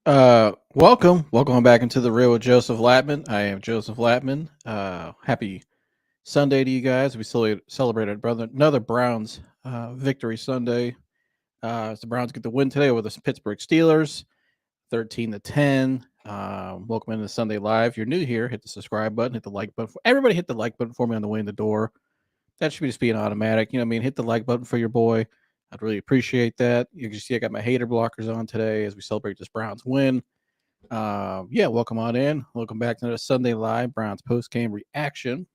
Welcome back into the real with Joseph Latman. I am Joseph Latman. Happy Sunday to you guys. We celebrated another Browns victory Sunday. As the Browns get the win today over the Pittsburgh Steelers, 13-10. Welcome into Sunday Live. If you're new here, hit the subscribe button, hit the like button. Everybody hit the like button for me on the way in the door. That should just be an automatic. You know what I mean? Hit the like button for your boy. I'd really appreciate that. You can see I got my hater blockers on today as we celebrate this Browns win. Yeah, welcome on in. Welcome back to another Sunday Live Browns post game reaction.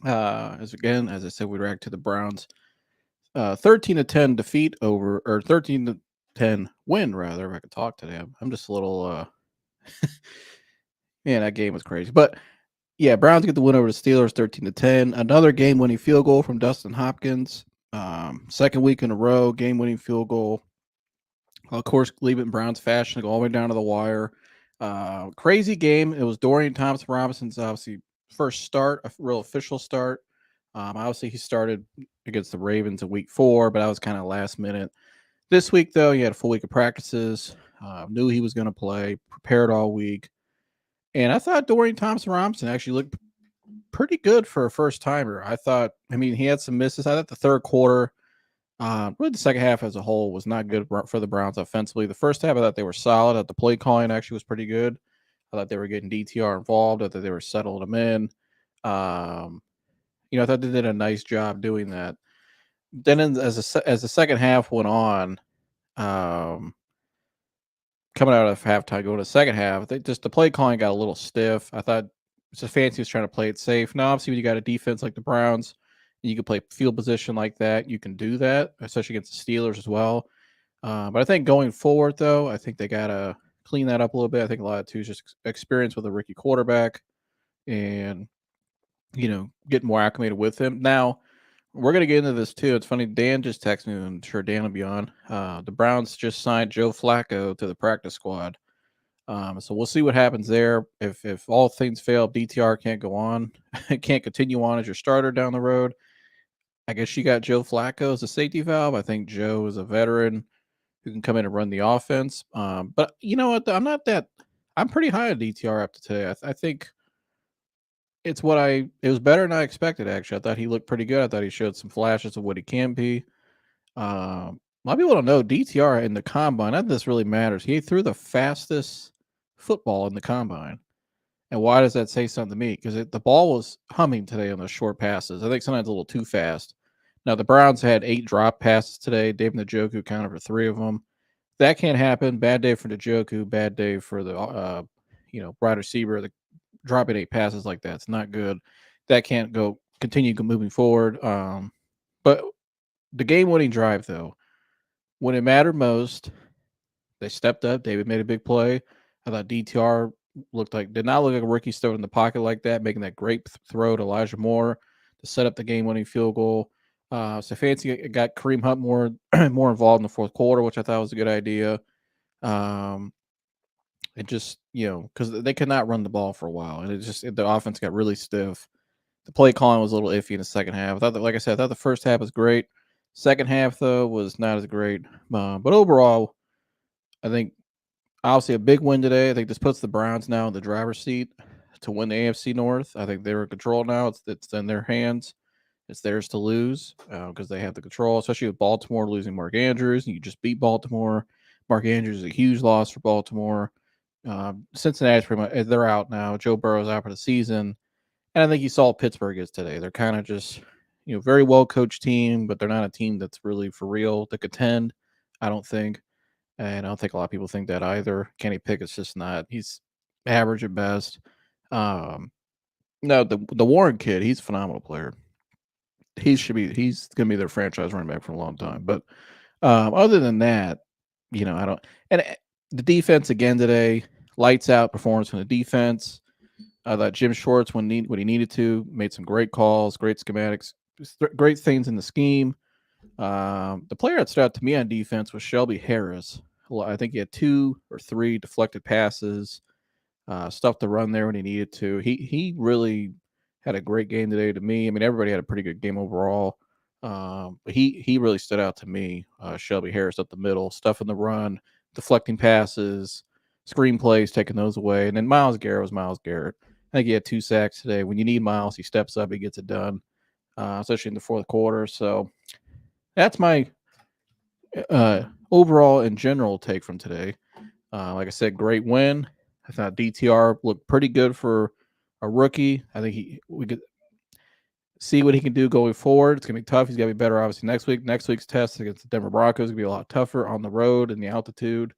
As I said, we react to the Browns 13-10 defeat over, or 13-10 win, rather, if I could talk today. I'm just a little, man, that game was crazy. But yeah, Browns get the win over the Steelers 13-10. Another game winning field goal from Dustin Hopkins. Second week in a row, game winning field goal. Of course, leave it in Browns fashion, go all the way down to the wire. Crazy game. It was Dorian Thompson-Robinson's obviously first start, a real official start. Obviously, he started against the Ravens in week 4, but that was kind of last minute. This week, though, he had a full week of practices. Knew he was going to play, prepared all week. And I thought Dorian Thompson-Robinson actually looked pretty good for a first timer. He had some misses. I thought the third quarter, really the second half as a whole was not good for the Browns offensively. The first half, I thought they were solid. I thought the play calling actually was pretty good. I thought they were getting DTR involved. I thought they were settling them in. I thought they did a nice job doing that. Then as the second half went on, coming out of halftime, going to the second half, the play calling got a little stiff. I thought Stefanski was trying to play it safe. Now, obviously, when you got a defense like the Browns, and you can play field position like that, you can do that, especially against the Steelers as well. But I think going forward, though, I think they got to clean that up a little bit. I think a lot of it, too, is just experience with a rookie quarterback and, get more acclimated with him. Now, we're going to get into this, too. It's funny. Dan just texted me, and I'm sure Dan will be on. The Browns just signed Joe Flacco to the practice squad. So we'll see what happens there. If all things fail, DTR can't go on, can't continue on as your starter down the road. I guess you got Joe Flacco as a safety valve. I think Joe is a veteran who can come in and run the offense. But you know what? I'm pretty high on DTR after today. I think it was better than I expected, actually. I thought he looked pretty good. I thought he showed some flashes of what he can be. A lot of people don't know DTR in the combine. None of this really matters. He threw the fastest football in the combine. And why does that say something to me? Because the ball was humming today on those short passes. I think sometimes a little too fast. Now, the Browns had 8 drop passes today. David Njoku accounted for 3 of them. That can't happen. Bad day for Njoku. Bad day for the wide receiver. Dropping 8 passes like that, it's not good. That can't continue moving forward. But the game-winning drive, though, when it mattered most, they stepped up. David made a big play. I thought DTR did not look like a rookie stood in the pocket like that, making that great throw to Elijah Moore to set up the game-winning field goal. Stefanski got Kareem Hunt more involved in the fourth quarter, which I thought was a good idea. It just, because they could not run the ball for a while, and the offense got really stiff. The play calling was a little iffy in the second half. Like I said, I thought the first half was great. Second half, though, was not as great. But overall, I think obviously a big win today. I think this puts the Browns now in the driver's seat to win the AFC North. I think they're in control now. It's in their hands. It's theirs to lose because they have the control, especially with Baltimore losing Mark Andrews. And you just beat Baltimore. Mark Andrews is a huge loss for Baltimore. Cincinnati's pretty much they're out now. Joe Burrow's out for the season. And I think you saw Pittsburgh is today. They're kind of just, very well coached team, but they're not a team that's really for real to contend, I don't think. And I don't think a lot of people think that either. Kenny Pickett's just not. He's average at best. No, the Warren kid, he's a phenomenal player. He's gonna be their franchise running back for a long time. But other than that, I don't. And the defense again today, lights out performance from the defense. I thought Jim Schwartz, when he needed to, made some great calls, great schematics, great things in the scheme. The player that stood out to me on defense was Shelby Harris. I think he had 2 or 3 deflected passes, stuff to run there when he needed to. He really had a great game today to me. I mean, everybody had a pretty good game overall. But he really stood out to me. Shelby Harris up the middle, stuff in the run, deflecting passes, screenplays, taking those away. And then Myles Garrett was Myles Garrett. I think he had 2 sacks today. When you need Myles, he steps up, he gets it done, especially in the fourth quarter. So that's my overall and general take from today. Like I said, great win. I thought DTR looked pretty good for a rookie. I think we could see what he can do going forward. It's going to be tough. He's got to be better, obviously, next week. Next week's test against the Denver Broncos is going to be a lot tougher on the road and the altitude.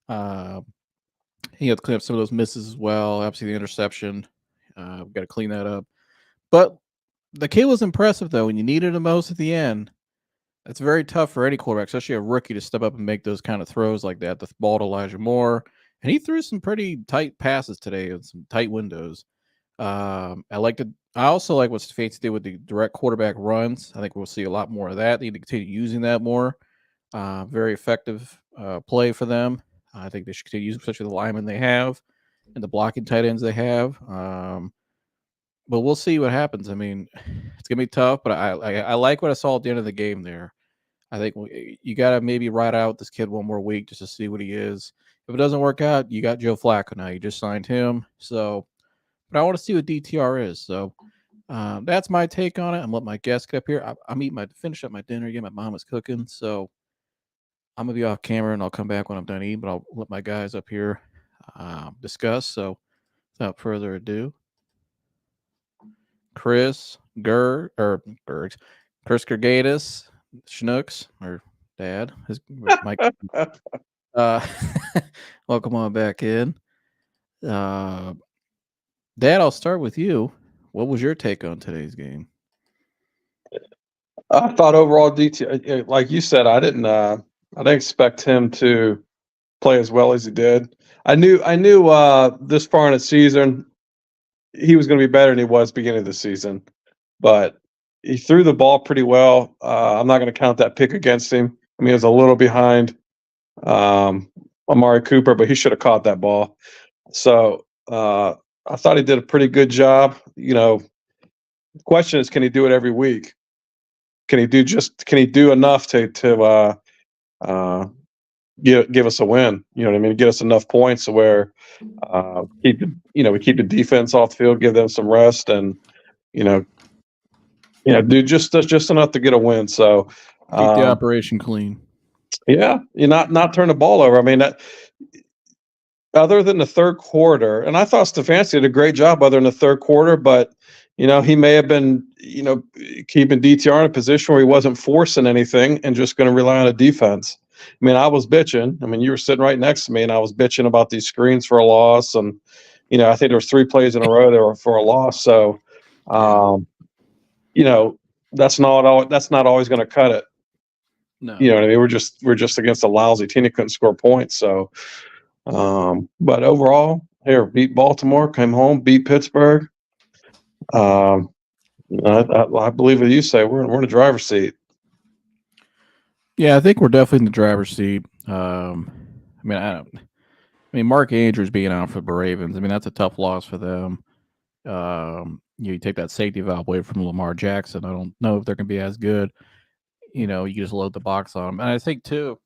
He had to clean up some of those misses as well. Obviously, the interception. We've got to clean that up. But the kid was impressive, though, when you needed him most at the end. It's very tough for any quarterback, especially a rookie, to step up and make those kind of throws like that. The ball to Elijah Moore. And he threw some pretty tight passes today and some tight windows. I also like what Stefanski did with the direct quarterback runs. I think we'll see a lot more of that. They need to continue using that more. Very effective play for them. I think they should continue using, especially the linemen they have and the blocking tight ends they have. But we'll see what happens. I mean, it's gonna be tough, but I like what I saw at the end of the game there. I think you got to maybe ride out this kid one more week just to see what he is. If it doesn't work out, you got Joe Flacco now. You just signed him. So, but I want to see what DTR is. So that's my take on it. I'm letting my guests get up here. I'm finish up my dinner again. My mom is cooking. So I'm going to be off camera and I'll come back when I'm done eating, but I'll let my guys up here discuss. So without further ado, Chris Gergatis, Schnooks, or Dad, Mike. Welcome on back in. Dad, I'll start with you. What was your take on today's game? I thought overall DT, like you said, I didn't expect him to play as well as he did. I knew this far in the season he was going to be better than he was beginning of the season, but he threw the ball pretty well. I'm not going to count that pick against him. I mean, he was a little behind Amari Cooper, but he should have caught that ball. So I thought he did a pretty good job. You know, the question is, can he do it every week? Can he do enough to give us a win? You know what I mean? Get us enough points to where we keep the defense off the field, give them some rest, and do just enough to get a win. So keep the operation clean. Yeah, you not turn the ball over. I mean, other than the third quarter, and I thought Stefanski did a great job other than the third quarter, but he may have been keeping DTR in a position where he wasn't forcing anything and just going to rely on a defense. I mean, I was bitching. I mean, you were sitting right next to me, and I was bitching about these screens for a loss, and I think there was 3 plays in a row that were for a loss. So, that's not always going to cut it. No. You know what I mean? We're just against a lousy team that couldn't score points. So, but overall, beat Baltimore, came home, beat Pittsburgh. I believe what you say. We're in the driver's seat. Yeah, I think we're definitely in the driver's seat. I mean, Mark Andrews being out for the Ravens. I mean, that's a tough loss for them. You take that safety valve away from Lamar Jackson. I don't know if they're going to be as good. You just load the box on them. And I think, too,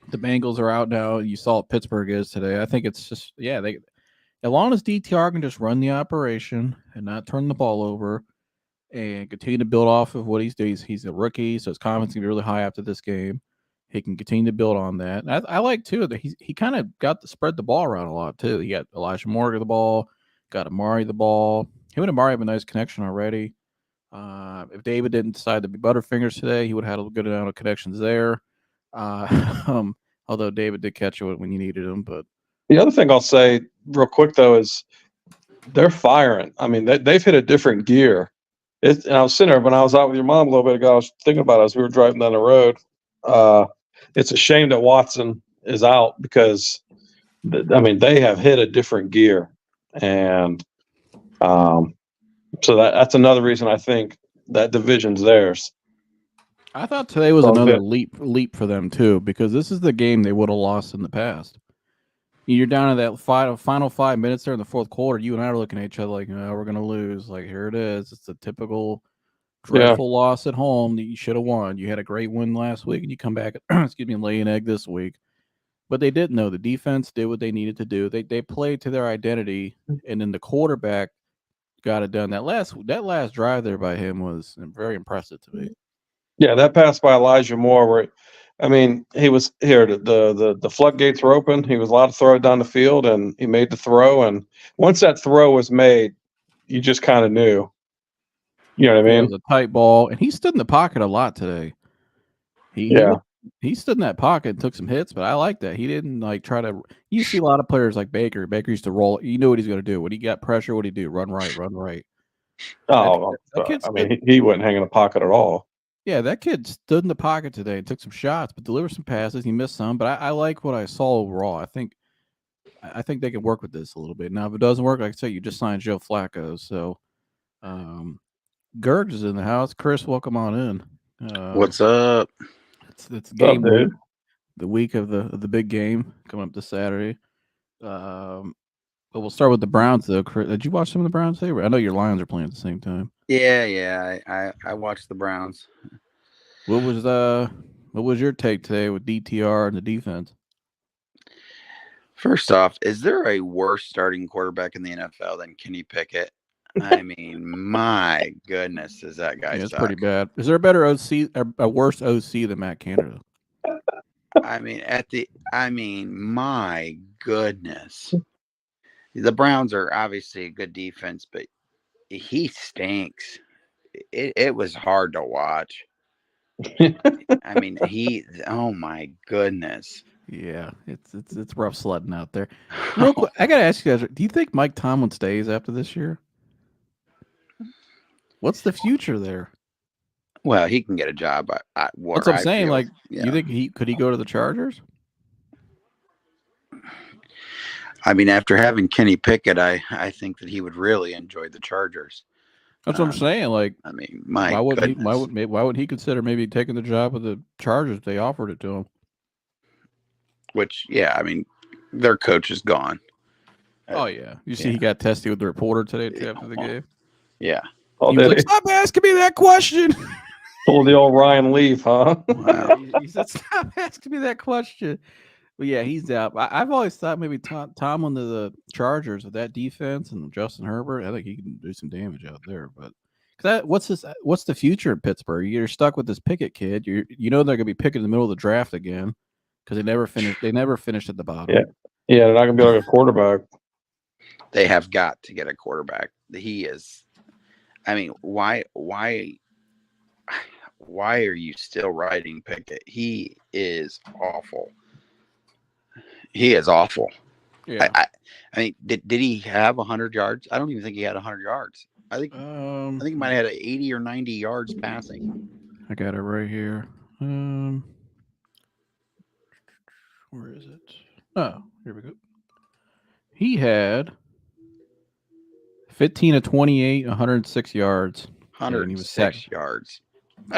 the Bengals are out now. You saw what Pittsburgh is today. I think it's just, as long as DTR can just run the operation and not turn the ball over and continue to build off of what he's doing. He's a rookie, so his confidence can be really high after this game. He can continue to build on that. And I like, too, that he kind of got to spread the ball around a lot, too. He got Elijah Moore the ball, got Amari the ball. Him and Amari have a nice connection already. If David didn't decide to be Butterfingers today, he would have had a good amount of connections there. Although David did catch it when you needed him. But the other thing I'll say real quick, though, is they're firing. I mean, they've hit a different gear. And I was sitting there when I was out with your mom a little bit ago. I was thinking about it as we were driving down the road. It's a shame that Watson is out because, they have hit a different gear. And so that's another reason I think that division's theirs. I thought today was another leap for them, too, because this is the game they would have lost in the past. You're down to that final 5 minutes there in the fourth quarter. You and I are looking at each other like, we're going to lose. Like, here it is. It's a typical dreadful loss at home that you should have won. You had a great win last week, and you come back, and lay an egg this week. But they didn't know. The defense did what they needed to do. They played to their identity, and then the quarterback got it done. That last drive there by him was very impressive to me. Yeah, that pass by Elijah Moore, where, I mean, he was here. The floodgates were open. He was allowed to throw it down the field, and he made the throw. And once that throw was made, you just kind of knew. You know what I It mean? was a tight ball, and he stood in the pocket a lot today. He stood in that pocket and took some hits, but I like that. He didn't like try to. You see a lot of players like Baker. Baker used to roll. You know what he's going to do when he got pressure. What do he do? Run right, run right. Oh, That kid I mean, he wouldn't hang in the pocket at all. Yeah, that kid stood in the pocket today and took some shots, but delivered some passes. He missed some, but I like what I saw overall. I think they can work with this a little bit. Now, if it doesn't work, like I say, you just signed Joe Flacco. So, Gergs is in the house. Chris, welcome on in. What's up? It's game What's up, week, dude? the week of the big game coming up this Saturday. But we'll start with the Browns, though. Chris, did you watch some of the Browns today? I know your Lions are playing at the same time. Yeah. I watched the Browns. What was your take today with DTR and the defense? First off, is there a worse starting quarterback in the NFL than Kenny Pickett? I mean, my goodness, does that guy It's suck? pretty bad. Is there a better OC, a worse OC than Matt Canada? I mean, my goodness. The Browns are obviously a good defense, but he stinks. It was hard to watch. I mean, oh my goodness. Yeah, it's rough sledding out there. Real quick, I gotta ask you guys: do you think Mike Tomlin stays after this year? What's the future there? Well, he can get a job. That's what I'm saying. Feel. Like, Yeah. You think could he go to the Chargers? I mean, after having Kenny Pickett, I think that he would really enjoy the Chargers. That's what I'm saying. Like, I mean, why wouldn't he consider maybe taking the job with the Chargers if they offered it to him? Which, yeah, I mean, their coach is gone. Oh yeah, you see, he got tested with the reporter today after the game. Yeah. Oh, He was like, "Stop asking me that question." Pull the old Ryan Leaf, huh? Wow. He said, "Stop asking me that question." But yeah, he's out. I've always thought maybe Tomlin to the Chargers with that defense and Justin Herbert. I think he can do some damage out there. But what's the future in Pittsburgh? You're stuck with this Pickett kid. You know they're gonna be picking in the middle of the draft again because they never finished. They never finished at the bottom. Yeah, they're not gonna be like a quarterback. They have got to get a quarterback. He is. I mean, why are you still riding Pickett? He is awful. He is awful. Yeah. I mean, did he have 100 yards? I don't even think he had 100 yards. I think he might have had 80 or 90 yards passing. I got it right here. Where is it? Oh, here we go. He had 15 of 28, 106 yards. 106 yards.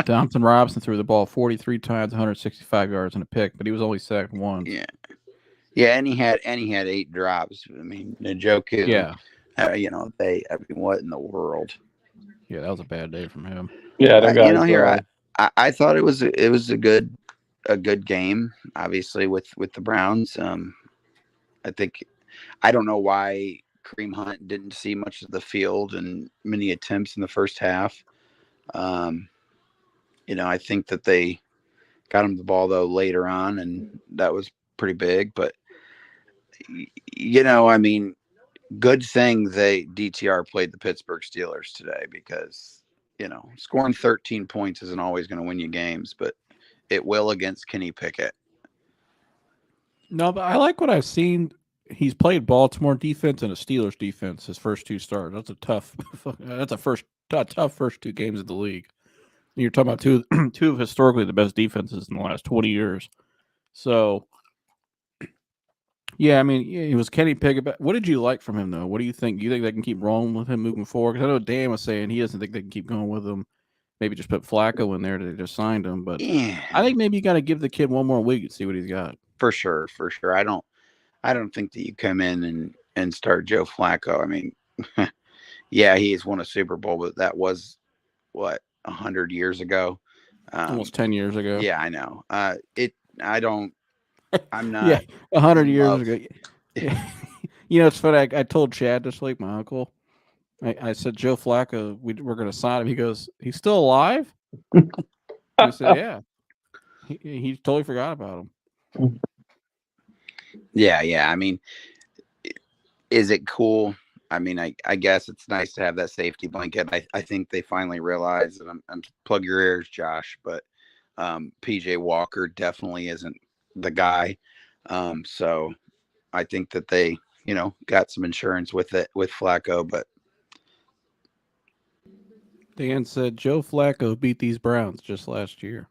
Thompson-Robinson threw the ball 43 times, 165 yards and a pick, but he was only sacked once. Yeah, and he had 8 drops. I mean, Njoku. Yeah. What in the world? Yeah, that was a bad day from him. Yeah, I thought it was a good game, obviously with the Browns. I don't know why Kareem Hunt didn't see much of the field and many attempts in the first half. I think that they got him the ball though later on, and that was pretty big. But I mean, good thing DTR played the Pittsburgh Steelers today because scoring 13 points isn't always going to win you games, but it will against Kenny Pickett. No, but I like what I've seen. He's played Baltimore defense and a Steelers defense his first 2 starts. That's a tough. Tough first 2 games of the league. You're talking about two of historically the best defenses in the last 20 years. So, yeah, I mean, it was Kenny Pickett. What did you like from him, though? What do you think? Do you think they can keep rolling with him moving forward? Because I know Dan was saying he doesn't think they can keep going with him. Maybe just put Flacco in there. They just signed him, but yeah. I think maybe you got to give the kid one more week and see what he's got. For sure. I don't think that you come in and start Joe Flacco. I mean, yeah, he's won a Super Bowl, but that was 100 years ago. Almost 10 years ago. Yeah, I know. I don't I'm not. Yeah, 100 years love- ago. Yeah. You know, it's funny. I told Chad this week, my uncle. I said Joe Flacco, we're going to sign him. He goes, he's still alive. We said, yeah. He totally forgot about him. Yeah. I mean, is it cool? I mean, I guess it's nice to have that safety blanket. I think they finally realized, and I'm plug your ears, Josh, but PJ Walker definitely isn't the guy. So I think that they, got some insurance with Flacco, but Dan said Joe Flacco beat these Browns just last year.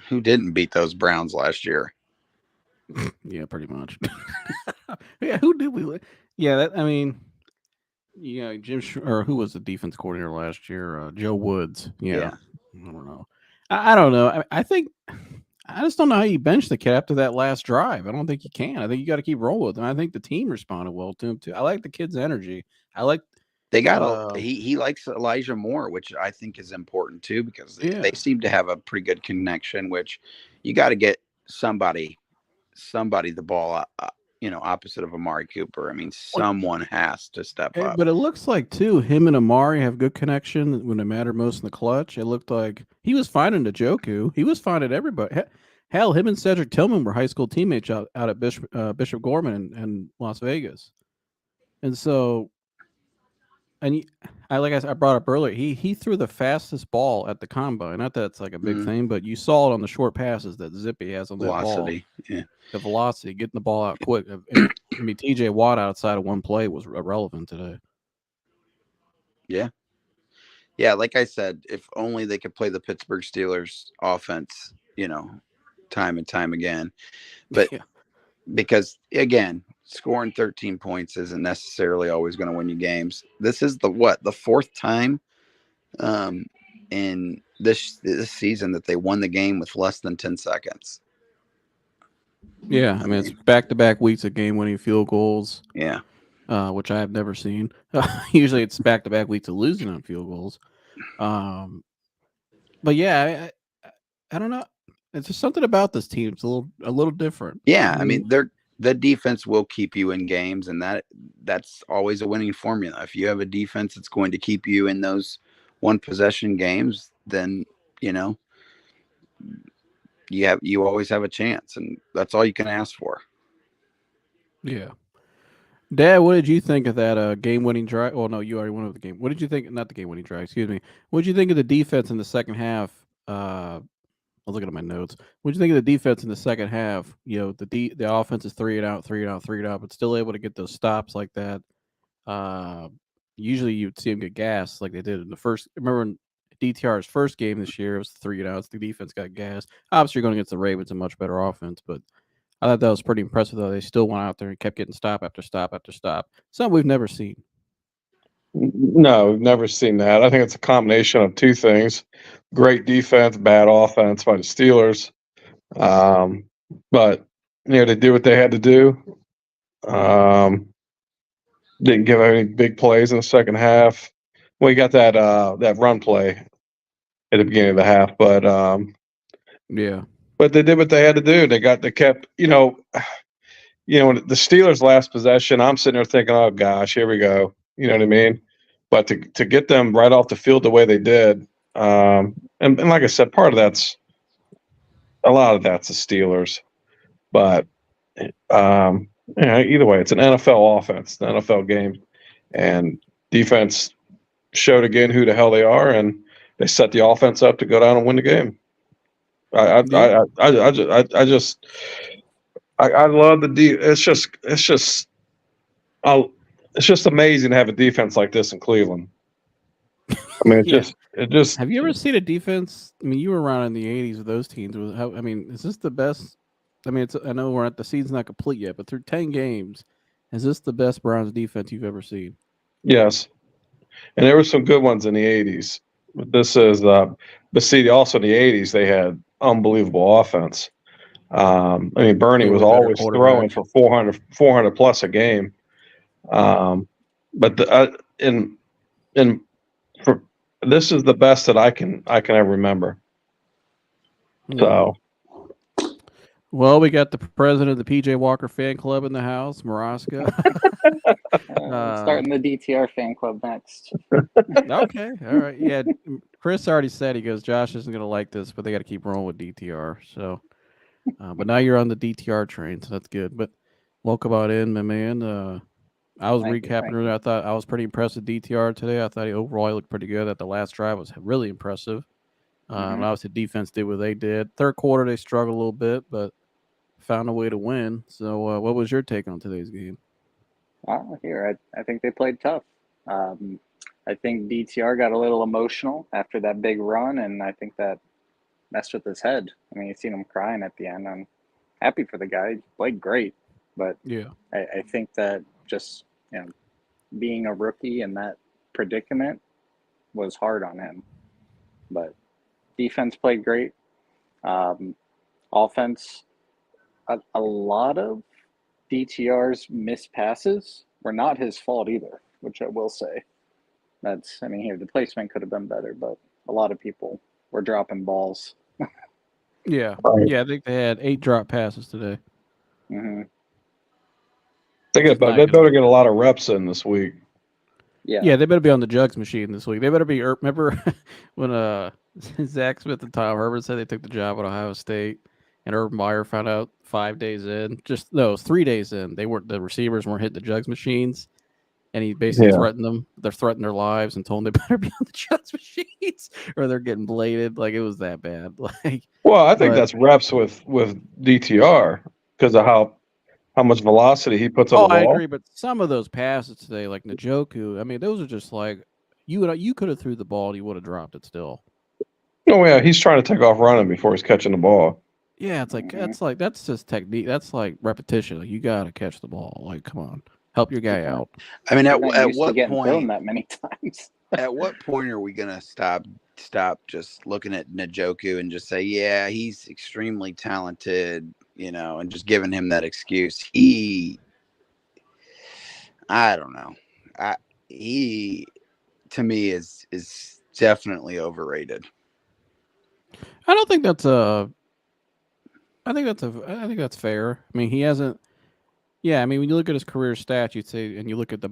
who didn't beat those Browns last year? Yeah, pretty much. Yeah, who did we? Yeah, I mean, or who was the defense coordinator last year? Joe Woods. Yeah. I don't know. I don't know. I think I just don't know how you bench the kid after that last drive. I don't think you can. I think you got to keep rolling with him. I think the team responded well to him too. I like the kid's energy. I like. They got he likes Elijah Moore, which I think is important too, because they seem to have a pretty good connection. Which you got to get somebody the ball, opposite of Amari Cooper. I mean, someone has to step up. But it looks like too him and Amari have good connection when it mattered most in the clutch. It looked like he was finding Njoku. He was finding everybody. Hell, him and Cedric Tillman were high school teammates out at Bishop Gorman in Las Vegas, and so. And I brought up earlier, he threw the fastest ball at the combine. Not that it's like a big thing, but you saw it on the short passes that Zippy has on that velocity. Ball. Yeah, the velocity, getting the ball out quick. I mean, TJ Watt outside of one play was irrelevant today. Yeah, like I said, if only they could play the Pittsburgh Steelers offense, time and time again. But because again, scoring 13 points isn't necessarily always going to win you games. This is the fourth time in this season that they won the game with less than 10 seconds. Yeah, I mean, it's back-to-back weeks of game-winning field goals. Yeah. Which I have never seen. Usually it's back-to-back weeks of losing on field goals. But yeah, I don't know. It's just something about this team. It's a little different. Yeah, I mean, the defense will keep you in games, and that's always a winning formula. If you have a defense that's going to keep you in those one possession games, then you always have a chance, and that's all you can ask for. Yeah. Dad, what did you think of that game-winning drive? Well, no, you already went over the game. What did you think? Not the game-winning drive. Excuse me. What did you think of the defense in the second half? I was looking at my notes. What did you think of the defense in the second half? The offense is 3 and out, but still able to get those stops like that. Usually you'd see them get gassed like they did in the first. Remember in DTR's first game this year, it was 3 and outs. The defense got gassed. Obviously, you're going against the Ravens, a much better offense, but I thought that was pretty impressive, though. They still went out there and kept getting stop after stop after stop. Something we've never seen. No, we've never seen that. I think it's a combination of two things: great defense, bad offense by the Steelers. But they did what they had to do. Didn't give any big plays in the second half. We got that run play at the beginning of the half, but yeah. But they did what they had to do. They kept, the Steelers' last possession. I'm sitting there thinking, oh gosh, here we go. You know what I mean? But to get them right off the field the way they did, and like I said, a lot of that's the Steelers. But either way, it's an NFL offense, an NFL game, and defense showed again who the hell they are, and they set the offense up to go down and win the game. I love the it's just amazing to have a defense like this in Cleveland. I mean, it just. Have you ever seen a defense? I mean, you were around in the '80s with those teams. Is this the best? I mean, I know the season's not complete yet, but through 10 games, is this the best Browns defense you've ever seen? Yes, and there were some good ones in the '80s. But this is, but see, also in the '80s they had unbelievable offense. Bernie was always throwing for 400 plus a game. But this is the best that I can ever remember. So, Well, we got the president of the PJ Walker fan club in the house, Maraska. Starting the DTR fan club next. Okay, all right. Yeah, Chris already said, he goes, Josh isn't going to like this, but they got to keep rolling with DTR. So, but now you're on the DTR train, so that's good. But welcome on in, my man. I was Thank you, recapping thank earlier. I thought I was pretty impressed with DTR today. I thought he overall looked pretty good. That the last drive was really impressive. And obviously, defense did what they did. Third quarter, they struggled a little bit, but found a way to win. So, what was your take on today's game? Here, I think they played tough. I think DTR got a little emotional after that big run, and I think that messed with his head. I mean, you seen him crying at the end. I'm happy for the guy. He played great, but Yeah. I think that just being a rookie in that predicament was hard on him. But defense played great. Offense, a lot of DTR's missed passes were not his fault either, which I will say. Here, the placement could have been better, but a lot of people were dropping balls. Yeah. Right. Yeah, I think they had 8 drop passes today. Mm-hmm. They better get a lot of reps in this week. Yeah, they better be on the jugs machine this week. They better be. Remember when Zach Smith and Tom Herbert said they took the job at Ohio State, and Urban Meyer found out 5 days in, it was 3 days in, the receivers weren't hitting the jugs machines, and he basically threatened them. They threatened their lives and told them they better be on the jugs machines or they're getting bladed. Like, it was that bad. Well, I think that's reps with DTR because of how much velocity he puts on the ball. I agree, but some of those passes today, like Njoku, I mean, those are just like you could have threw the ball and you would have dropped it still. Oh yeah, he's trying to take off running before he's catching the ball. Yeah, it's like that's just technique. That's like repetition. Like, you got to catch the ball. Like, come on, help your guy out. I mean, at what what point point? that many times? At what point are we gonna stop just looking at Njoku and just say, yeah, he's extremely talented, and just giving him that excuse? I don't know. He to me is definitely overrated. I don't think that's I think that's fair. I mean, he hasn't. Yeah, I mean, when you look at his career stats, you'd say, and you look at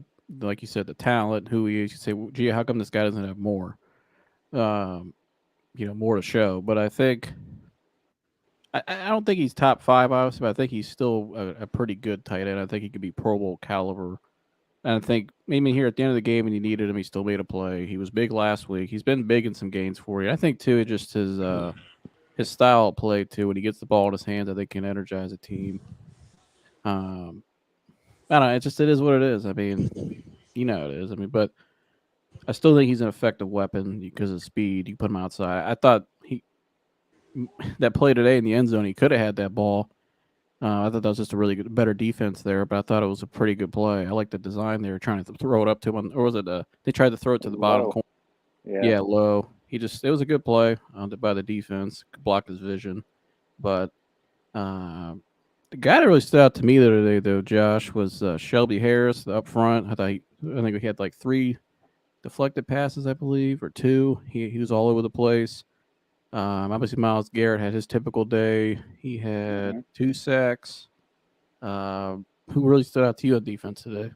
like you said, the talent, who he is, you say, well, gee, how come this guy doesn't have more? More to show. But I think I don't think he's top 5, obviously, but I think he's still a pretty good tight end. I think he could be Pro Bowl caliber. And I think maybe here at the end of the game when you needed him, he still made a play. He was big last week. He's been big in some games for you. I think too, it just his style of play too. When he gets the ball in his hands, I think can energize a team. I don't know. It is what it is. I mean, it is. I mean, but I still think he's an effective weapon because of speed. You put him outside. I thought that play today in the end zone, he could have had that ball. I thought that was just a really good, better defense there, but I thought it was a pretty good play. I like the design they were trying to throw it up to him, or was it? They tried to throw it to the bottom corner. Yeah, low. It was a good play by the defense, blocked his vision. But the guy that really stood out to me the other day, though, Josh, was Shelby Harris up front. I think he had like 3 deflected passes, I believe, or 2. He was all over the place. Obviously, Myles Garrett had his typical day. He had 2 sacks. Who really stood out to you on defense today?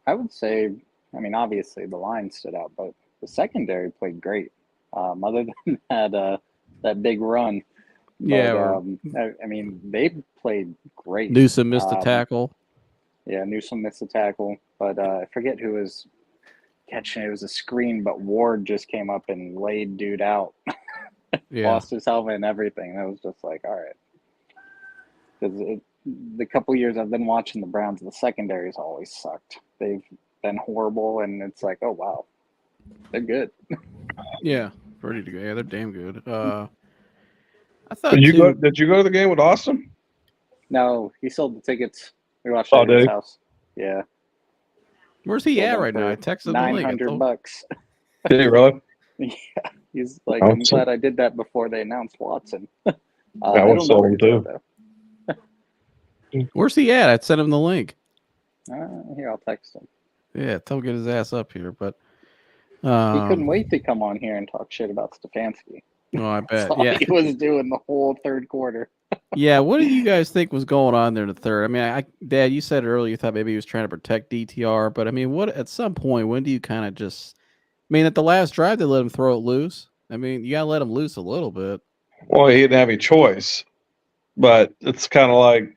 I would say, obviously the line stood out, but the secondary played great. Other than that big run. Yeah. They played great. Newsome missed a tackle. Yeah, Newsome missed a tackle, but I forget who was catching it. It was a screen, but Ward just came up and laid dude out. Lost his helmet and everything. That was just like, all right. Because the couple years I've been watching the Browns, the secondaries always sucked. They've been horrible, and it's like, oh wow, they're good. Yeah, pretty good. Yeah, they're damn good. I thought. Did you go to the game with Austin? No, he sold the tickets. We watched it at his house. Yeah. Where's he at right now? I texted him $900. Did he really? Yeah. He's like, I'm glad I did that before they announced Watson. I would have sold him too. Where's he at? I'd send him the link. Here, I'll text him. Yeah, tell him to get his ass up here. But he couldn't wait to come on here and talk shit about Stefanski. Oh, I bet. That's all he was doing the whole third quarter. Yeah, what do you guys think was going on there in the third? I mean, Dad, you said earlier you thought maybe he was trying to protect DTR, but I mean, what at some point when do you kind of just? I mean, at the last drive they let him throw it loose. I mean, you gotta let him loose a little bit. Well, he didn't have any choice, but it's kind of like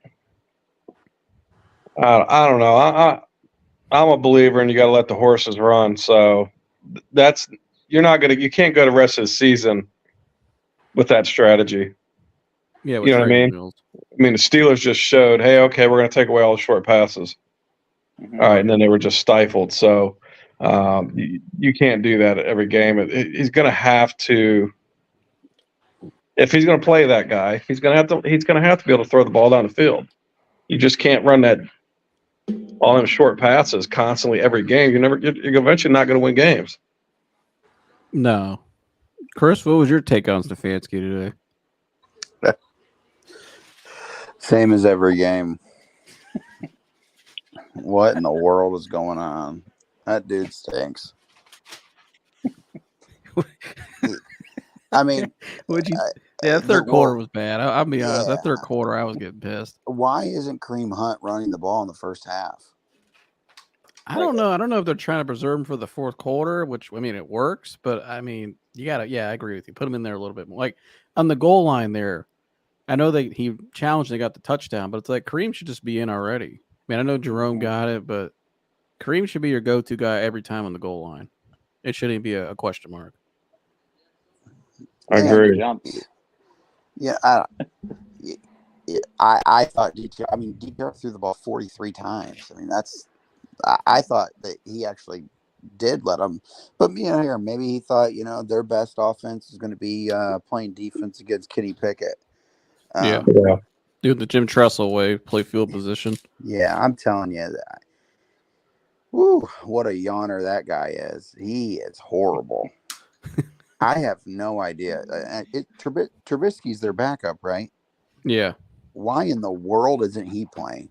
I don't know. I'm a believer, and you got to let the horses run. So that's you can't go the rest of the season with that strategy. Yeah, you know what I mean. Mills. I mean, the Steelers just showed, hey, okay, we're going to take away all the short passes. Mm-hmm. All right, and then they were just stifled. So you can't do that at every game. He's going to have to, if he's going to play that guy, he's going to have to be able to throw the ball down the field. You just can't run that all them short passes constantly every game. You're eventually not going to win games. No, Chris, what was your take on Stefanski today? Same as every game. What in the world is going on? That dude stinks. I mean, that third quarter was bad. I'll be honest. That third quarter, I was getting pissed. Why isn't Kareem Hunt running the ball in the first half? I don't know. I don't know if they're trying to preserve him for the fourth quarter, which, I mean, it works. But, I mean, I agree with you. Put him in there a little bit more. Like, on the goal line there, I know he challenged and got the touchdown, but it's like Kareem should just be in already. I mean, I know Jerome got it, but Kareem should be your go-to guy every time on the goal line. It shouldn't be a question mark. I agree. Yeah, I thought DTR threw the ball 43 times. I mean, I thought that he actually did let them, but maybe he thought, their best offense is going to be playing defense against Kenny Pickett. Do the Jim Tressel way, play field position. Yeah, I'm telling you that. Woo, what a yawner that guy is. He is horrible. I have no idea. Trubisky's their backup, right? Yeah. Why in the world isn't he playing?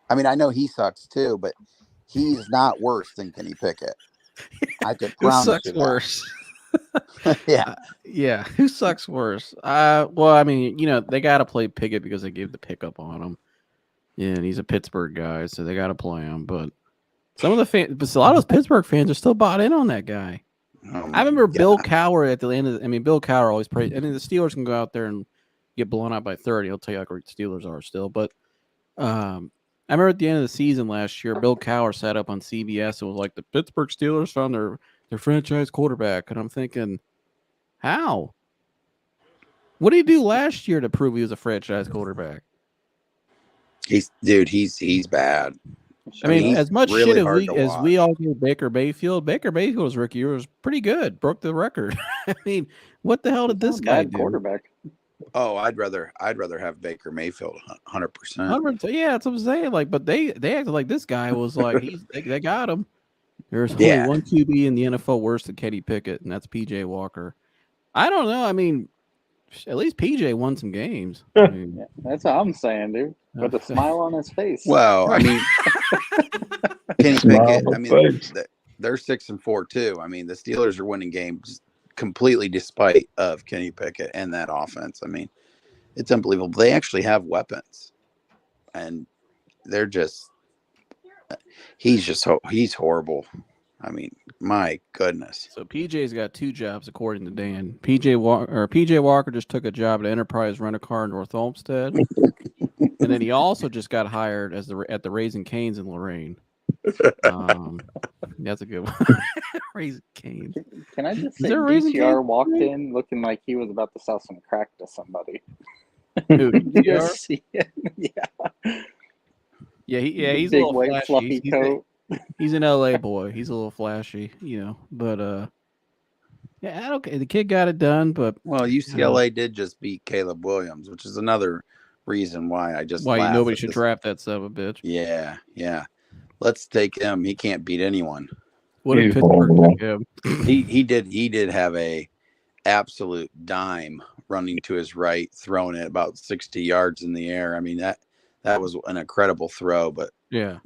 I mean, I know he sucks too, but he's not worse than Kenny Pickett. I could promise Who sucks you worse? Yeah. Who sucks worse? Well, I mean, they got to play Pickett because they gave the pickup on him. Yeah, and he's a Pittsburgh guy, so they got to play him. But some of the fans, but a lot of those Pittsburgh fans are still bought in on that guy. I remember Bill Cowher at the end of Bill Cowher always praised. I mean, the Steelers can go out there and get blown out by 30. He'll tell you how great the Steelers are still. But I remember at the end of the season last year, Bill Cowher sat up on CBS and was like, the Pittsburgh Steelers found their franchise quarterback. And I'm thinking, how? What did he do last year to prove he was a franchise quarterback? He's bad. I mean, as much really shit as we all give Baker Mayfield's rookie year was pretty good. Broke the record. I mean, what the hell did this guy do? Quarterback. Oh, I'd rather have Baker Mayfield 100%. Yeah, that's what I'm saying. Like, but they acted like this guy was like they got him. There's only one QB in the NFL worse than Kenny Pickett, and that's PJ Walker. I don't know. I mean, at least PJ won some games. I mean, that's what I'm saying, dude. With a smile on his face. Well, I mean, Kenny Pickett. I mean, they're 6-4 too. I mean, the Steelers are winning games completely despite of Kenny Pickett and that offense. I mean, it's unbelievable. They actually have weapons, and they're just. He's horrible. I mean, my goodness. So PJ's got two jobs according to Dan. PJ Walker just took a job at Enterprise Rent-A-Car in North Olmsted, and then he also just got hired at the Raising Cane's in Lorraine. That's a good one. Raising Cane's. Can I just say DTR walked in looking like he was about to sell some crack to somebody? Who, DTR? Yeah, he's big a little white flashy. Fluffy coat. He's an LA boy. He's a little flashy, but okay. The kid got it done, but UCLA did just beat Caleb Williams, which is another reason why nobody should draft that son of a bitch. Yeah. Let's take him. He can't beat anyone. What did Pittsburgh take him? He did have a absolute dime running to his right, throwing it about 60 yards in the air. I mean, that was an incredible throw, but yeah.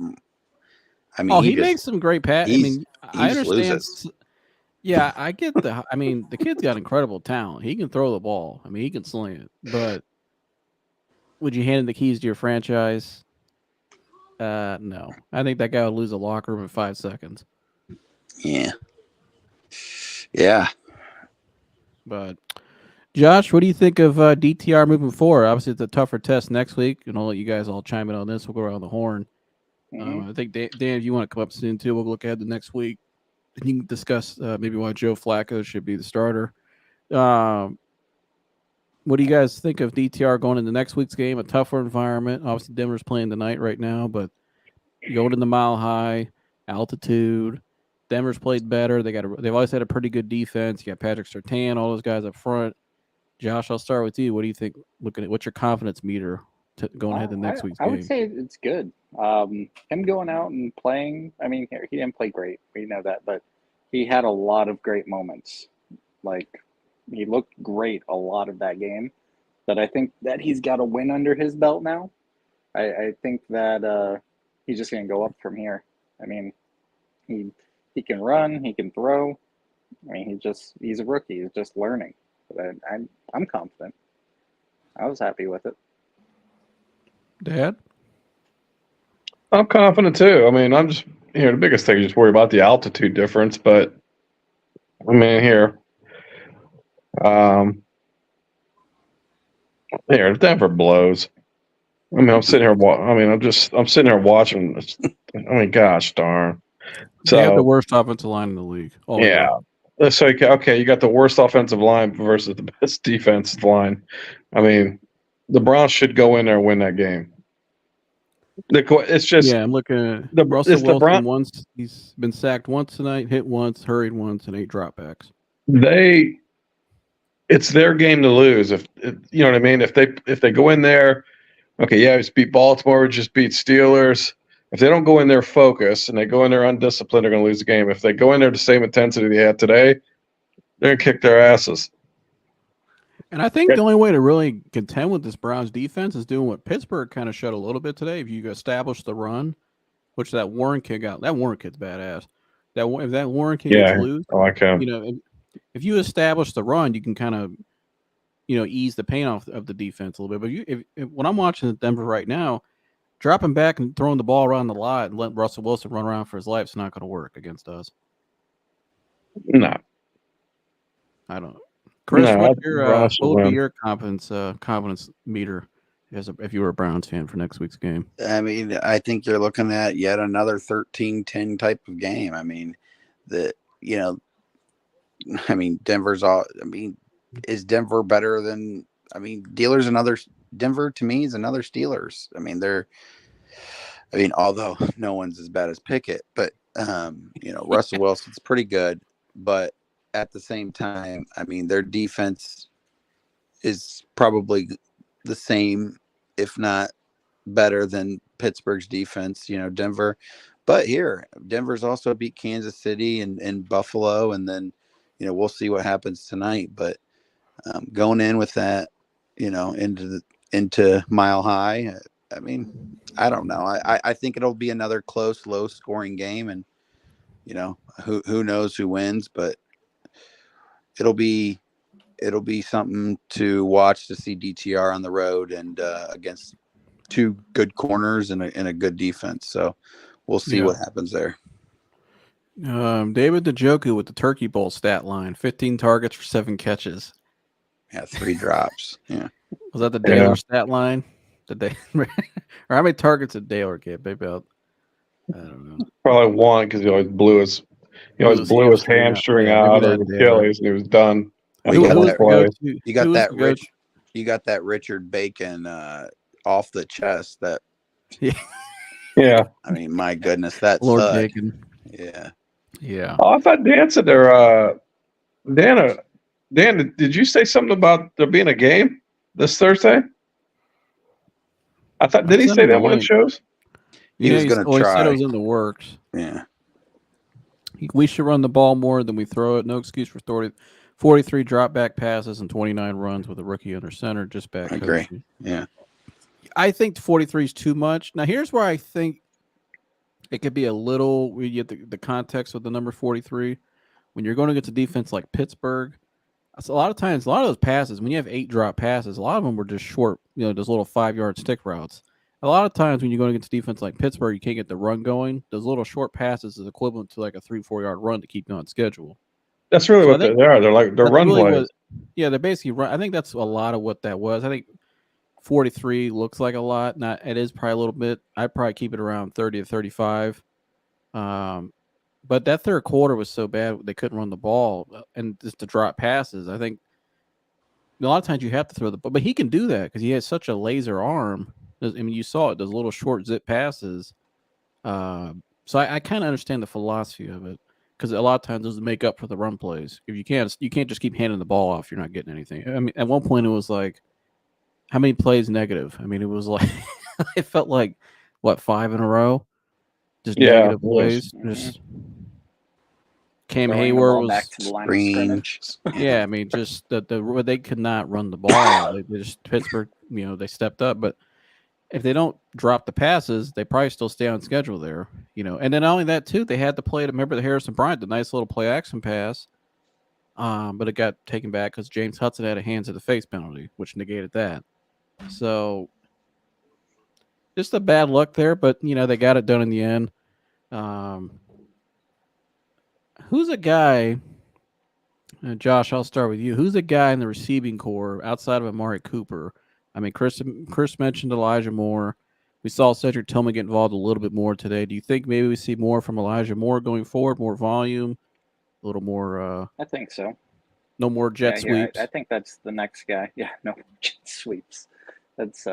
I mean, he makes some great passes. I mean, I understand. Loses. Yeah, I get the. I mean, the kid's got incredible talent. He can throw the ball. I mean, he can sling it. But Would you hand the keys to your franchise? No. I think that guy would lose a locker room in 5 seconds. Yeah. Yeah. But Josh, what do you think of DTR moving forward? Obviously, it's a tougher test next week, and I'll let you guys all chime in on this. We'll go around the horn. I think, Dan, if you want to come up soon, too, we'll look ahead to next week. And you can discuss maybe why Joe Flacco should be the starter. What do you guys think of DTR going into next week's game? A tougher environment. Obviously, Denver's playing tonight right now, but going in the Mile High, altitude. Denver's played better. They've always had a pretty good defense. You got Patrick Surtain, all those guys up front. Josh, I'll start with you. What do you think? Looking at what's your confidence meter going ahead to next week's game? I would say it's good. Him going out and playing. I mean, he didn't play great. We know that, but he had a lot of great moments. Like he looked great a lot of that game. But I think that he's got a win under his belt now. I think that he's just going to go up from here. I mean, he can run, he can throw. I mean, he's a rookie. He's just learning. But I'm confident. I was happy with it. Dad? I'm confident too. I mean, I'm just the biggest thing is just worry about the altitude difference. But I mean, here, if Denver blows, I mean, I'm sitting here watching. I mean, gosh darn. So they have the worst offensive line in the league. Yeah. So, okay, you got the worst offensive line versus the best defensive line. I mean, the Browns should go in there and win that game. It's just I'm looking at Russell Wilson once. He's been sacked once tonight, hit once, hurried once, and 8 dropbacks. It's their game to lose. If you know what I mean. If they go in there, okay, yeah, just beat Baltimore, just beat Steelers. If they don't go in there focused and they go in there undisciplined, they're going to lose the game. If they go in there the same intensity they had today, they're going to kick their asses. And I think the only way to really contend with this Browns defense is doing what Pittsburgh kind of showed a little bit today. If you establish the run, which that Warren kid got, that Warren kid's badass. If that Warren kid gets loose, I like him. If you establish the run, you can kind of, ease the pain off of the defense a little bit. But if when I'm watching Denver right now, dropping back and throwing the ball around the lot and letting Russell Wilson run around for his life is not going to work against us. No. I don't know. Chris, what would be your confidence meter if you were a Browns fan for next week's game? I mean, I think you're looking at yet another 13-10 type of game. I mean, Denver's all. I mean, is Denver better than? I mean, Denver to me is another Steelers. I mean, although no one's as bad as Pickett, but Russell Wilson's pretty good, but at the same time, I mean, their defense is probably the same, if not better than Pittsburgh's defense, Denver. But Denver's also beat Kansas City and Buffalo, and then, we'll see what happens tonight. But going in with that, into Mile High, I mean, I don't know. I think it'll be another close, low-scoring game, and, who knows who wins, but it'll be something to watch to see DTR on the road and against 2 good corners and a good defense. So we'll see what happens there. David Njoku with the Turkey Bowl stat line: 15 targets for 7 catches. Yeah, 3 drops. Yeah. Was that the Daylor stat line? Or how many targets did Daylor get? Maybe I don't know. Probably 1 because he always blew his. He always blew his hamstring out or his Achilles, and he was done. You got that Richard Bacon off the chest. That yeah. I mean, my goodness, that's Lord Bacon. Yeah. Oh, I thought Dan said there. Dan, did you say something about there being a game this Thursday? I thought. Did he say that when it shows? He was going to try. He said it was in the works. Yeah. We should run the ball more than we throw it. No excuse for 43 drop back passes and 29 runs with a rookie under center. Just back. I agree. Yeah. I think 43 is too much. Now, here's where I think it could be a little. We get the context of the number 43 when you're going against a defense like Pittsburgh. So a lot of times, a lot of those passes, when you have 8 drop passes, a lot of them were just short, those little 5-yard stick routes. A lot of times when you're going against defense like Pittsburgh, you can't get the run going. Those little short passes is equivalent to like a 3-4 yard run to keep you on schedule. That's really what they are. They're run really plays. They're basically run. I think that's a lot of what that was. I think 43 looks like a lot. It is probably a little bit. I'd probably keep it around 30 to 35. But that third quarter was so bad they couldn't run the ball and just to drop passes. I think a lot of times you have to throw the ball, but he can do that because he has such a laser arm. I mean, you saw it; those little short zip passes. So I kind of understand the philosophy of it because a lot of times those make up for the run plays. If you can't just keep handing the ball off. You're not getting anything. I mean, at one point it was like, how many plays negative? I mean, it was like it felt like 5 in a row, just negative plays. Just Cam Hayward was back to the line of scrimmage. Yeah, I mean, just they could not run the ball. They just Pittsburgh, they stepped up, but if they don't drop the passes, they probably still stay on schedule there, And then not only that too, they had to play to remember the Harrison Bryant, the nice little play action pass, but it got taken back because James Hudson had a hands to the face penalty, which negated that. So just a bad luck there, but they got it done in the end. Who's a guy, Josh, I'll start with you. Who's a guy in the receiving core outside of Amari Cooper? I mean, Chris mentioned Elijah Moore. We saw Cedric Tillman get involved a little bit more today. Do you think maybe we see more from Elijah Moore going forward, more volume, a little more? I think so. No more jet sweeps? I think that's the next guy. Yeah, no jet sweeps. That's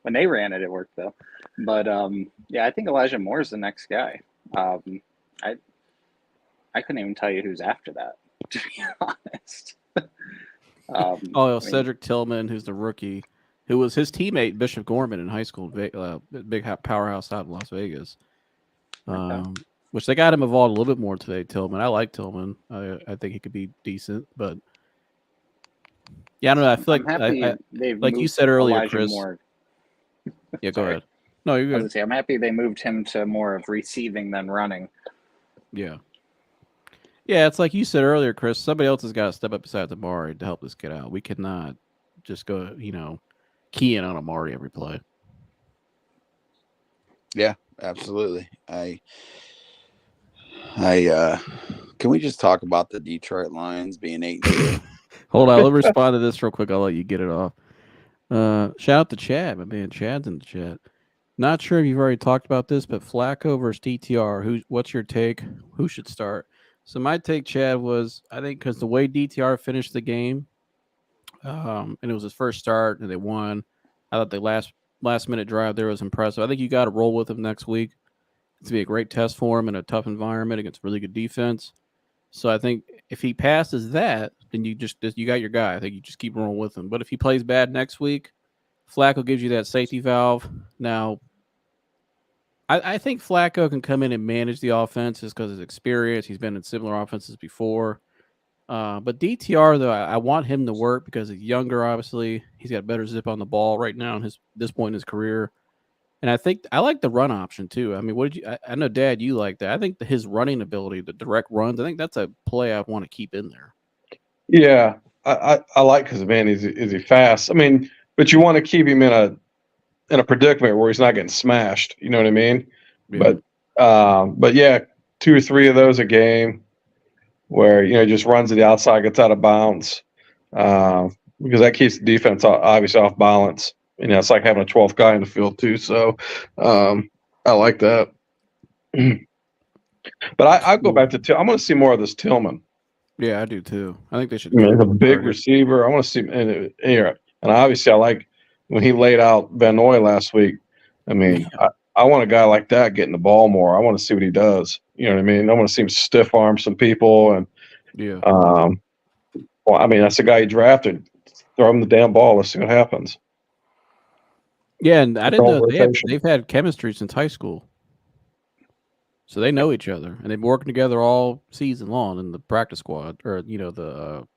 when they ran it worked, though. But, I think Elijah Moore is the next guy. I couldn't even tell you who's after that, to be honest. Cedric Tillman, who's the rookie, who was his teammate, Bishop Gorman, in high school, big powerhouse out in Las Vegas. Which they got him involved a little bit more today, Tillman. I like Tillman. I think he could be decent, but I don't know. I feel like you said earlier, Elijah Chris. Moore. Yeah, go ahead. No, you're good. I'm happy they moved him to more of receiving than running. Yeah. Yeah, it's like you said earlier, Chris. Somebody else has got to step up besides Amari to help this kid out. We cannot just go, key in on Amari every play. Yeah, absolutely. I can we just talk about the Detroit Lions being 8-2? Hold on, let me respond to this real quick. I'll let you get it off. Shout out to Chad, my man. Chad's in the chat. Not sure if you've already talked about this, but Flacco versus DTR. What's your take? Who should start? So my take, Chad, was I think because the way DTR finished the game, and it was his first start, and they won. I thought the last minute drive there was impressive. I think you got to roll with him next week. It's gonna be a great test for him in a tough environment against really good defense. So I think if he passes that, then you got your guy. I think you just keep rolling with him. But if he plays bad next week, Flacco gives you that safety valve. Now, I think Flacco can come in and manage the offense just because of his experience. He's been in similar offenses before. But DTR, though, I want him to work because he's younger, obviously. He's got better zip on the ball right now in this point in his career. And I think I like the run option, too. I mean, I know, Dad, you like that. I think his running ability, the direct runs, I think that's a play I want to keep in there. Yeah, I like because, man, is he fast? I mean, but you want to keep him in a predicament where he's not getting smashed. You know what I mean? Yeah. But yeah, 2 or 3 of those a game where, he just runs to the outside, gets out of bounds, because that keeps the defense obviously off balance. It's like having a 12th guy in the field too. So I like that. But I go back to I want to see more of this Tillman. Yeah, I do too. I think they should. He's a big receiver. I want to see and obviously I like when he laid out Van Noy last week. I mean, I want a guy like that getting the ball more. I want to see what he does. You know what I mean? I want to see him stiff arm some people and well, I mean, that's the guy he drafted. Throw him the damn ball. Let's see what happens. Yeah, and I didn't know they've had chemistry since high school. So they know each other, and they've been working together all season long in the practice squad, or the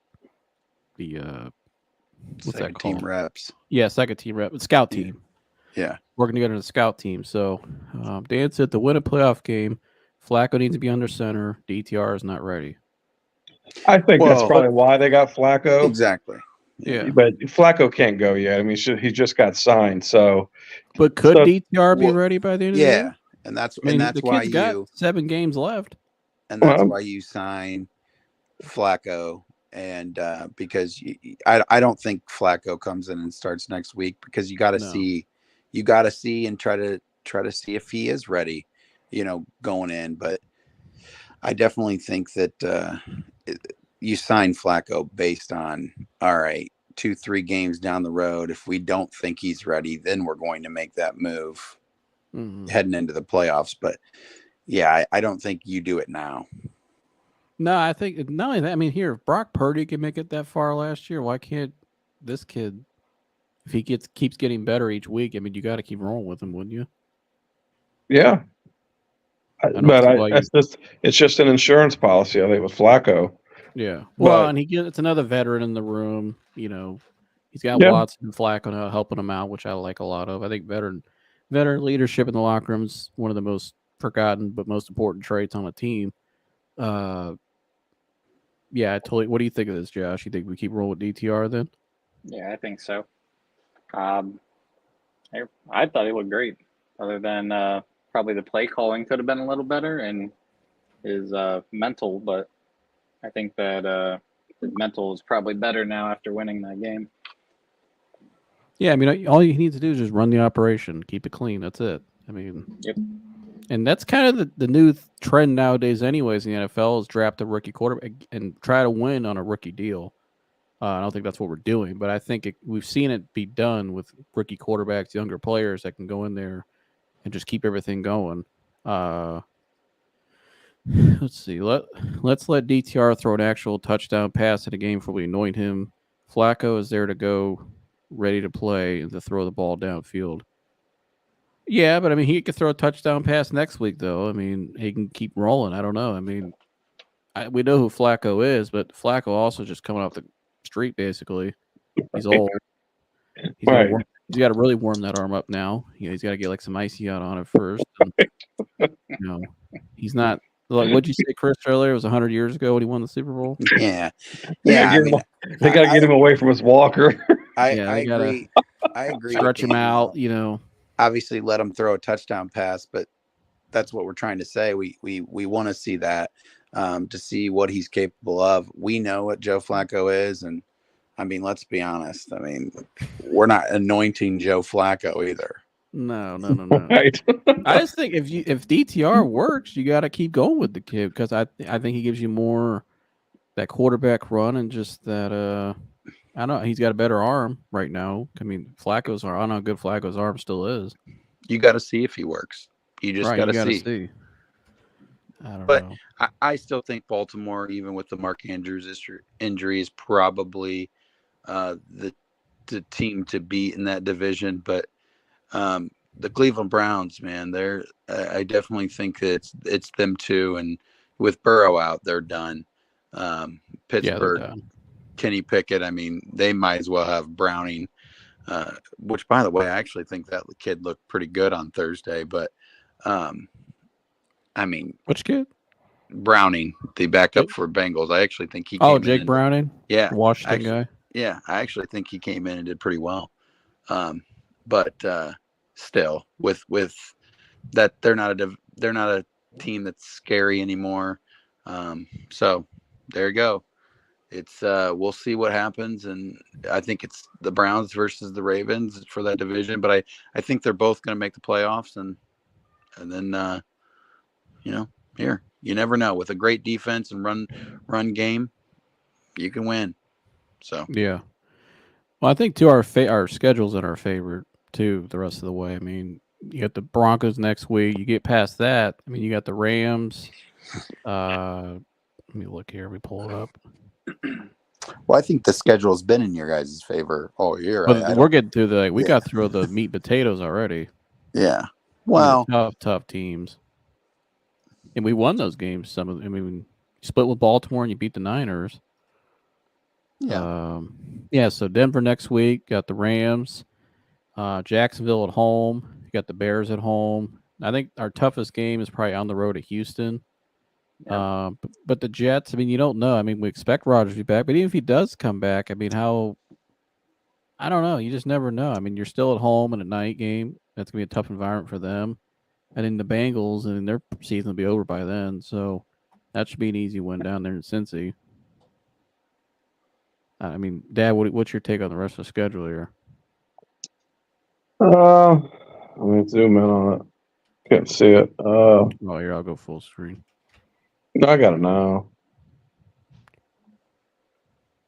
what's that called? Team reps. Yeah, second team rep, scout team. Yeah, working together in the scout team. So Dan said to win a playoff game, Flacco needs to be under center. DTR is not ready. I think that's Well, probably why they got Flacco. exactly. Yeah. But Flacco can't go yet. I mean, he just got signed. So, But could DTR be well, ready by the end of the year? and that's I mean, and that's the why kid's got you 7 games left. and that's why you sign Flacco, and because I don't think Flacco comes in and starts next week, because you got to see and try to see if he is ready, going in. But I definitely think that you sign Flacco based on, all right, 2-3 games down the road. If we don't think he's ready, then we're going to make that move heading into the playoffs. But yeah, I don't think you do it now. No, I think not only that. I mean, here, if Brock Purdy could make it that far last year, why can't this kid? If he keeps getting better each week, I mean, you got to keep rolling with him, wouldn't you? Yeah. It's just an insurance policy, I think, with Flacco. Yeah. Well, and it's another veteran in the room. He's got Watson and Flacco helping him out, which I like a lot of. I think veteran leadership in the locker room is one of the most forgotten but most important traits on a team. Yeah, totally. What do you think of this, Josh? You think we keep rolling with DTR then? Yeah, I think so. I thought he looked great, other than probably the play calling could have been a little better and his mental, but I think that his mental is probably better now after winning that game. Yeah, I mean, all you need to do is just run the operation, keep it clean. That's it. I mean, yep. And that's kind of the new trend nowadays anyways in the NFL is draft a rookie quarterback and try to win on a rookie deal. I don't think that's what we're doing, but I think we've seen it be done with rookie quarterbacks, younger players that can go in there and just keep everything going. Let's see. Let's let DTR throw an actual touchdown pass in a game before we anoint him. Flacco is there to go, ready to play and to throw the ball downfield. Yeah, but I mean, he could throw a touchdown pass next week, though. I mean, he can keep rolling. I don't know. I mean, we know who Flacco is, but Flacco also just coming off the street, basically. He's old. He's got to really warm that arm up now. He's got to get like some icy out on it first. And, he's not. What'd you say, Chris, earlier? It was 100 years ago when he won the Super Bowl? Yeah. They got to get him away from his walker. I agree. I agree. Stretch him out, Obviously, let him throw a touchdown pass, but that's what we're trying to say. We want to see that, to see what he's capable of. We know what Joe Flacco is, and I mean, let's be honest. I mean, we're not anointing Joe Flacco either. No. Right. I just think if DTR works, you got to keep going with the kid, because I think he gives you more that quarterback run and just that. I don't know. He's got a better arm right now. I mean, Flacco's arm. I don't know how good Flacco's arm still is. You got to see if he works. You just got to see. I don't know. I still think Baltimore, even with the Mark Andrews injury, is probably the team to beat in that division. But the Cleveland Browns, man, I definitely think that it's them too. And with Burrow out, they're done. Pittsburgh. Yeah, Kenny Pickett, I mean, they might as well have Browning, which, by the way, I actually think that kid looked pretty good on Thursday. But, I mean, which kid? Browning, the backup for Bengals. I actually think he came in. Jake Browning? Yeah. Washington guy? Yeah, I actually think he came in and did pretty well. But still, with that, they're not a team that's scary anymore. So there you go. It's we'll see what happens, and I think it's the Browns versus the Ravens for that division. But I think they're both going to make the playoffs, and then here you never know, with a great defense and run game, you can win. So yeah, well, I think too our schedule's in our favor too the rest of the way. I mean, you got the Broncos next week. You get past that, I mean, you got the Rams. Let me look here. We pull it up. Well, I think the schedule has been in your guys' favor all year. But we're getting to we got through the meat potatoes already. Yeah. Well, tough teams, and we won those games. I mean, you split with Baltimore and you beat the Niners. Yeah. So Denver next week, got the Rams, Jacksonville at home. You got the Bears at home. I think our toughest game is probably on the road at Houston. Yeah. But the Jets, I mean, you don't know. I mean, we expect Rodgers to be back, but even if he does come back, I mean, I don't know. You just never know. I mean, you're still at home in a night game. That's going to be a tough environment for them. And then the Bengals, and their season will be over by then. So that should be an easy win down there in Cincy. I mean, Dad, what's your take on the rest of the schedule here? Let me zoom in on it. Can't see it. Oh, here, I'll go full screen. No, I got it now.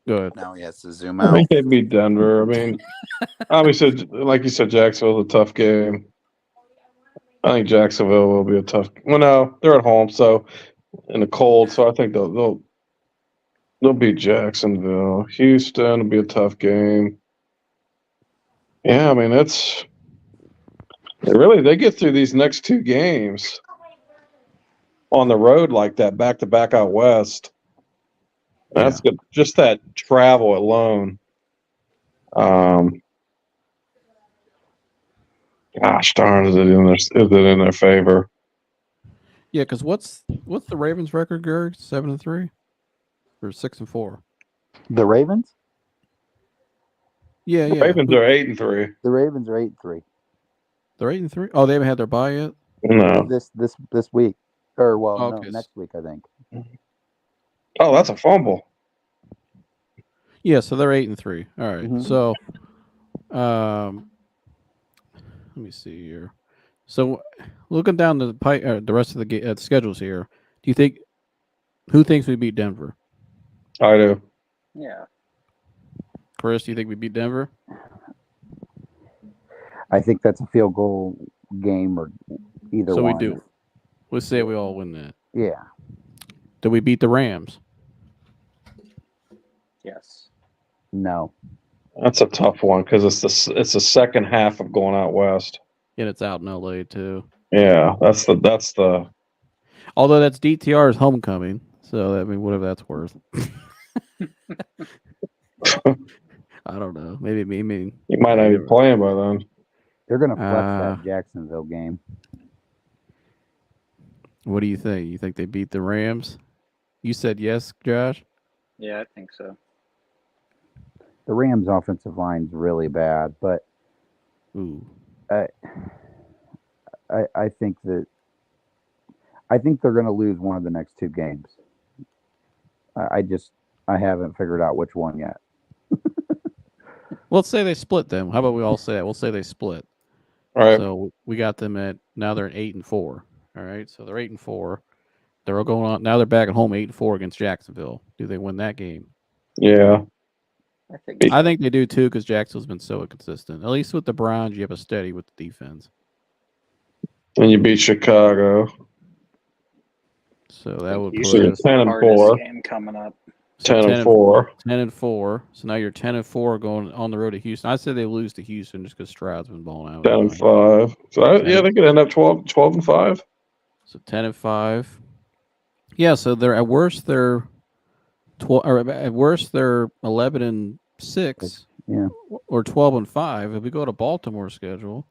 Good. Now he has to zoom I out. think they beat Denver. I mean, obviously, like you said, Jacksonville's a tough game. I think Jacksonville will be a tough. Well, no, they're at home, so in the cold. So I think they'll beat Jacksonville. Houston will be a tough game. Yeah, I mean they get through these next two games on the road like that, back to back out west. That's good. Just that travel alone. Gosh darn, is it in their favor? Yeah, because what's the Ravens' record, Gary? 7-3 or 6-4? The Ravens? Yeah, The Ravens are 8-3. The Ravens are 8-3. They're 8-3. Oh, they haven't had their bye yet. No. This week, or Oh, no, okay. next week I think. Oh, that's a fumble. Yeah, so they're 8-3. All right. Mhm. So, let me see here. So, looking down the rest of the schedules here, who thinks we beat Denver? I do. Yeah. Chris, do you think we beat Denver? I think that's a field goal game or either So one. we do. Let's say we all win that. Yeah. Do we beat the Rams? Yes. No. That's a tough one because it's the second half of going out west. And it's out in LA too. Yeah, that's the. Although that's DTR's homecoming, so I mean, whatever that's worth. I don't know. Maybe me. You might not be playing by then. They're gonna flex that Jacksonville game. What do you think? You think they beat the Rams? You said yes, Josh? Yeah, I think so. The Rams' offensive line's really bad, but Ooh. I think they're going to lose one of the next two games. I haven't figured out which one yet. Well, let's say they split them. How about we all say it? We'll say they split. All right. So we got them now they're at 8-4. All right. So they're 8-4. They're all going on now. They're back at home 8-4 against Jacksonville. Do they win that game? Yeah. I think they do too because Jacksonville's been so inconsistent. At least with the Browns, you have a steady with the defense. And you beat Chicago. So that would put Houston's us 10-4. Game coming up. 10-4. 10-4. So now you're 10-4 going on the road to Houston. I said they lose to Houston just because Stroud's been balling out. 10-5. So they could end up 12-5. So 10-5. Yeah. So they're at worst they're 12. Or at worst they're 11-6. Yeah. Or 12-5. If we go to Baltimore's schedule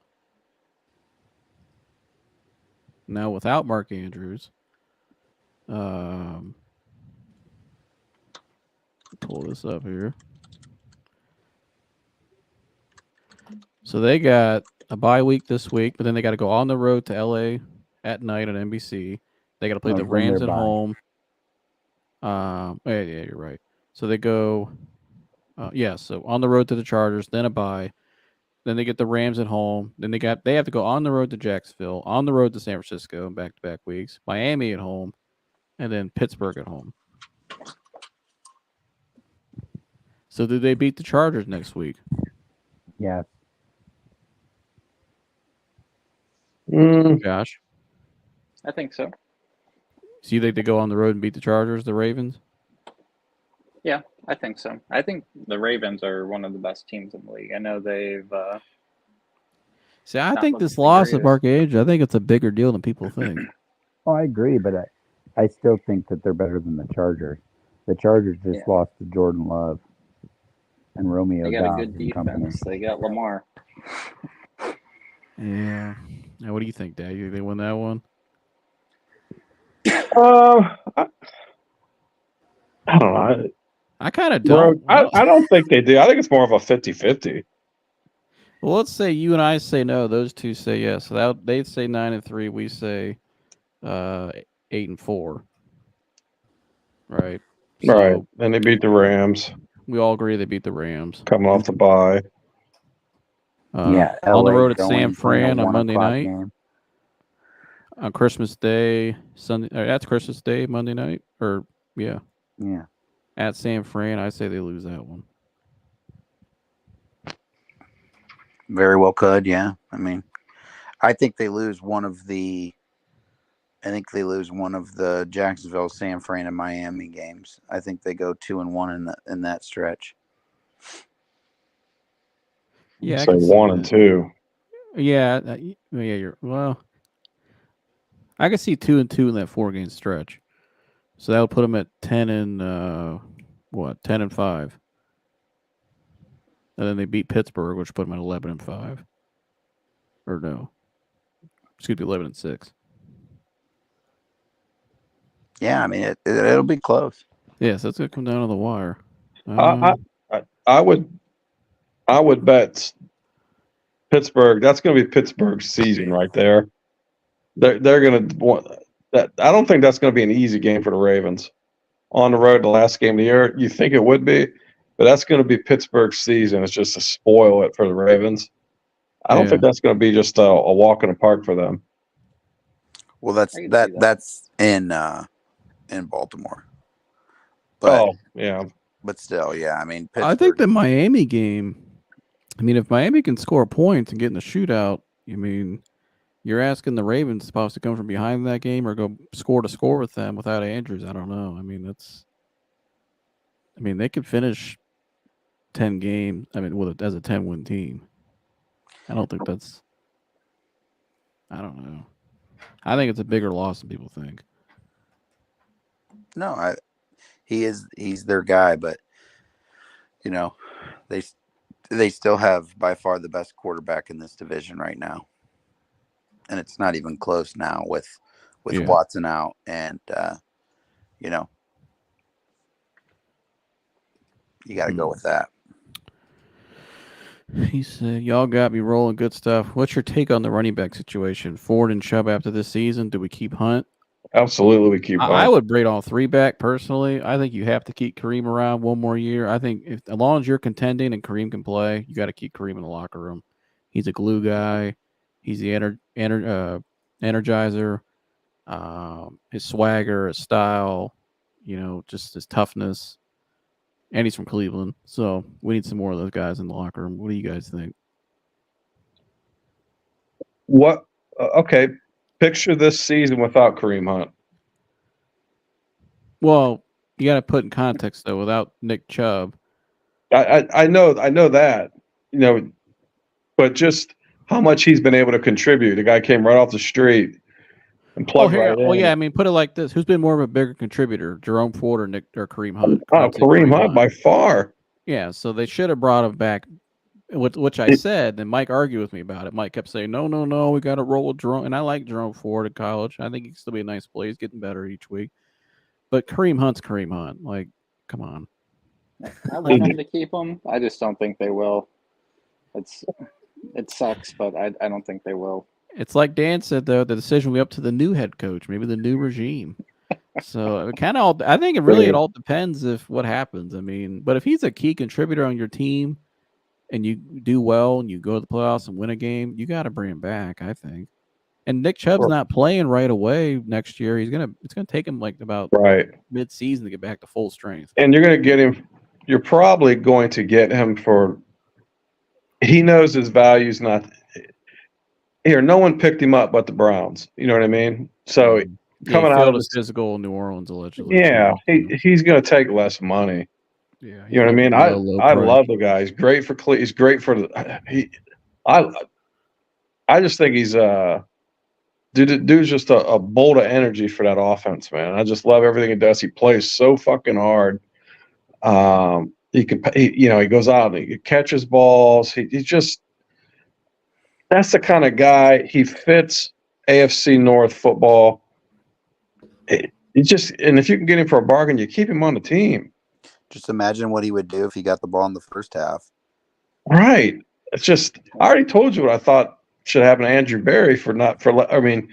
now without Mark Andrews. Pull this up here. So they got a bye week this week, but then they got to go on the road to LA at night on NBC. They got to play the Rams at home. Yeah, you're right. So they go, so on the road to the Chargers, then a bye. Then they get the Rams at home. Then they have to go on the road to Jacksonville, on the road to San Francisco in back-to-back weeks, Miami at home, and then Pittsburgh at home. So did they beat the Chargers next week? Yeah. Josh? I think so. So you think they go on the road and beat the Chargers, the Ravens? Yeah, I think so. I think the Ravens are one of the best teams in the league. I know they've. See, I think this loss of Mark Andrews, I think it's a bigger deal than people think. Oh, I agree, but I still think that they're better than the Chargers. The Chargers just lost to Jordan Love and Romeo. They got Dobbs a good and company. defense. They got Lamar. Yeah. Now, what do you think, Dad? You think they win that one? I don't know. I kind of don't. I don't think they do. I think it's more of a 50-50. Well, let's say you and I say no. Those two say yes. So they'd say 9-3. We say 8-4. Right. Right. So And they beat the Rams. we all agree they beat the Rams. Coming off the bye. Yeah, on the LA road at going, San Fran on 1 Monday o'clock night. game. On Christmas Day, Sunday. That's Christmas Day, Monday night. Or yeah. Yeah. At San Fran, I say they lose that one. Very well could, yeah. I mean, I think they lose one of the Jacksonville, San Fran, and Miami games. I think they go 2-1 in that stretch. Yeah, so 1 and 2. Yeah, I could see 2-2 in that 4-game stretch. So that would put them at 10 and 10-5. And then they beat Pittsburgh, which put them at 11-5. Or no, excuse me, 11-6. Yeah, I mean it'll be close. Yes, that's gonna come down to the wire. I would bet Pittsburgh. That's going to be Pittsburgh's season right there. They're going to want that. I don't think that's going to be an easy game for the Ravens on the road. The last game of the year, you think it would be, but that's going to be Pittsburgh's season. It's just to spoil it for the Ravens. I don't think that's going to be just a walk in the park for them. Well, that's in Baltimore. But, yeah. But still, yeah. I mean, I think the Miami game. I mean, if Miami can score points and get in the shootout, I mean, you're asking the Ravens supposed to come from behind that game or go score to score with them without Andrews. I don't know. I mean, they could finish 10 games. I mean, as a 10-win team. I don't think that's. I don't know. I think it's a bigger loss than people think. No, he's their guy, but they still have by far the best quarterback in this division right now, and it's not even close now with Watson out, and you got to go with that. He said, "Y'all got me rolling. Good stuff. What's your take on the running back situation? Ford and Chubb after this season? Do we keep Hunt? Absolutely, we keep Hunt. I would bring all three back personally. I think you have to keep Kareem around one more year. I think as long as you're contending and Kareem can play, you got to keep Kareem in the locker room. He's a glue guy. He's the energizer. His swagger, his style, just his toughness. And he's from Cleveland, so we need some more of those guys in the locker room. What do you guys think? Okay, picture this season without Kareem Hunt. Well, you got to put in context though. Without Nick Chubb, I know that, but just how much he's been able to contribute. The guy came right off the street and plugged right in. Well, yeah, I mean, put it like this: who's been more of a bigger contributor, Jerome Ford or Kareem Hunt? Kareem Hunt by far. Yeah, so they should have brought him back, which I said, and Mike argued with me about it. Mike kept saying, no, we got to roll with Jerome, and I like Jerome Ford at college. I think he can still be a nice player. He's getting better each week. But Kareem Hunt's Kareem Hunt. Like, come on. I want them to keep him. I just don't think they will. It sucks, but I don't think they will. It's like Dan said, though, the decision will be up to the new head coach, maybe the new regime. So it kind of, I think it all depends if what happens. I mean, but if he's a key contributor on your team and you do well and you go to the playoffs and win a game, you got to bring him back, I think. And Nick Chubb's not playing right away next year. It's gonna take him like about mid-season to get back to full strength. And you're gonna get him. You're probably going to get him for. He knows his value's not. Here, no one picked him up but the Browns. You know what I mean? So coming out of his physical in New Orleans, allegedly. Yeah, he's going to take less money. Yeah, you know what I mean. I love the guy. He's great for. He's great for I just think he's dude's just a bolt of energy for that offense, man. I just love everything he does. He plays so fucking hard. He goes out and he catches balls. He just. That's the kind of guy. He fits AFC North football. And if you can get him for a bargain, you keep him on the team. Just imagine what he would do if he got the ball in the first half. Right. It's just, I already told you what I thought should happen to Andrew Berry for letting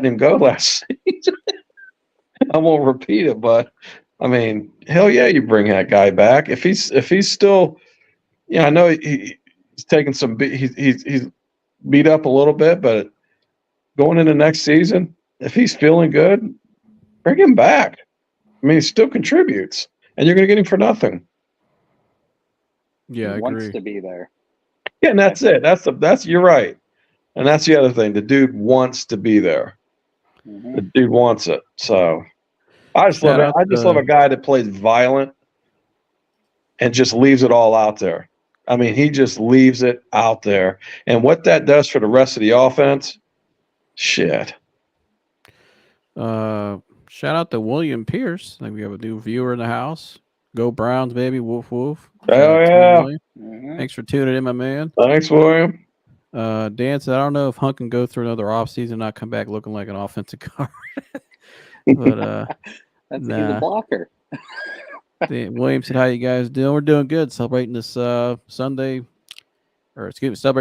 him go last season. I won't repeat it, but I mean, hell yeah, you bring that guy back. If he's still, I know he's taking he's beat up a little bit, but going into next season, if he's feeling good, bring him back. I mean, he still contributes, and you're going to get him for nothing. Yeah, I wants agree. to be there. Yeah, and that's it. That's you're right, and that's the other thing. The dude wants to be there. Mm-hmm. The dude wants it. So I just love it. I just love a guy that plays violent and just leaves it all out there. I mean, he just leaves it out there, and what that does for the rest of the offense, shit. Shout out to William Pierce. Like we have a new viewer in the house. Go Browns, baby. Woof woof. Oh yeah. Mm-hmm. Thanks for tuning in, my man. Thanks, William. Dan said, I don't know if Hunt can go through another offseason and not come back looking like an offensive guard. But he's a blocker. William said, how you guys doing? We're doing good. Celebrating this celebrating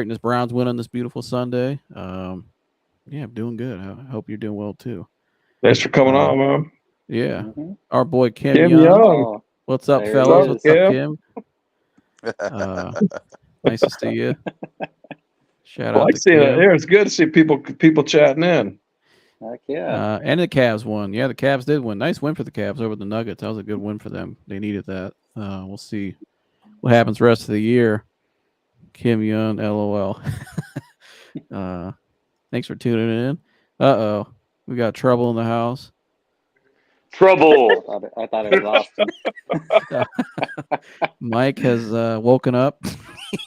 this Browns win on this beautiful Sunday. Yeah, I'm doing good. I hope you're doing well too. Thanks for coming on, man. Yeah. Mm-hmm. Our boy Kim Young. Young. What's up, There fellas? he What's is. up, Kim? Nice to see you. Shout I out like to seeing it Kim. here. It's good to see people chatting in. Heck yeah. And the Cavs won. Yeah, the Cavs did win. Nice win for the Cavs over the Nuggets. That was a good win for them. They needed that. We'll see what happens the rest of the year. Kim Young, LOL. Thanks for tuning in. Uh-oh. We got trouble in the house. Trouble. I thought it was Austin. Mike has woken up.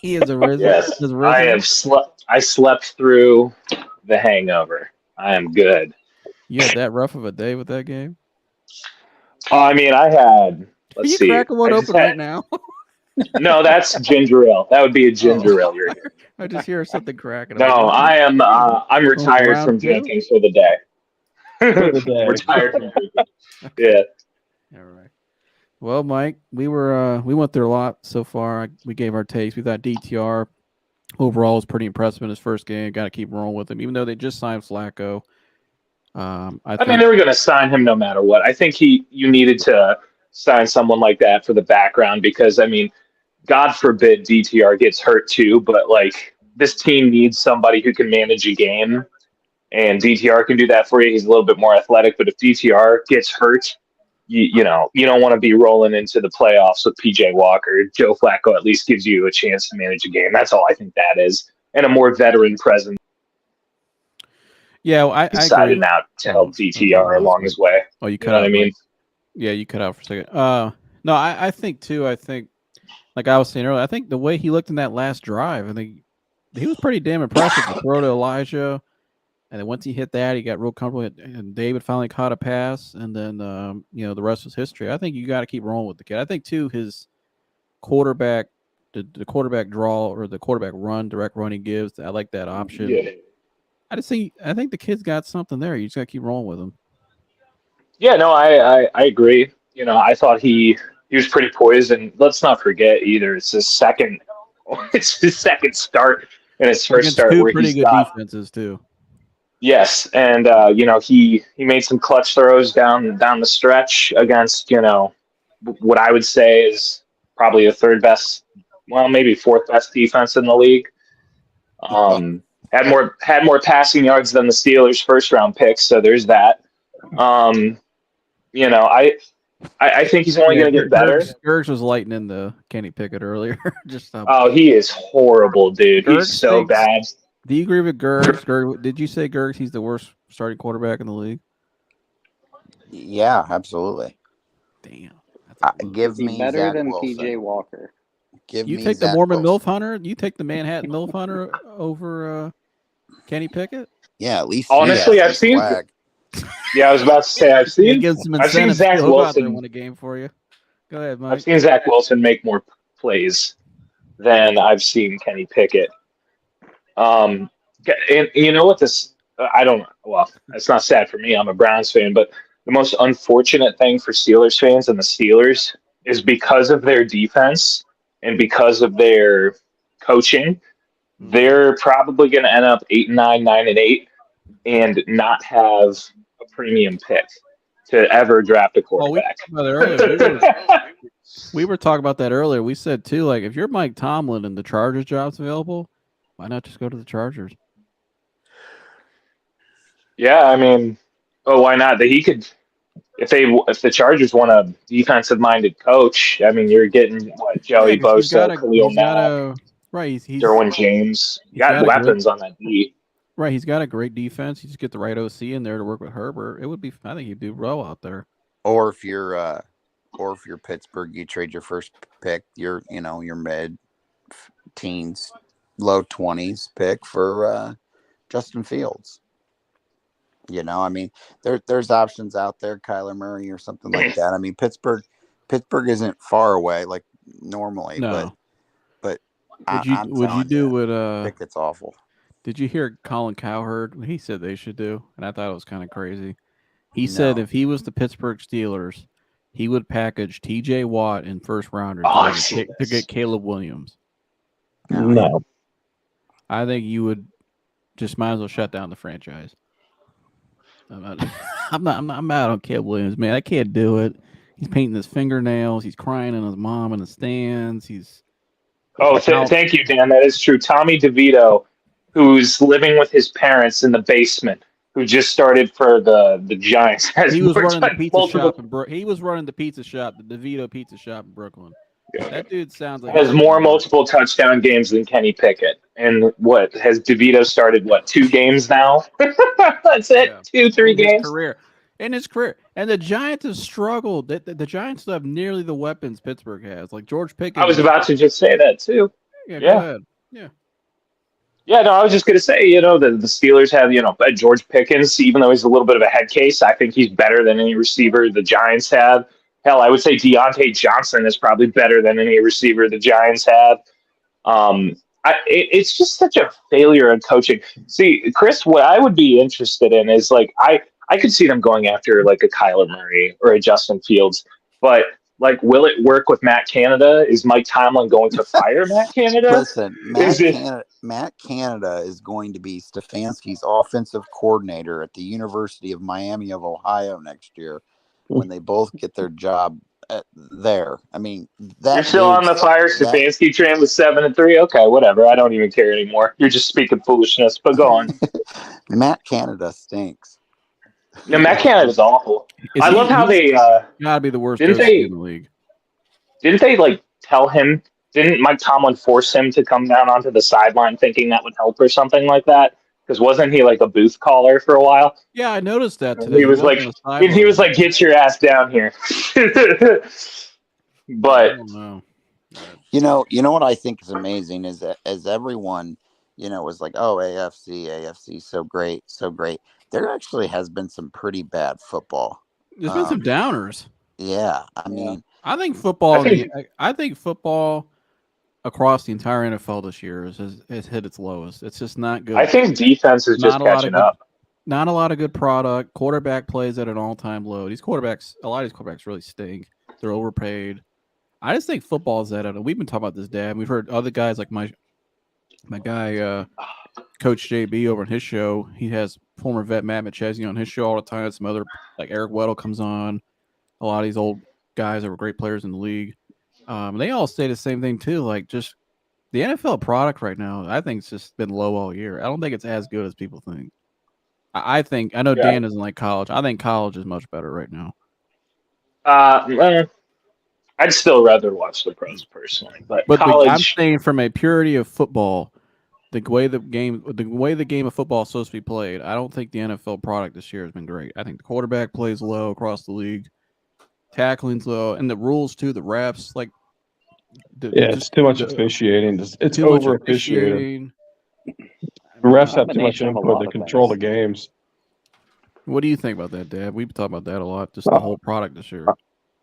He has arisen. Yes, has I have slept. I slept through the hangover. I am good. You had that rough of a day with that game? I mean, I had. Are Let's you see. cracking one I just open right had- now? No, that's ginger ale. That would be a ginger ale. You're here. I just hear something cracking. No, I am. I'm retired round from two? drinking for the day. Retired from drinking. Yeah. All right. Well, Mike, we went through a lot so far. We gave our takes. We thought DTR overall was pretty impressive in his first game. Got to keep rolling with him, even though they just signed Flacco. I mean, they were going to sign him no matter what. I think you needed to sign someone like that for the background because, I mean, God forbid DTR gets hurt too, but like this team needs somebody who can manage a game, and DTR can do that for you. He's a little bit more athletic, but if DTR gets hurt, you don't want to be rolling into the playoffs with PJ Walker. Joe Flacco at least gives you a chance to manage a game. That's all I think that is, and a more veteran presence. Yeah, well, I decided agree. now to help DTR along his way. Oh, you cut You know out. what I mean? Yeah, you cut out for a second. No, I think too. I think, like I was saying earlier, I think the way he looked in that last drive, I think he was pretty damn impressive to throw to Elijah. And then once he hit that, he got real comfortable. And David finally caught a pass. And then, the rest was history. I think you got to keep rolling with the kid. I think, too, his quarterback, the quarterback draw or the quarterback run, direct run he gives, I like that option. Yeah. I think the kid's got something there. You just got to keep rolling with him. Yeah, no, I agree. I thought he was pretty poised. And let's not forget either, it's his second start and his first Against start two where pretty he's good got defenses, too. Yes, and he made some clutch throws down the stretch against what I would say is probably the third best, well maybe fourth best defense in the league. Had more passing yards than the Steelers' first round picks, so there's that. I think he's only going to get better. Gergs was lighting in the Kenny Pickett earlier. He is horrible, dude. He's so bad. Do you agree with Gergs? Did you say Gergs? He's the worst starting quarterback in the league. Yeah, absolutely. Damn. Give me better Zach than Wilson. PJ Walker. Give You me take the Zach Mormon Wilson. MILF Hunter? You take the Manhattan MILF Hunter over Kenny Pickett? Yeah, at least honestly, I've seen. swag. Yeah, I was about to say I've seen. Gives some I've seen incentive. Zach He'll go out there and Wilson. win a game for you. Go ahead, Mike. I've seen Zach Wilson make more plays than I've seen Kenny Pickett. And you know what this? I don't. Well, it's not sad for me. I'm a Browns fan, but the most unfortunate thing for Steelers fans and the Steelers is because of their defense and because of their coaching, they're probably going to end up 8-9, 9-8, and not have a premium pick to ever draft a quarterback. We were talking about that earlier. We said too, like if you're Mike Tomlin and the Chargers job's available, why not just go to the Chargers? Yeah, I mean, why not? He could, if the Chargers want a defensive-minded coach. I mean, you're getting Joey Bosa, Khalil Mack, right? He's Derwin James. You got weapons on that D. Right, he's got a great defense. You just get the right OC in there to work with Herbert. It would be. I think he'd do well out there. Or if you're Pittsburgh, you trade your first pick, your mid-teens, low 20s pick for Justin Fields. I mean, there's options out there, Kyler Murray or something like that. I mean, Pittsburgh isn't far away like normally, no. but would you do what? I think it's awful. Did you hear Colin Cowherd? He said they should do, and I thought it was kind of crazy. He said if he was the Pittsburgh Steelers, he would package T.J. Watt in first rounder to get Caleb Williams. No, I think you would just might as well shut down the franchise. I'm not on Caleb Williams, man. I can't do it. He's painting his fingernails. He's crying in his mom in the stands. Thank you, Dan. That is true. Tommy DeVito, who's living with his parents in the basement, who just started for the Giants. He was running the pizza shop he was running the pizza shop, the DeVito Pizza Shop in Brooklyn. Yeah. That dude sounds like has more multiple touchdown games than Kenny Pickett. And what has DeVito started? 2 games now? That's it. Yeah. 2-3 games. In his career, and the Giants have struggled. The Giants still have nearly the weapons Pittsburgh has. Like George Pickens. I was about to just say that too. Yeah. Go ahead. Yeah. Yeah, no, I was just going to say, the Steelers have, George Pickens, even though he's a little bit of a head case, I think he's better than any receiver the Giants have. Hell, I would say Deontay Johnson is probably better than any receiver the Giants have. It's just such a failure in coaching. See, Chris, what I would be interested in is, I could see them going after, a Kyler Murray or a Justin Fields, but will it work with Matt Canada? Is Mike Tomlin going to fire Matt Canada? Listen, Matt Canada is going to be Stefanski's offensive coordinator at the University of Miami of Ohio next year when they both get their job there. I mean, you're still on the fire Stefanski train with 7-3. Okay, whatever. I don't even care anymore. You're just speaking foolishness. But go on. Matt Canada stinks. No, Matt Canada's awful. I love how they gotta be the worst in the league. Didn't they tell him? Didn't Mike Tomlin force him to come down onto the sideline thinking that would help or something like that? Because wasn't he a booth caller for a while? Yeah, I noticed that today. He was like, "Get your ass down here." But I don't know. You know what I think is amazing is that as everyone, was like, "Oh, AFC, so great." There actually has been some pretty bad football. There's been some downers. Yeah, I mean, I think football. I think football across the entire NFL this year has hit its lowest. It's just not good. I think defense is just catching up. Not a lot of good product. Quarterback plays at an all-time low. A lot of these quarterbacks really stink. They're overpaid. I just think football is at it. We've been talking about this, Dad. We've heard other guys like my guy. Coach JB over on his show, he has former vet Matt McChesney on his show all the time. Some other Eric Weddle comes on. A lot of these old guys that were great players in the league. They all say the same thing too. Just the NFL product right now, I think it's just been low all year. I don't think it's as good as people think. I know Dan doesn't like college. I think college is much better right now. I'd still rather watch the pros personally, but college. I'm saying from a purity of football. The way the game of football is supposed to be played, I don't think the NFL product this year has been great. I think the quarterback plays low across the league, tackling's low, and the rules too. The refs, it's too much officiating. It's over officiating. The refs have too much input to control the games. What do you think about that, Dad? We've talked about that a lot. Just the whole product this year.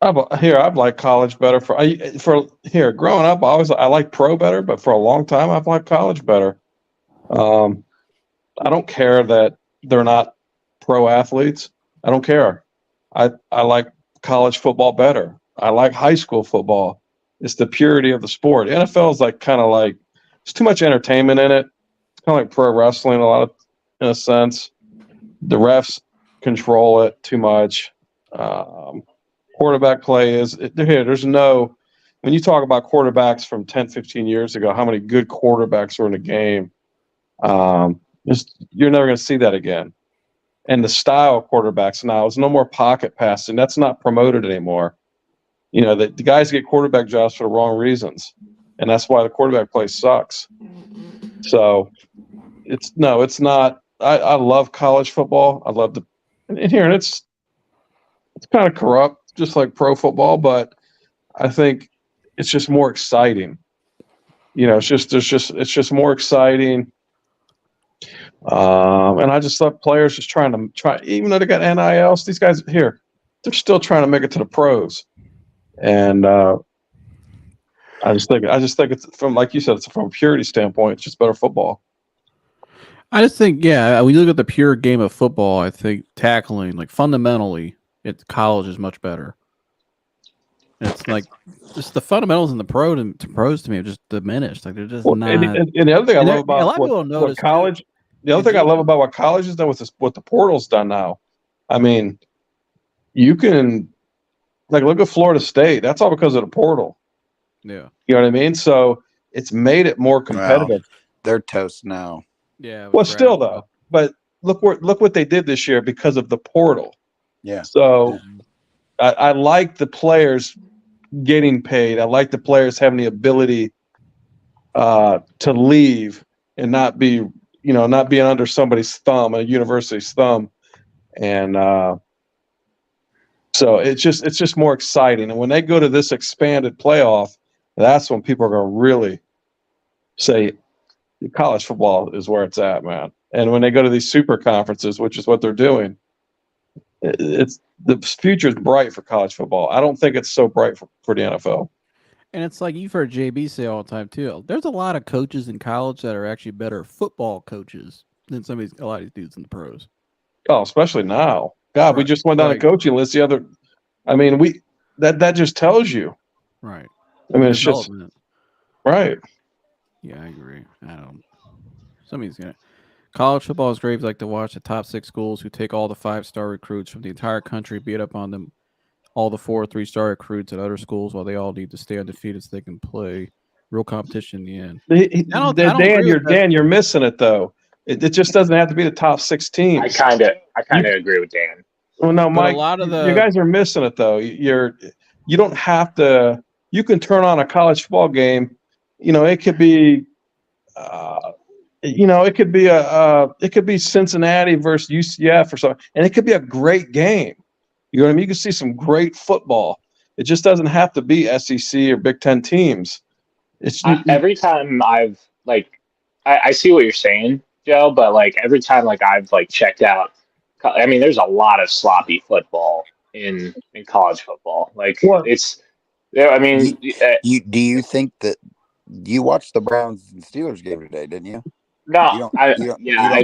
I've liked college better growing up. I like pro better, but for a long time I've liked college better. I don't care that they're not pro athletes. I don't care. I like college football better. I like high school football. It's the purity of the sport. NFL is like kind of like it's too much entertainment in it. It's kind of like pro wrestling in a sense. The refs control it too much. Quarterback play there's no, when you talk about quarterbacks from 10, 15 years ago, how many good quarterbacks were in the game, you're never going to see that again. And the style of quarterbacks now is no more pocket passing. That's not promoted anymore. The guys get quarterback jobs for the wrong reasons. And that's why the quarterback play sucks. So it's not. I love college football. I love and it's kind of corrupt, just like pro football, but I think it's just more exciting. It's just more exciting. And I just love players just try, even though they got NILs, these guys here, they're still trying to make it to the pros. And I just think it's from, like you said, it's from a purity standpoint, it's just better football. I just think, when you look at the pure game of football, I think tackling, like fundamentally, college is much better. It's like just the fundamentals in the pros to me are just diminished. Like they're just not. And the other thing I love about what college, the other thing I love about what college has done with what the portal's done now. I mean, you can look at Florida State. That's all because of the portal. Yeah, you know what I mean. So it's made it more competitive. Well, they're toast now. Yeah. Well, still though, but look what they did this year because of the portal. Yeah. So I like the players getting paid. I like the players having the ability to leave and not being under somebody's thumb, a university's thumb. And so it's just more exciting. And when they go to this expanded playoff, that's when people are going to really say college football is where it's at, man. And when they go to these super conferences, which is what they're doing, it's the future is bright for college football. I don't think it's so bright for the NFL. And it's like you've heard JB say all the time too. There's a lot of coaches in college that are actually better football coaches than a lot of these dudes in the pros. Oh, especially now. God, right. We just went down a coaching list the other. I mean, that just tells you. Right. I mean, it's just right. Yeah, I agree. Somebody's gonna. College football is great. Like to watch the top 6 schools who take all the 5-star recruits from the entire country, beat up on them, all the 4 or 3-star recruits at other schools, while they all need to stay undefeated so they can play real competition in the end. Dan, you're missing it though. It just doesn't have to be the top 6 teams. I kind of agree with Dan. Well, no, Mike, you guys are missing it though. You don't have to. You can turn on a college football game. It could be. It could be Cincinnati versus UCF or something, and it could be a great game. You know what I mean? You can see some great football. It just doesn't have to be SEC or Big Ten teams. Every time I see what you're saying, Joe, but every time I've checked out, I mean, there's a lot of sloppy football in college football. I mean, do you think that you watched the Browns and Steelers game today, didn't you? No, I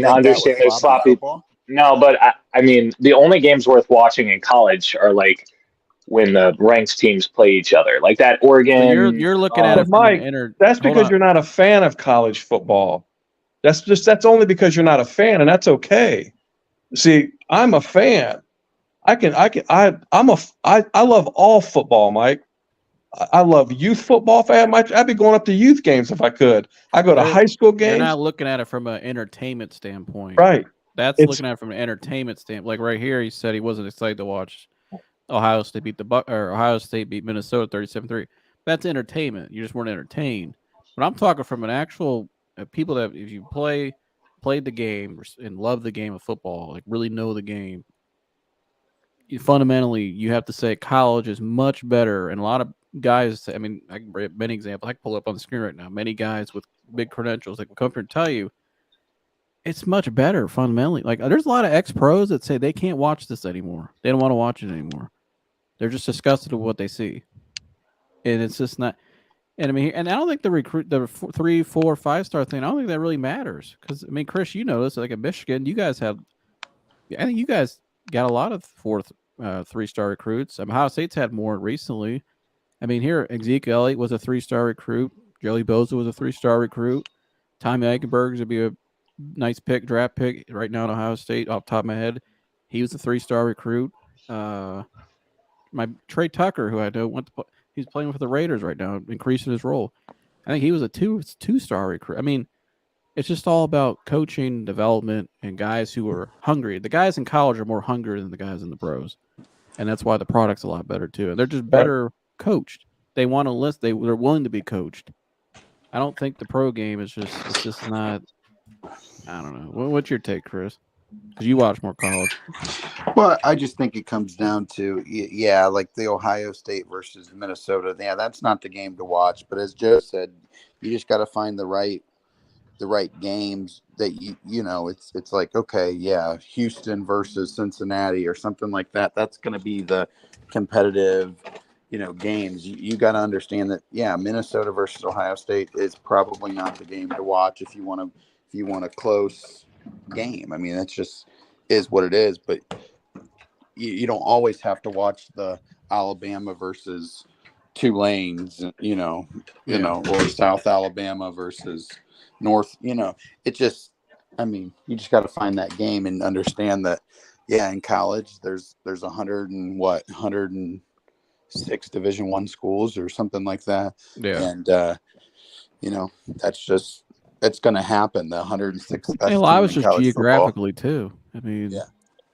understand there's sloppy. Football? No, but I mean, the only games worth watching in college are when the ranked teams play each other, like that Oregon. You're looking at it, Mike. That's because you're not a fan of college football. That's only because you're not a fan, and that's okay. See, I'm a fan. I love all football, Mike. I love youth football. I'd be going up to youth games if I could. I go to high school games. You're not looking at it from an entertainment standpoint. Right. Looking at it from an entertainment standpoint. Like right here, he said he wasn't excited to watch Ohio State beat Minnesota 37-3. That's entertainment. You just weren't entertained. But I'm talking from an actual people that if you played the game and love the game of football, really know the game, fundamentally you have to say college is much better. And a lot of guys, I mean, I can bring many examples. I can pull up on the screen right now. Many guys with big credentials that can come here and tell you it's much better fundamentally. There's a lot of ex-pros that say they can't watch this anymore. They don't want to watch it anymore. They're just disgusted with what they see. And it's just not. And I mean, and I don't think the 3, 4, 5-star thing, I don't think that really matters. Because, I mean, Chris, you know this, at Michigan, I think you guys got a lot of 4th 3-star recruits. Ohio State's had more recently. I mean, here, Ezekiel Elliott was a 3-star recruit. Joey Bosa was a 3-star recruit. Tommy Eichenberg would be a nice draft pick right now in Ohio State, off the top of my head. He was a 3-star recruit. My Trey Tucker, who I know he's playing for the Raiders right now, increasing his role. I think he was a 2-star recruit. I mean, it's just all about coaching, development, and guys who are hungry. The guys in college are more hungry than the guys in the pros, and that's why the product's a lot better too. And they're just better coached. They want to list. They're willing to be coached. I don't think the pro game is just. It's just not. I don't know. What's your take, Chris? Because you watch more college. Well, I just think it comes down to, like the Ohio State versus Minnesota. Yeah, that's not the game to watch. But as Joe said, you just got to find the right games that it's like, okay, yeah, Houston versus Cincinnati or something like that. That's going to be the competitive, games. You got to understand that, Minnesota versus Ohio State is probably not the game to watch if you want a close game. I mean, that's just is what it is. But you don't always have to watch the Alabama versus Tulane's, or South Alabama versus North. It just, you just got to find that game and understand that, in college there's 106 Division I schools or something like that. Yeah, and that's going to happen. The 106 best. I was just geographically football. Too. I mean,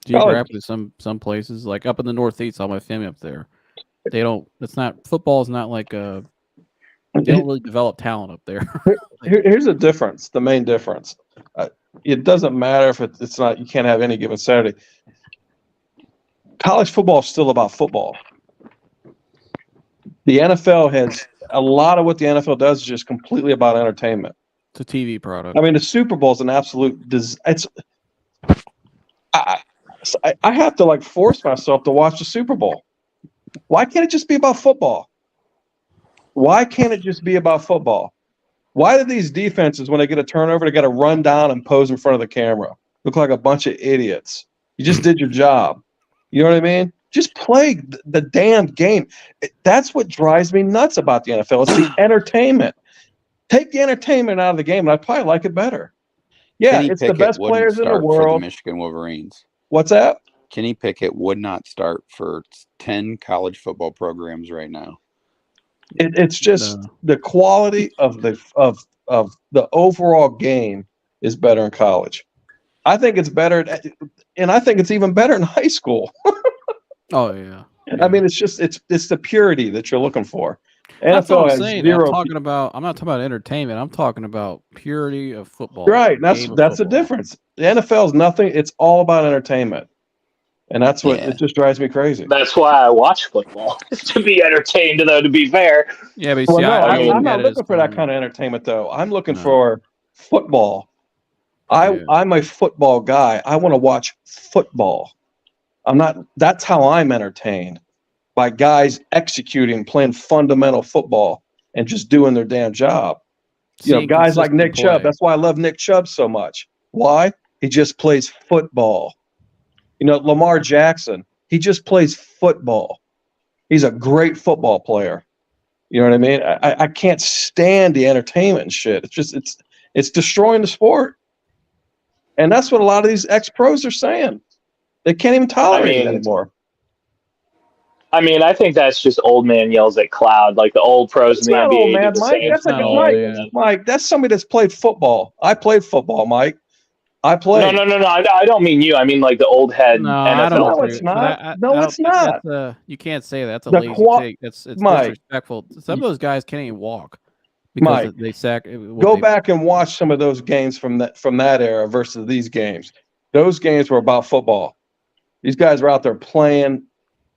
geographically, some places like up in the Northeast, all my family up there. They don't. It's not football. Is not like a. They don't really develop talent up there. Here's the difference. The main difference. It doesn't matter if it's not. You can't have any given Saturday. College football is still about football. The NFL has a lot of what the NFL does is just completely about entertainment. It's a TV product. I mean, the Super Bowl is an absolute. I have to force myself to watch the Super Bowl. Why can't it just be about football? Why can't it just be about football? Why do these defenses, when they get a turnover, they got to run down and pose in front of the camera? Look like a bunch of idiots. You just did your job. You know what I mean? Just play the damn game. That's what drives me nuts about the NFL. It's the entertainment. Take the entertainment out of the game, and I'd probably like it better. Yeah, it's the best players in the world. For the Michigan Wolverines. What's that? Kenny Pickett would not start for 10 college football programs right now. It's just the quality of the overall game is better in college. I think it's better, and I think it's even better in high school. Oh yeah. I mean, it's the purity that you're looking for. NFL has zero. I'm not talking about entertainment. I'm talking about purity of football. Right. That's the difference. The NFL is nothing. It's all about entertainment. And that's what it just drives me crazy. That's why I watch football, to be entertained, though, to be fair. Yeah, but see, I'm not looking for that kind of entertainment, though. I'm looking for football. I'm a football guy. I want to watch football. That's how I'm entertained, by guys executing, playing fundamental football and just doing their damn job. Guys like Nick Chubb. That's why I love Nick Chubb so much. Why? He just plays football. Lamar Jackson, he just plays football. He's a great football player. You know what I mean? I can't stand the entertainment and shit. It's destroying the sport. And that's what a lot of these ex-pros are saying. They can't even tolerate it anymore. I mean, I think that's just old man yells at cloud, like the old pros in the NBA. Old man, Mike. That's Mike. That's somebody that's played football. I played football, Mike. I played. No. I don't mean you. I mean like the old head. No, NFL. It's not. It's not. You can't say that. That's a lazy take. It's disrespectful. Some of those guys can't even walk because they go back and watch some of those games from that era versus these games. Those games were about football. These guys were out there playing.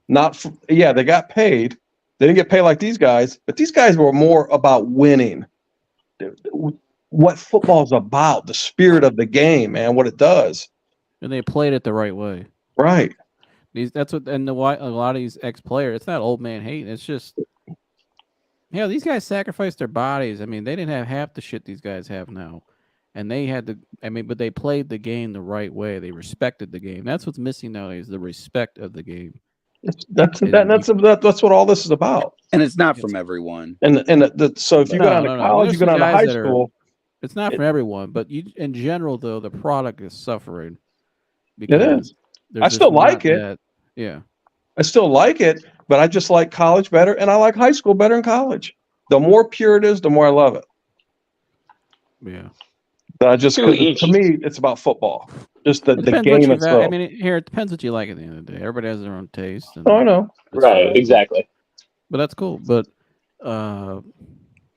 They got paid. They didn't get paid like these guys, but these guys were more about winning. What football's about, the spirit of the game, man, what it does. And they played it the right way. Right. That's what, and a lot of these ex-players, it's not old man hating. It's just, these guys sacrificed their bodies. I mean, they didn't have half the shit these guys have now. And they had but they played the game the right way. They respected the game. That's what's missing nowadays, the respect of the game. That's what all this is about. And it's not from everyone. So if you go down to college, you go down to high school. It's not for everyone, but in general, though, the product is suffering. It is. I still like it. Yeah. I still like it, but I just like college better, and I like high school better than college. The more pure it is, the more I love it. Yeah. To me, it's about football. Just the game itself. I mean, it depends what you like at the end of the day. Everybody has their own taste. I know. Right, exactly. But that's cool. But the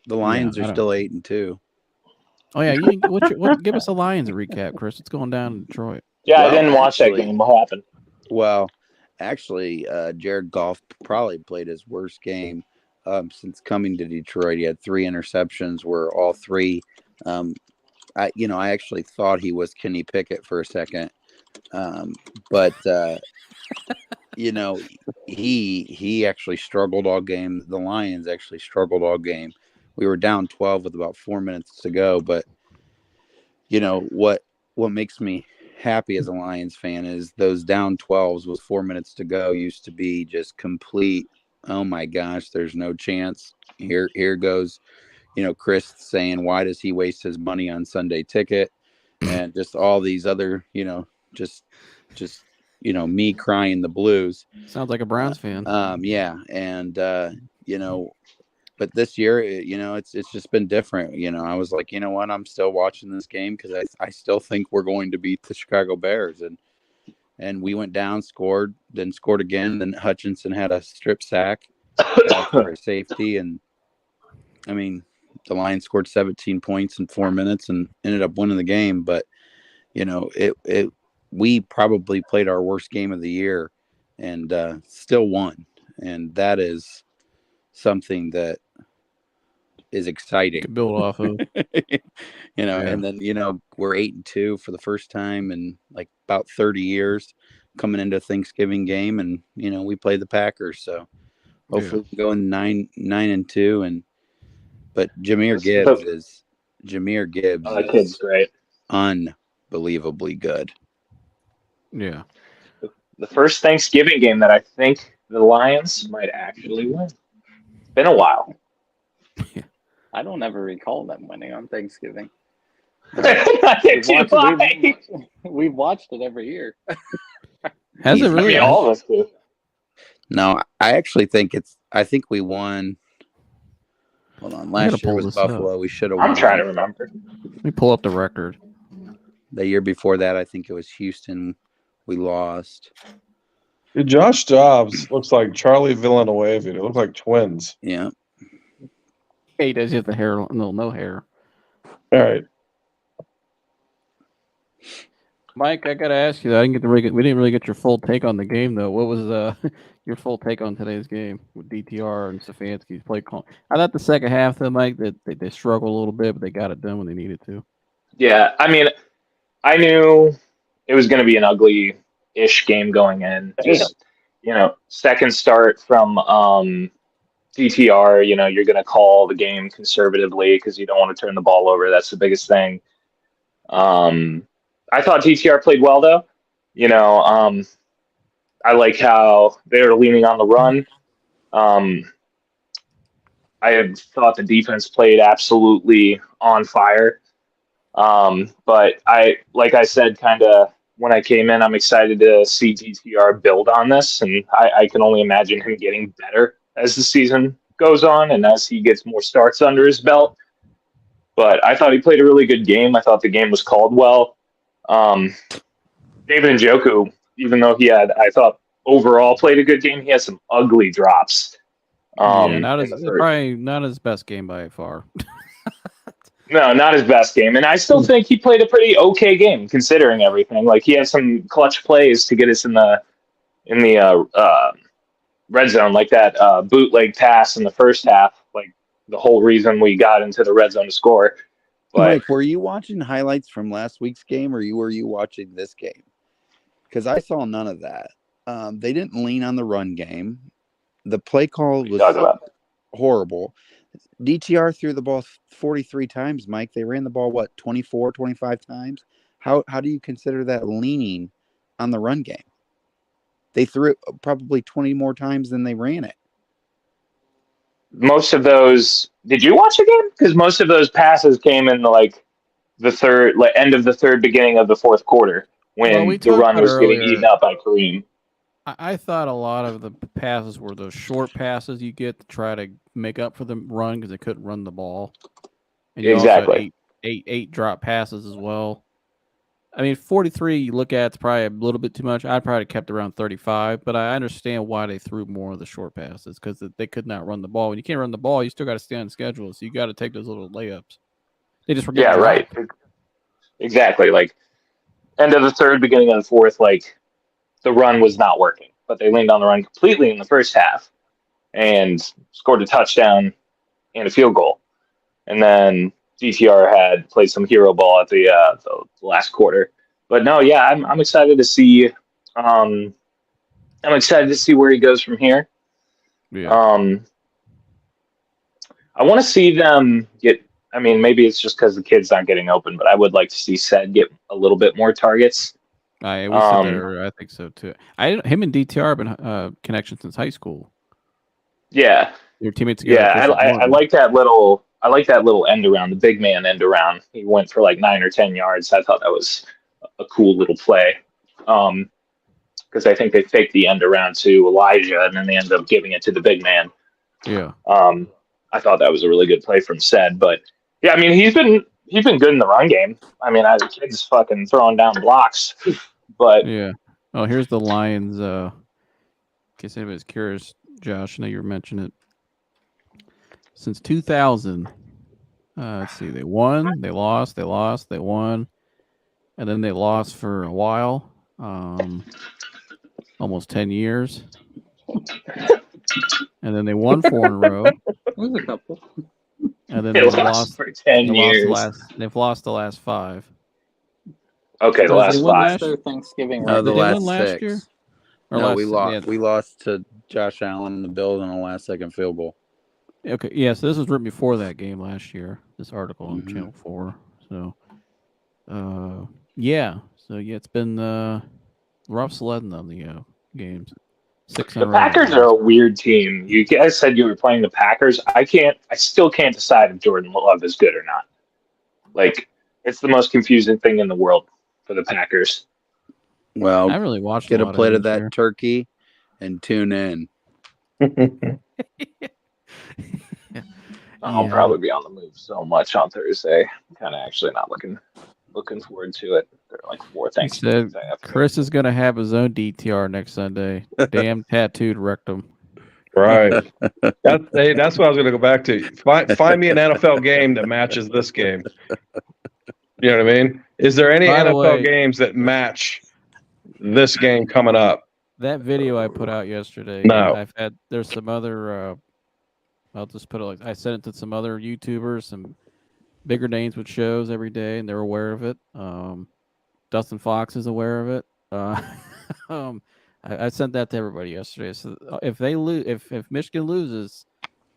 Lions are still 8-2. Oh yeah, give us a Lions recap, Chris. It's going down in Detroit. Yeah, I didn't watch that game. What happened? Well, actually, Jared Goff probably played his worst game since coming to Detroit. He had 3 interceptions, where all 3. I actually thought he was Kenny Pickett for a second, but he actually struggled all game. The Lions actually struggled all game. We were down 12 with about 4 minutes to go, but what makes me happy as a Lions fan is those down 12s with 4 minutes to go used to be just complete. Oh my gosh, there's no chance. Here goes, Chris saying, why does he waste his money on Sunday ticket? And just all these other, just me crying the blues. Sounds like a Browns fan. Yeah. And, but this year, it's just been different. I was like, you know what? I'm still watching this game because I still think we're going to beat the Chicago Bears. And we went down, scored, then scored again. Then Hutchinson had a strip sack for a safety. And, I mean, the Lions scored 17 points in 4 minutes and ended up winning the game. But, we probably played our worst game of the year and still won. And that is something that is exciting to build off of. And then we're 8-2 for the first time in like about 30 years coming into a Thanksgiving game, and we play the Packers, so hopefully we go in 9-2. But Jahmyr Gibbs that kid's great, unbelievably good. Yeah, the first Thanksgiving game that I think the Lions might actually win. It's been a while. I don't ever recall them winning on Thanksgiving. We've watched it every year. Has it really? All of us do. No, I actually think I think we won. Hold on. Last year was Buffalo. We should have won. I'm trying to remember. Let me pull up the record. The year before that, I think it was Houston. We lost. Dude, Josh Dobbs looks like Charlie Villanueva. They look like twins. Yeah. He does have the hair, no hair. All right. Mike, I gotta ask you. We didn't really get your full take on the game, though. What was your full take on today's game with DTR and Stefanski's play call? I thought the second half, though, Mike, that they struggled a little bit, but they got it done when they needed to. Yeah, I mean, I knew it was going to be an ugly-ish game going in. Just second start from DTR. You're going to call the game conservatively because you don't want to turn the ball over. That's the biggest thing. I thought DTR played well, though. I like how they were leaning on the run. I thought the defense played absolutely on fire. But like I said, kind of when I came in, I'm excited to see DTR build on this, and I can only imagine him getting better as the season goes on and as he gets more starts under his belt. But I thought he played a really good game. I thought the game was called well. David Njoku, even though I thought overall played a good game, he had some ugly drops. Probably not his best game by far. No, not his best game. And I still think he played a pretty okay game considering everything. Like, he had some clutch plays to get us in the red zone, like that bootleg pass in the first half, like the whole reason we got into the red zone to score. But Mike, were you watching highlights from last week's game, or were you watching this game? Because I saw none of that. They didn't lean on the run game. The play call was horrible. DTR threw the ball 43 times, Mike. They ran the ball, 24, 25 times? How do you consider that leaning on the run game? They threw it probably 20 more times than they ran it. Most of those, did you watch the game? Because most of those passes came in the third, end of the third, beginning of the fourth quarter when the run was getting eaten up by Kareem. I thought a lot of the passes were those short passes you get to try to make up for the run because they couldn't run the ball. And you also had eight drop passes as well. I mean, 43 you look at, it's probably a little bit too much. I'd probably kept around 35, but I understand why they threw more of the short passes because they could not run the ball. When you can't run the ball, you still got to stay on schedule, so you got to take those little layups. They just were getting right. Exactly. End of the third, beginning of the fourth, the run was not working, but they leaned on the run completely in the first half and scored a touchdown and a field goal. And then DTR had played some hero ball at the last quarter. But no, yeah, I'm excited to see. I'm excited to see where he goes from here. Yeah. I want to see them get. I mean, maybe it's just because the kid's not getting open, but I would like to see Sed get a little bit more targets. We said that, I think so too. Him and DTR have been connections since high school. Yeah, they were teammates together. Yeah, I like that little. I like that little end around, the big man end around. He went for 9 or 10 yards. I thought that was a cool little play. Because I think they faked the end around to Elijah, and then they ended up giving it to the big man. Yeah. I thought that was a really good play from Sed, but yeah, I mean he's been good in the run game. I mean, the kid's fucking throwing down blocks, but yeah. Oh, here's the Lions. In case anybody's curious, Josh, I know you were mentioning it. Since 2000, let's see, they won, they lost, they won, and then they lost for a while, almost 10 years, and then they won 4 in a row. There's a couple. And then they lost for 10 years. They've lost the last 5. Okay, the last 5. Their Thanksgiving. No, the last win last 6. year? No, we lost. Yeah. We lost to Josh Allen in the Bills on a last-second field goal. Okay, yeah, so this was written before that game last year, this article on Channel 4. So, it's been rough sledding on the games. The Packers are a weird team. You guys said you were playing the Packers. I still can't decide if Jordan Love is good or not. It's the most confusing thing in the world for the Packers. Well, I really watched get a plate of that turkey and tune in. I'll probably be on the move so much on Thursday. I'm kind of actually not looking forward to it. There are 4 things. Chris is going to have his own DTR next Sunday. Damn tattooed rectum. Right. That's what I was going to go back to. Find me an NFL game that matches this game. You know what I mean? Is there any NFL games that match this game coming up? That video I put out yesterday. No. There's some other. I'll just put it I sent it to some other YouTubers, some bigger names with shows every day, and they're aware of it. Dustin Fox is aware of it. I sent that to everybody yesterday. So if they lose, if Michigan loses,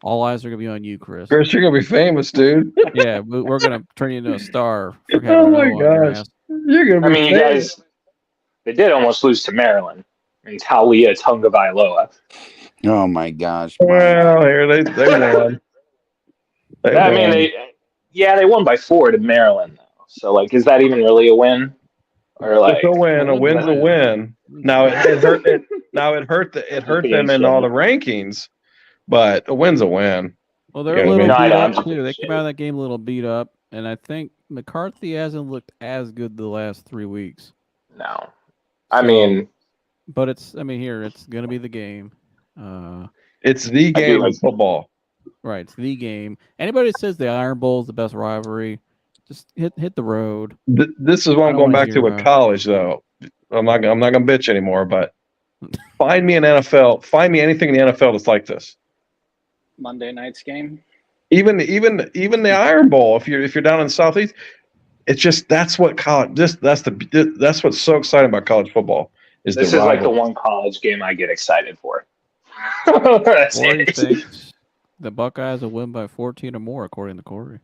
all eyes are gonna be on you, Chris. Chris, you're gonna be famous, dude. Yeah, we're gonna turn you into a star. Oh my gosh, you're gonna be famous. You guys, they did almost lose to Maryland and Talia Tungavailoa. Oh my gosh! Well, here they won. They won by 4 to Maryland though. So is that even really a win? Or it's a win. A win's a win. Now it hurt. It hurt them in all the rankings, but a win's a win. Well, they're a little beat up too. They came out of that game a little beat up, and I think McCarthy hasn't looked as good the last 3 weeks. No, but it's going to be the game. It's the game of football. Right, it's the game. Anybody that says the Iron Bowl is the best rivalry, just hit the road. This is what I'm going back to with college, though. I'm not going to bitch anymore. But find me an NFL. Find me anything in the NFL that's like this. Monday night's game. Even the Iron Bowl. If you're down in the Southeast, it's just that's what college. That's what's so exciting about college football. This is the one college game I get excited for. Corey thinks the Buckeyes will win by 14 or more, according to Corey.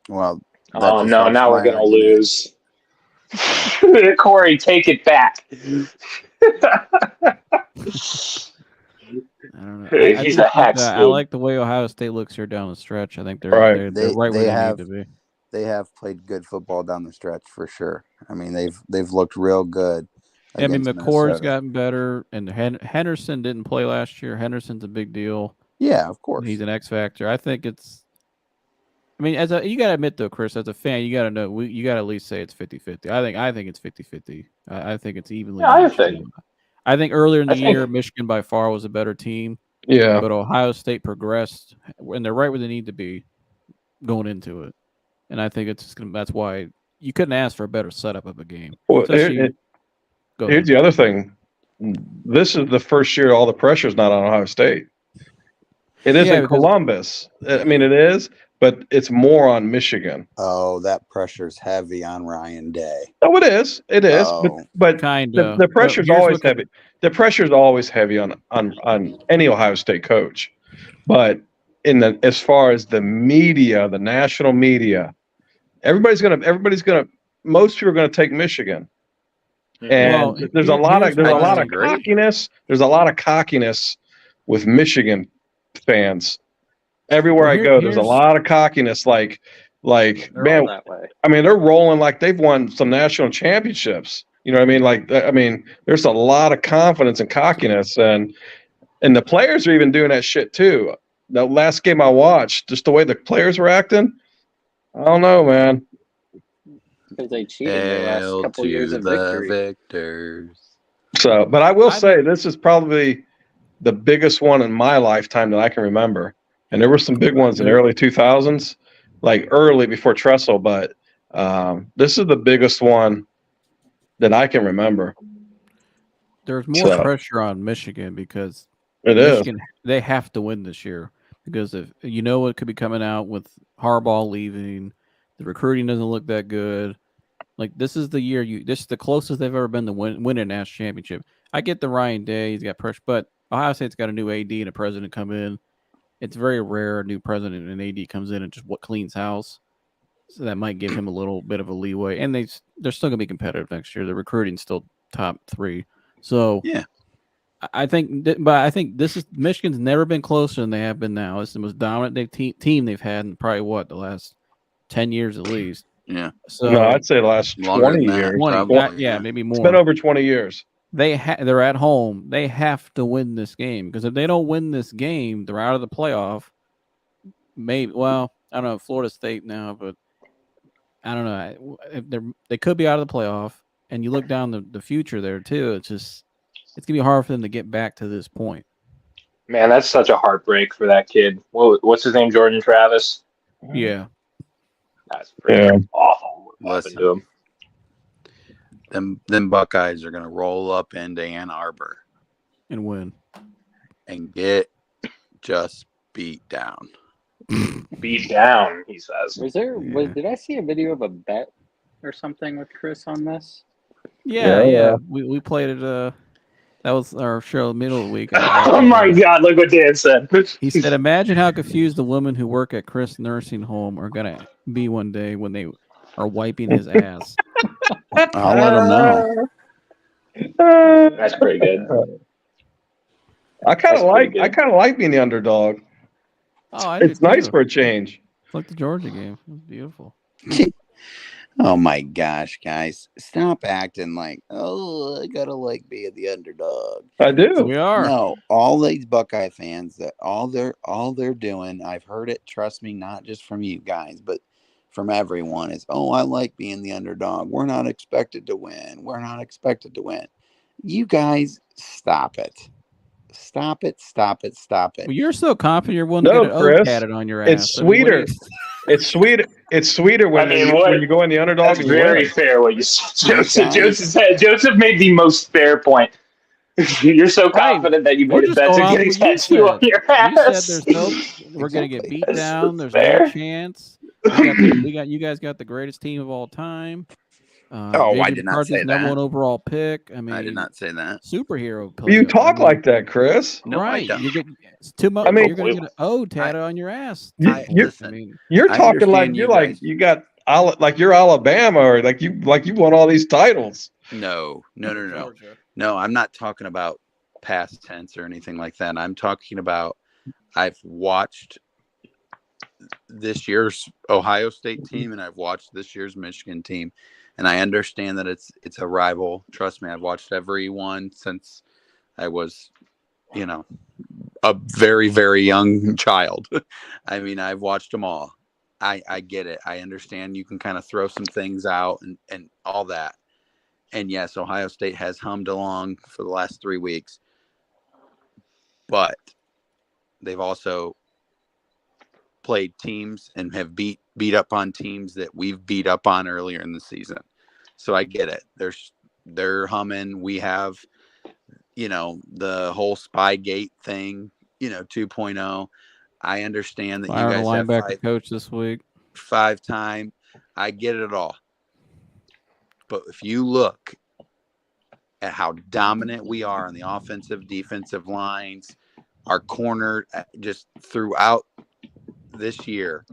Well, oh no! Now we're gonna lose. Corey, take it back. He's a hack. I like the way Ohio State looks here down the stretch. I think they're Right. they're right where they need to be. They have played good football down the stretch for sure. I mean, they've looked real good. I mean, against McCord's Minnesota. gotten better, and Henderson didn't play last year. Henderson's a big deal. Yeah, of course. He's an X factor. I think it's. I mean, you got to admit though, Chris, as a fan, you got to know you got to at least say it's 50-50. I think it's 50-50. I think it's evenly. Yeah, I think earlier in the year, Michigan by far was a better team. Yeah. But Ohio State progressed, and they're right where they need to be going into it. And I think that's why you couldn't ask for a better setup of a game. Well, here's the other thing. This is the first year all the pressure is not on Ohio State. It is in Columbus. I mean, it is, but it's more on Michigan. Oh, that pressure's heavy on Ryan Day. Oh, it is. It is. Oh. But kind of. The pressure's always heavy. The pressure's always heavy on any Ohio State coach. But as far as the media, the national media, most people are gonna take Michigan. And there's a lot of cockiness. There's a lot of cockiness with Michigan fans. Everywhere I go, there's a lot of cockiness. Like man, I mean, they're rolling like they've won some national championships. You know what I mean? There's a lot of confidence and cockiness, and the players are even doing that shit too. The last game I watched, just the way the players were acting, I don't know, man. Because they cheated the last couple years of victory. Victors. So, but I will say this is probably the biggest one in my lifetime that I can remember. And there were some big ones in the early 2000s, like early before Tressel, but this is the biggest one that I can remember. There's more pressure on Michigan because they have to win this year because if what could be coming out with Harbaugh leaving, the recruiting doesn't look that good. Like this is the year this is the closest they've ever been to win a national championship. I get the Ryan Day, he's got pressure, but Ohio State's got a new AD and a president come in. It's very rare a new president and AD comes in and just cleans house. So that might give him a little bit of a leeway. And they're still gonna be competitive next year. The recruiting's still top 3. So yeah. I think this is Michigan's never been closer than they have been now. It's the most dominant team they've had in probably the last 10 years at least. Yeah. So no, I'd say the last 20 years. 20, maybe more. It's been over 20 years. They're at home. They have to win this game because if they don't win this game, they're out of the playoff. Maybe. Well, I don't know. Florida State now, but I don't know. If they could be out of the playoff, and you look down the future there too. It's gonna be hard for them to get back to this point. Man, that's such a heartbreak for that kid. What's his name? Jordan Travis. Yeah. That's pretty awful. Listen, to him. Them Buckeyes are gonna roll up into Ann Arbor and win and get just beat down. Beat down, he says. Did I see a video of a bet or something with Chris on this? Yeah. We played it. That was our show middle of the week. Oh my God! Look what Dan said. He said, "Imagine how confused the women who work at Chris Nursing Home are gonna be one day when they are wiping his ass." I'll let him know. That's pretty good. I kind of like being the underdog. Oh, it's nice for a change. It's like the Georgia game. It was beautiful. Oh my gosh, guys. Stop acting like, I gotta be the underdog. I do. We are. No, all these Buckeye fans that all they're doing, I've heard it, trust me, not just from you guys, but from everyone is, I like being the underdog. We're not expected to win. We're not expected to win. You guys, stop it. Stop it. Well, you're so confident you're willing to get an O tatted on your ass. It's sweeter. It's sweeter when you go in the underdog. That's very fair what you said. Joseph made the most fair point. You're so confident that you made a bet to get a tattoo on your ass. You said we're going to get beat down. There's no chance. You guys got the greatest team of all time. I did not say that. Number 1 overall pick. I mean, I did not say that. Superhero. You talk like that, Chris. No, right? I don't. You're going to get an O tatted on your ass. You're talking like you're Alabama or like you won all these titles. No. No, I'm not talking about past tense or anything like that. I'm talking about I've watched this year's Ohio State team and I've watched this year's Michigan team, and I understand that it's a rival. Trust me, I've watched every one since I was, a very, very young child. I mean, I've watched them all. I get it. I understand you can kind of throw some things out and all that. And yes, Ohio State has hummed along for the last 3 weeks, but they've also played teams and have beat up on teams that we've beat up on earlier in the season. So I get it. They're humming. We have, the whole Spygate thing, 2.0. I understand that Firing you guys have linebacker coach this week. 5-time. I get it all. But if you look at how dominant we are on the offensive, defensive lines, our corner just throughout this year.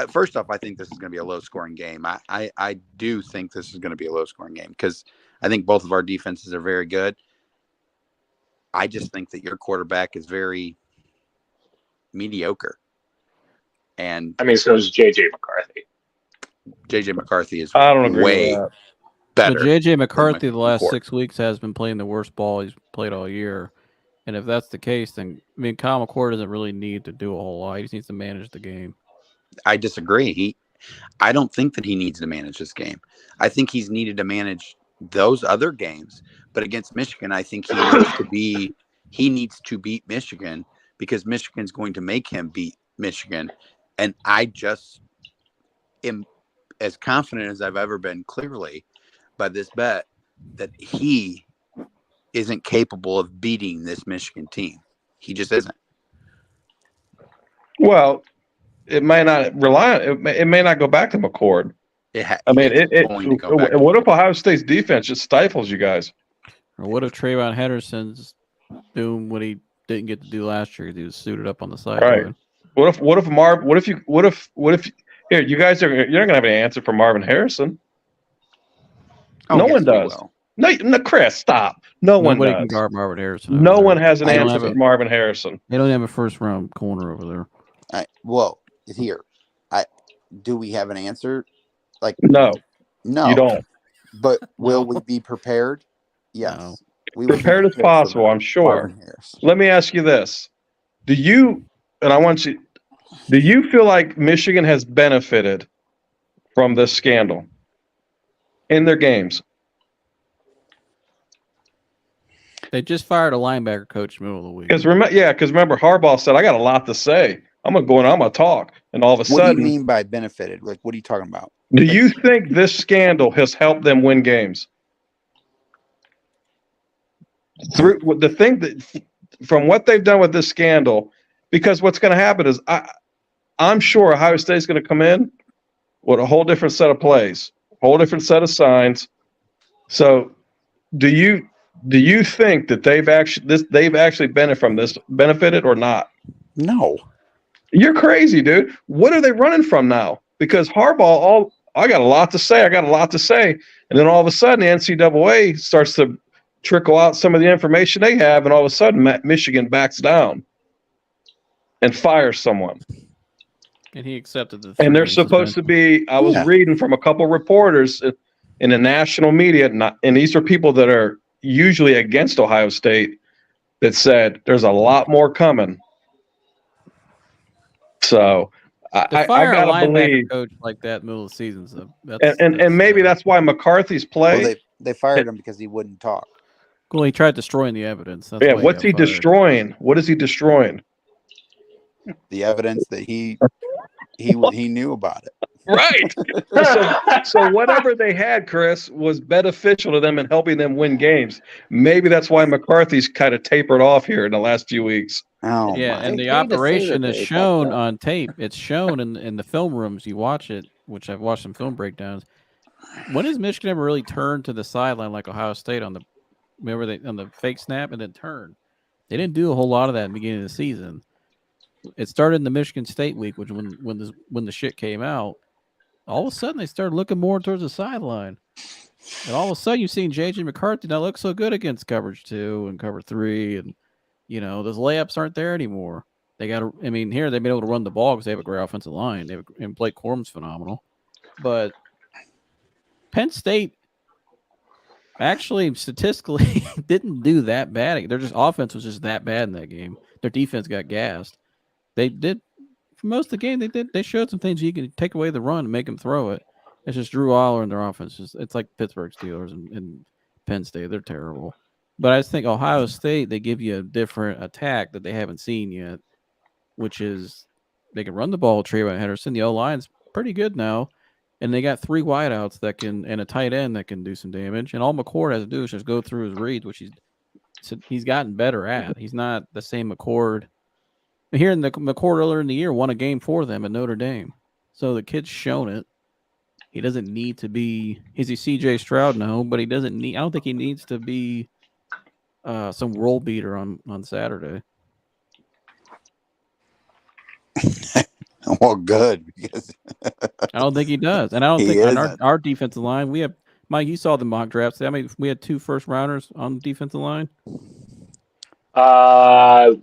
First off, I think this is going to be a low-scoring game. I do think this is going to be a low-scoring game because I think both of our defenses are very good. I just think that your quarterback is very mediocre. And I mean, so is J.J. McCarthy. J.J. McCarthy is I don't agree way with that. better. But J.J. McCarthy the last McCourt. 6 weeks has been playing the worst ball he's played all year. And if that's the case, then, Kyle McCourt doesn't really need to do a whole lot. He just needs to manage the game. I disagree. I don't think that he needs to manage this game. I think he's needed to manage those other games. But against Michigan, I think he needs to beat Michigan because Michigan's going to make him beat Michigan. And I just am as confident as I've ever been, clearly, by this bet that he isn't capable of beating this Michigan team. He just isn't. Well, it may not rely on it may not go back to McCord. What if Ohio State's defense just stifles you guys? Or what if Trayvon Henderson's doing what he didn't get to do last year? He was suited up on the sideline. Right. What if you guys you're not gonna have an answer for Marvin Harrison? No one does. No, Chris, stop. Nobody can guard Marvin Harrison. No one has an answer for Marvin Harrison. They don't have a first round corner over there. Do we have an answer? No, you don't. But will we be prepared? Yes. No. We prepared as possible, I'm sure. Let me ask you this. Do you feel like Michigan has benefited from this scandal in their games? They just fired a linebacker coach in the middle of the week. Because remember, Harbaugh said, I got a lot to say. I'm going to talk. And all of a sudden. What do you mean by benefited? What are you talking about? Do you think this scandal has helped them win games? Through the thing that, from what they've done with this scandal, because what's going to happen is I'm sure Ohio State's going to come in with a whole different set of plays, a whole different set of signs. So do you think that they've actually benefited or not? No. You're crazy, dude. What are they running from now? Because Harbaugh, I got a lot to say. And then all of a sudden, the NCAA starts to trickle out some of the information they have, and all of a sudden, Michigan backs down and fires someone. And he accepted the. And they're supposed to be. I was reading from a couple reporters in the national media, and these are people that are usually against Ohio State, that said there's a lot more coming. So I gotta believe coach like that middle of the season. So and maybe that's why McCarthy's play. Well, they fired him because he wouldn't talk. Well, he tried destroying the evidence. That's what's he destroying? What is he destroying? The evidence that he knew about it. Right. So whatever they had, Chris, was beneficial to them in helping them win games. Maybe that's why McCarthy's kind of tapered off here in the last few weeks. Oh, yeah, and the operation is shown on tape. It's shown in the film rooms. You watch it, which I've watched some film breakdowns. When has Michigan ever really turned to the sideline like Ohio State on the fake snap and then turn? They didn't do a whole lot of that in the beginning of the season. It started in the Michigan State week, which when the shit came out, all of a sudden they started looking more towards the sideline. And all of a sudden, you've seen J.J. McCarthy not look so good against coverage 2 and cover 3. And, those layups aren't there anymore. They got to, here they've been able to run the ball because they have a great offensive line. And Blake Corum's phenomenal. But Penn State actually statistically didn't do that bad. Their just offense was just that bad in that game. Their defense got gassed. They did, for most of the game, they showed some things you can take away the run and make them throw it. It's just Drew Aller and their offense. It's like Pittsburgh Steelers and Penn State. They're terrible. But I just think Ohio State, they give you a different attack that they haven't seen yet, which is they can run the ball with Trayvon Henderson. The O-line's pretty good now. And they got 3 wideouts and a tight end that can do some damage. And all McCord has to do is just go through his reads, which he's gotten better at. He's not the same McCord. Here in the McCord earlier in the year won a game for them at Notre Dame. So the kid's shown it. He doesn't need to be. Is he C.J. Stroud? No, but he doesn't need. I don't think he needs to be some roll beater on Saturday. Well, good, because I don't think he does, and I don't think on our defensive line we have. Mike, you saw the mock drafts. I mean, we had 2 first rounders on the defensive line. Tyleik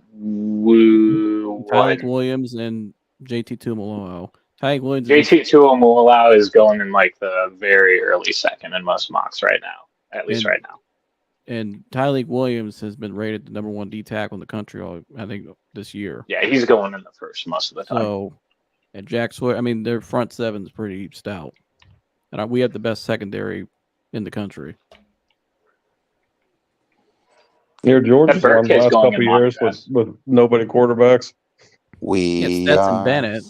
Williams and JT Tuimoloau. Tyleik Williams. JT Tuimoloau is going in like the very early second in most mocks right now, at least right now. And Tyleik Williams has been rated the number 1 D tackle in the country, I think, this year. Yeah, he's going in the first most of the time. So, and Jack Sawyer, their front 7 is pretty stout. And we have the best secondary in the country. Georgia's won the last couple of years with nobody quarterbacks. Stetson Bennett.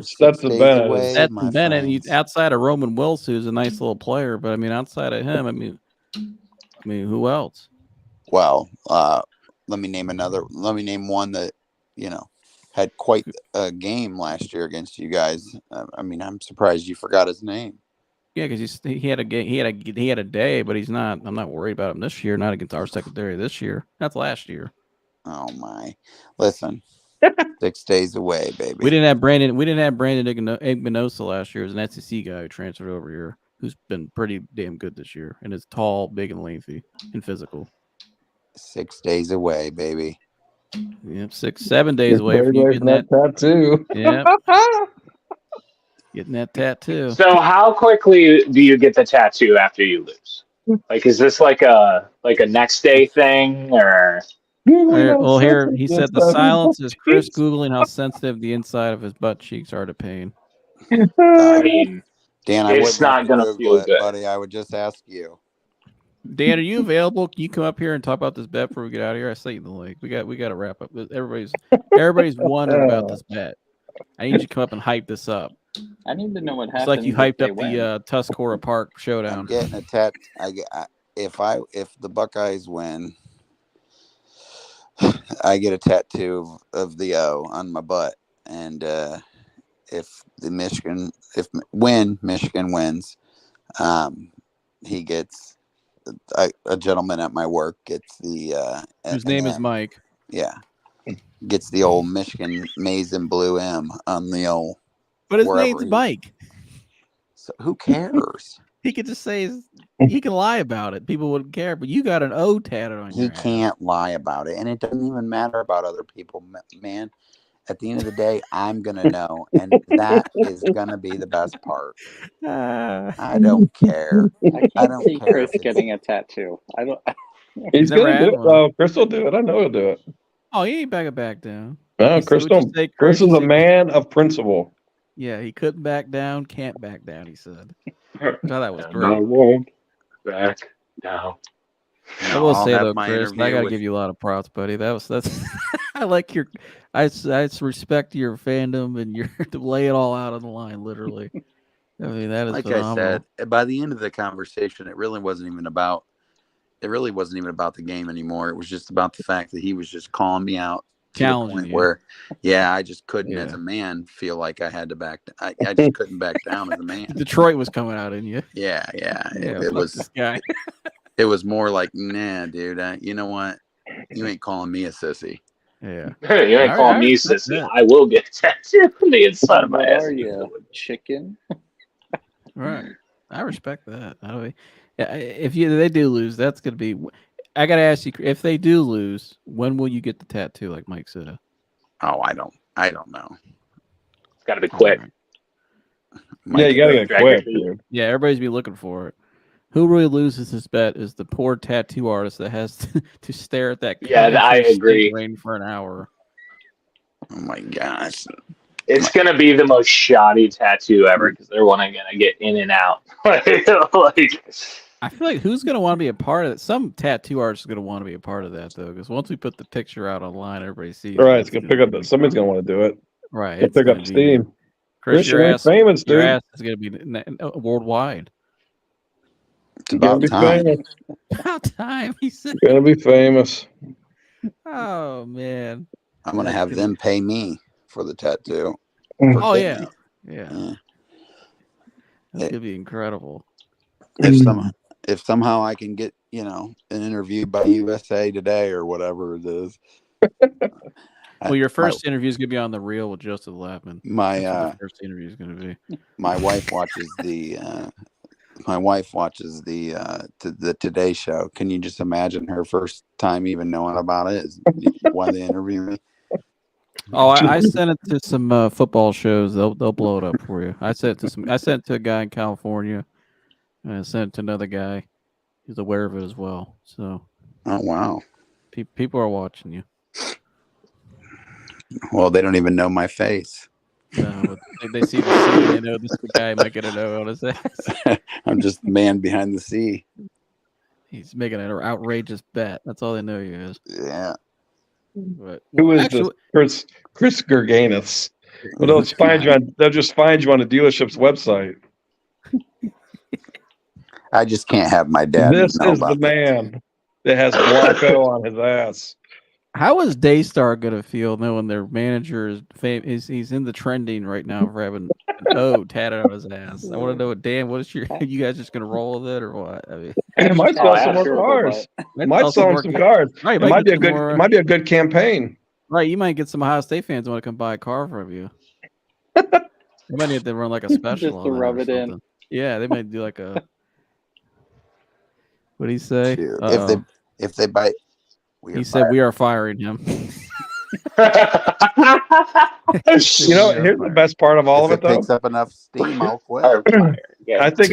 Stetson Bennett. Stetson Bennett, outside of Roman Wilson, who's a nice little player, but outside of him, who else? Well, let me name one that had quite a game last year against you guys. I'm surprised you forgot his name. Yeah, because he had a day, but he's not. I'm not worried about him this year. Not against our secondary this year. That's last year. Oh my! Listen, 6 days away, baby. We didn't have Brandon Igminosa last year as an SEC guy who transferred over here, who's been pretty damn good this year, and is tall, big, and lengthy, and physical. 6 days away, baby. Yep, 7 days away from you getting that tattoo. Yeah. Getting that tattoo. So how quickly do you get the tattoo after you lose? Like, is this like a next day thing, or? Well, here he said the silence is Chris Googling how sensitive the inside of his butt cheeks are to pain. I mean, Dan, it's not going to feel good, buddy. I would just ask you. Dan, are you available? Can you come up here and talk about this bet before we get out of here? I sent you the link. We got to wrap up. Everybody's wondering about this bet. I need you to come up and hype this up. I need to know what happens. It's like you hyped up the Tuscarora Park showdown. I'm getting a tat. If the Buckeyes win, I get a tattoo of the O on my butt, and if Michigan wins, he gets a gentleman at my work gets the whose name is Mike. Yeah, gets the old Michigan maize and blue M on the old. But his name's Mike. So who cares? He could just say he can lie about it. People wouldn't care. But you got an O tatted on your He can't lie about it, and it doesn't even matter about other people, man. At the end of the day, I'm gonna know, and that is gonna be the best part. I don't care. I don't see Chris getting a tattoo. I don't. He's gonna do it. Oh, Chris will do it. I know he'll do it. Oh, he ain't back down. No, Chris is a man of principle. Yeah, he couldn't back down, can't back down, he said. I thought that was great. I won't back down. I will say though, Chris, I gotta give you a lot of props, buddy. That's I like I respect your fandom and your to lay it all out on the line, literally. I mean, that is like phenomenal. I said, by the end of the conversation, it really wasn't even about the game anymore. It was just about the fact that he was just calling me out. Challenging where, I just couldn't as a man feel like I had to back. I just couldn't back down as a man. Detroit was coming out in you. Yeah. It was this guy. It was more like, nah, dude. You know what? You ain't calling me a sissy. Yeah. You ain't calling me sissy. I will get a tattoo on the inside of my ass. Are you chicken? Right. I respect that. If they do lose, that's gonna be. I gotta ask you, if they do lose, when will you get the tattoo? Like Mike said. Oh, I don't know. It's got to be quick. Yeah, you gotta get quick, dude. Yeah, everybody's be looking for it. Who really loses this bet is the poor tattoo artist that has to stare at that. Yeah, I agree. Rain for an hour. Oh my gosh. It's going to be the most shoddy tattoo ever because they're going to get in and out. Like, I feel like who's going to want to be a part of it? Some tattoo artist is going to want to be a part of that, though, because once we put the picture out online, everybody sees. Right, it's going to pick up. Somebody's going to want to do it. Right, it's pick up steam. Chris, your ass, famous, dude. Your ass is going to be worldwide. It's about time. About time, he said. Going to be famous. Oh man, I'm going to have them pay me for the tattoo. Oh yeah. It's gonna be incredible. If somehow I can get an interview by USA Today or whatever it is. Well, your first interview is gonna be on The Real with Joseph Lapman. My first interview is gonna be. My wife watches the the Today Show. Can you just imagine her first time even knowing about it? Why they interview me? Oh, I sent it to some football shows. They'll blow it up for you. I sent it to a guy in California, and I sent it to another guy. He's aware of it as well. So. Oh wow. People are watching you. Well, they don't even know my face. No, they see the C. They know this guy might get a no on his ass. I'm just the man behind the C. He's making an outrageous bet. That's all they know you is. Yeah. But, who is this? Chris Gerganis. Well, they'll just find you on the dealership's website. I just can't have my dad. This is the man that has Blanco on his ass. How is Daystar gonna feel knowing their manager is famous? He's in the trending right now for having an O tatted on his ass. I want to know what Dan. What is you guys just gonna roll with it or what? I mean, it might sell some more cars. Might sell him some cars. Right, it might be a good. It might be a good campaign. Right, you might get some Ohio State fans who want to come buy a car from you. They might need to run like a special just to rub it in. Yeah, they might do like a. What do you say? If they buy. He said we are firing him. Here's the best part of all of it, though. Picks up enough steam, I'll quit. I think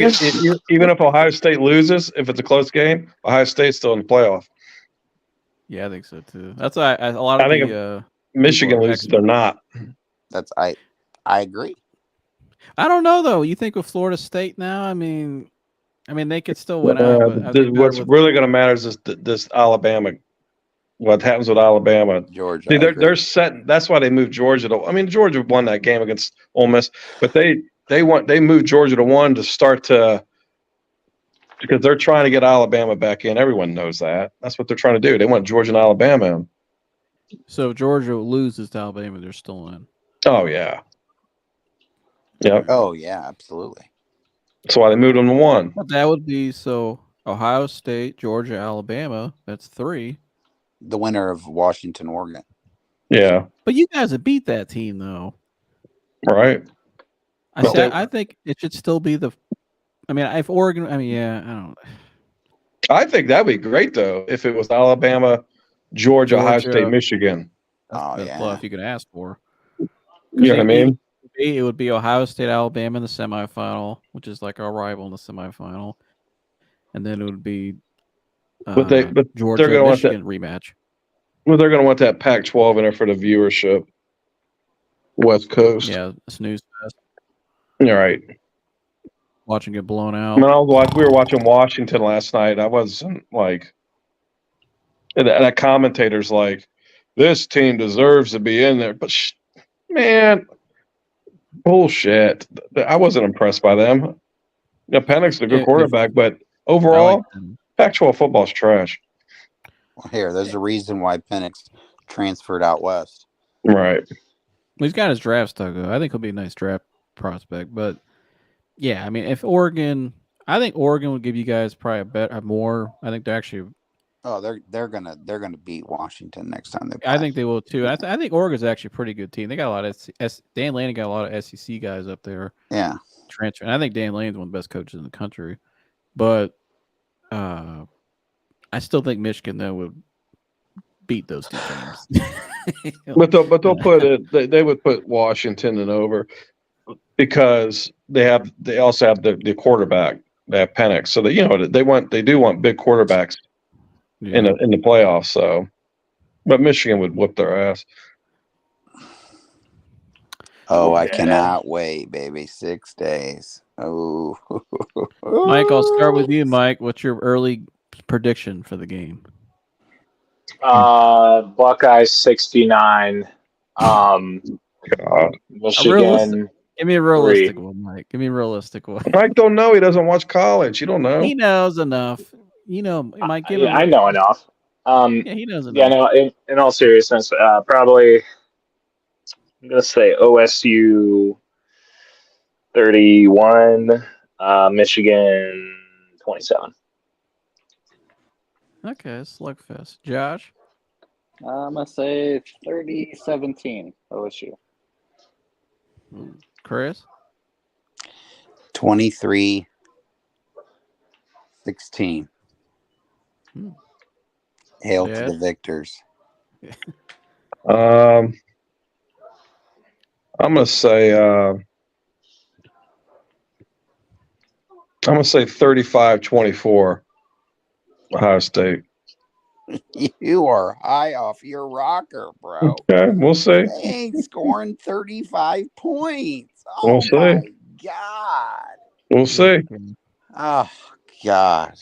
even if Ohio State loses, if it's a close game, Ohio State's still in the playoff. Yeah, I think so too. That's why a lot of if Michigan loses, they're not. I agree. I don't know though. You think with Florida State now? I mean they could still win out. What's really going to matter is this Alabama. What happens with Alabama? Georgia. See, they're set. That's why they moved Georgia to. Georgia won that game against Ole Miss, but they moved Georgia to 1 to start to because they're trying to get Alabama back in. Everyone knows that. That's what they're trying to do. They want Georgia and Alabama in. So if Georgia loses to Alabama, they're still in. Oh yeah. Yeah. Oh yeah, absolutely. That's why they moved them to 1. That would be Ohio State, Georgia, Alabama. That's 3. The winner of Washington, Oregon. Yeah. But you guys have beat that team, though. Right. I think it should still be if Oregon, I don't. I think that'd be great, though, if it was Alabama, Georgia, Ohio State, Michigan. That's the bluff you can ask for. You know what I mean? It would be Ohio State, Alabama in the semifinal, which is like our rival in the semifinal. And then it would be Georgia, they're gonna Michigan rematch. Well, they're going to want that Pac-12 in there for the viewership. West Coast. Yeah, snooze fest. You're right. Watching it blown out. We were watching Washington last night. I wasn't like, and that commentator's like, this team deserves to be in there. But man, bullshit. I wasn't impressed by them. Penix is a good quarterback, but overall, Pac-12 football's trash. Well, there's a reason why Penix transferred out west. Right. He's got his draft stock, though. I think he'll be a nice draft prospect. But, if Oregon – I think Oregon would give you guys probably more. I think they're actually Oh, they're gonna beat Washington next time they play. I think they will too. I think Oregon's actually a pretty good team. They got a lot of Dan Lanning got a lot of SEC guys up there. Yeah, transfer. And I think Dan Lanning's one of the best coaches in the country. But I still think Michigan though would beat those two teams. But they'll put it. They would put Washington in over because they also have the quarterback. They have Penix, so they do want big quarterbacks in the playoffs. So, but Michigan would whoop their ass. Oh, I cannot wait, baby. 6 days. Oh, Mike, I'll start with you, Mike. What's your early prediction for the game? Buckeyes 69. Michigan. Give me a realistic one, Mike. Give me a realistic one. Mike don't know. He doesn't watch college. You don't know. He knows enough. Mike. Give him. I know enough. He knows enough. Yeah, no. In all seriousness, probably I'm gonna say OSU 31, Michigan 27. Okay, slugfest. Josh? I'm going to say 30-17 OSU. Chris? 23-16. Hail to the victors. I'm going to say 35-24 Ohio State. You are high off your rocker, bro. Okay, we'll see. They ain't scoring 35 points. Oh, We'll see. my God. We'll see. Oh, God.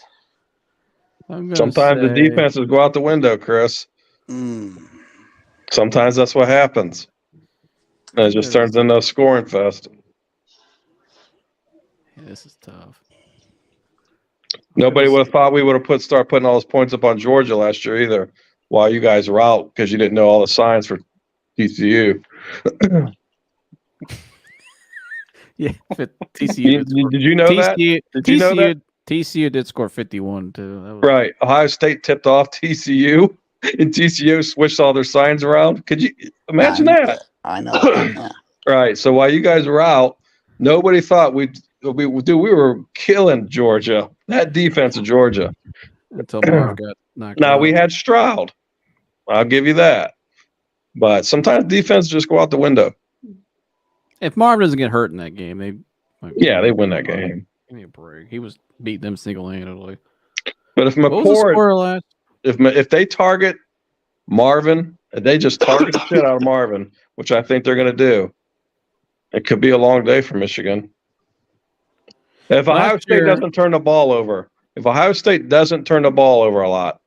Sometimes the defenses go out the window, Chris. Sometimes that's what happens. And it just turns into a scoring fest. Yeah, this is tough. Nobody would have thought we would have start putting all those points up on Georgia last year either, while you guys were out because you didn't know all the signs for TCU. Yeah, TCU. Did you know that? Did you know that? TCU did score 51 too. Right. Ohio State tipped off TCU, and TCU switched all their signs around. Could you imagine that? I know. Yeah. Right. So while you guys were out, nobody thought we were killing Georgia. That defense of Georgia. Until Marv got knocked Now out. we had Stroud. I'll give you that. But sometimes defense just go out the window. If Marv doesn't get hurt in that game, they win that game. Give me a break. He was beating them single-handedly. But if McCord, if they target Marvin, if they just target the shit out of Marvin, which I think they're going to do, it could be a long day for Michigan. If Ohio State doesn't turn the ball over, a lot,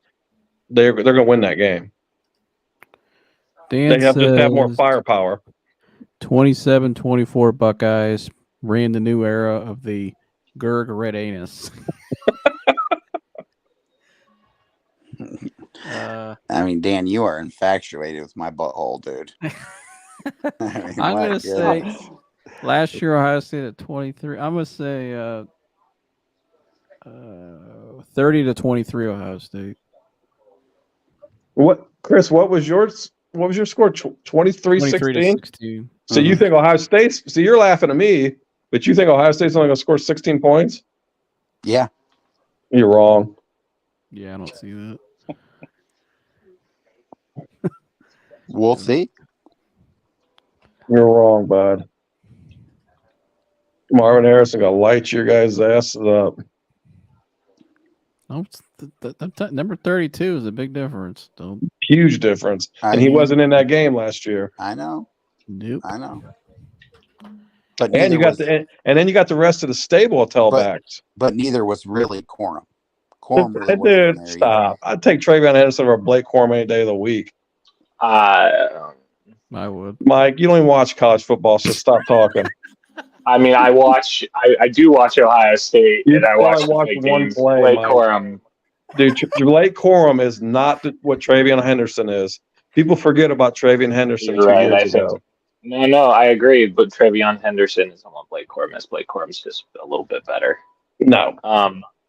they're going to win that game. Dan they have to have more firepower. 27-24 Buckeyes ran the new era of the Gerg Red Anus. I mean, Dan, you are infatuated with my butthole, dude. I'm going to say last year Ohio State at 23. I'm going to say 30-23 Ohio State. What, Chris? What was your score? 23-16. So you think Ohio State's? So you're laughing at me, but you think Ohio State's only going to score 16 points? Yeah, you're wrong. Yeah, I don't see that. We'll see. You're wrong, bud. Marvin Harrison going to light your guys' asses up. Oh, number 32 is a big difference. Huge difference. And he wasn't in that game last year. I know. Nope. I know. But then you got the rest of the stable of tailbacks. But neither was really Corum. Dude, stop. I'd take Travion Henderson over Blake Corum any day of the week. I would. Mike, you don't even watch college football, so stop talking. I mean, I do watch Ohio State, and I watch one play. Blake Corum. Dude, Blake Corum is not what Travion Henderson is. People forget about Travion Henderson. You're right, I think. No, I agree. But Travion Henderson is on Blake Corum. Blake Corum's just a little bit better. No.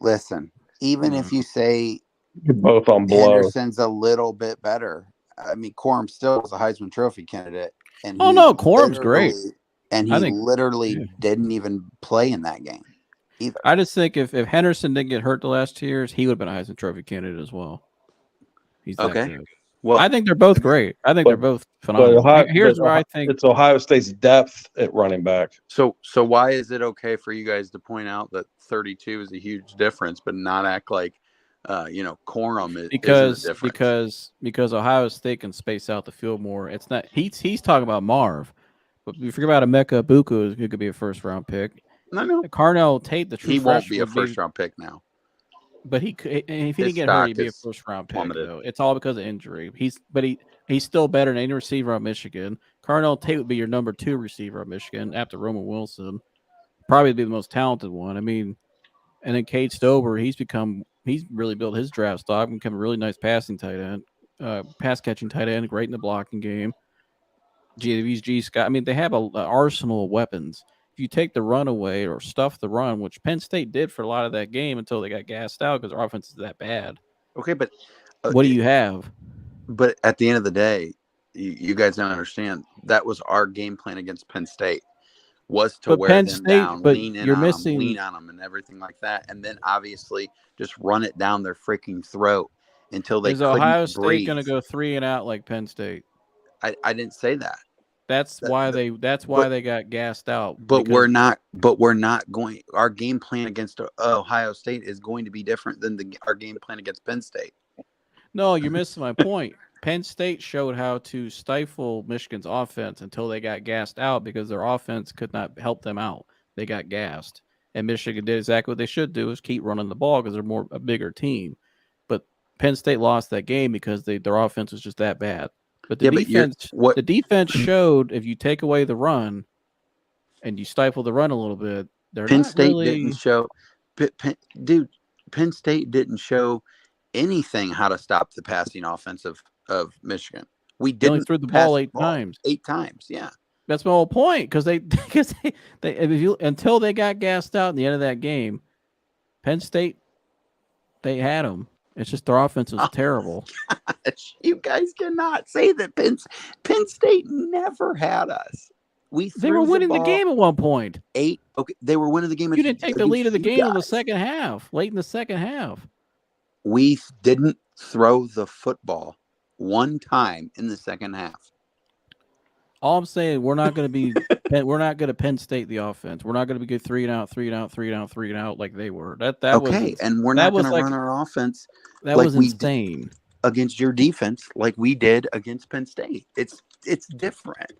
Listen, even if you say You're both on blow. Henderson's a little bit better. I mean, Corum still was a Heisman Trophy candidate, and Corum's great. And he literally didn't even play in that game either. I just think if Henderson didn't get hurt the last 2 years, he would have been a Heisman Trophy candidate as well. He's that good. Well, I think they're both great. I think they're both phenomenal. Here's where I think it's Ohio State's depth at running back. So why is it okay for you guys to point out that 32 is a huge difference, but not act like Corum is because Ohio State can space out the field more. It's not he's talking about Marv, but we forget about Emeka Ibuku, who could be a first-round pick. No. Carnell Tate, the true he won't be a first-round pick now. But if he didn't get hurt, he'd be a first-round pick. Though. It's all because of injury. He's still better than any receiver on Michigan. Carnell Tate would be your number 2 receiver on Michigan after Roman Wilson. Probably be the most talented one. I mean, and then Cade Stover, he's really built his draft stock, become a really nice passing tight end, pass catching tight end, great in the blocking game. G. Scott. I mean, they have an arsenal of weapons. If you take the run away or stuff the run, which Penn State did for a lot of that game until they got gassed out because their offense is that bad. Okay, but what do you have? But at the end of the day, you guys don't understand. That was our game plan against Penn State, was to wear them down, lean on them, and everything like that, and then obviously just run it down their freaking throat until they. Is Ohio State going to go 3 and out like Penn State? I didn't say that. That's why they got gassed out. But we're not going. Our game plan against Ohio State is going to be different than our game plan against Penn State. No, you're missing my point. Penn State showed how to stifle Michigan's offense until they got gassed out because their offense could not help them out. They got gassed, and Michigan did exactly what they should do: is keep running the ball because they're a bigger team. But Penn State lost that game because their offense was just that bad. But the defense showed if you take away the run and you stifle the run a little bit, Penn State didn't show. Penn State didn't show anything how to stop the passing offense of Michigan. We didn't threw the ball 8 times. 8 times, yeah. That's my whole point because they until they got gassed out in the end of that game, Penn State they had them. It's just their offense was terrible. Gosh, you guys cannot say that Penn State never had us. They were winning the game at one point. 8. Okay, they were winning the game. You didn't take the lead of the game in the second half. Late in the second half, we didn't throw the football one time in the second half. All I'm saying, we're not going to Penn State the offense. We're not going to be good 3 and out, 3 and out, 3 and out, 3 and out like they were. That okay, was, and we're not going to run our offense. That was insane against your defense, like we did against Penn State. It's different.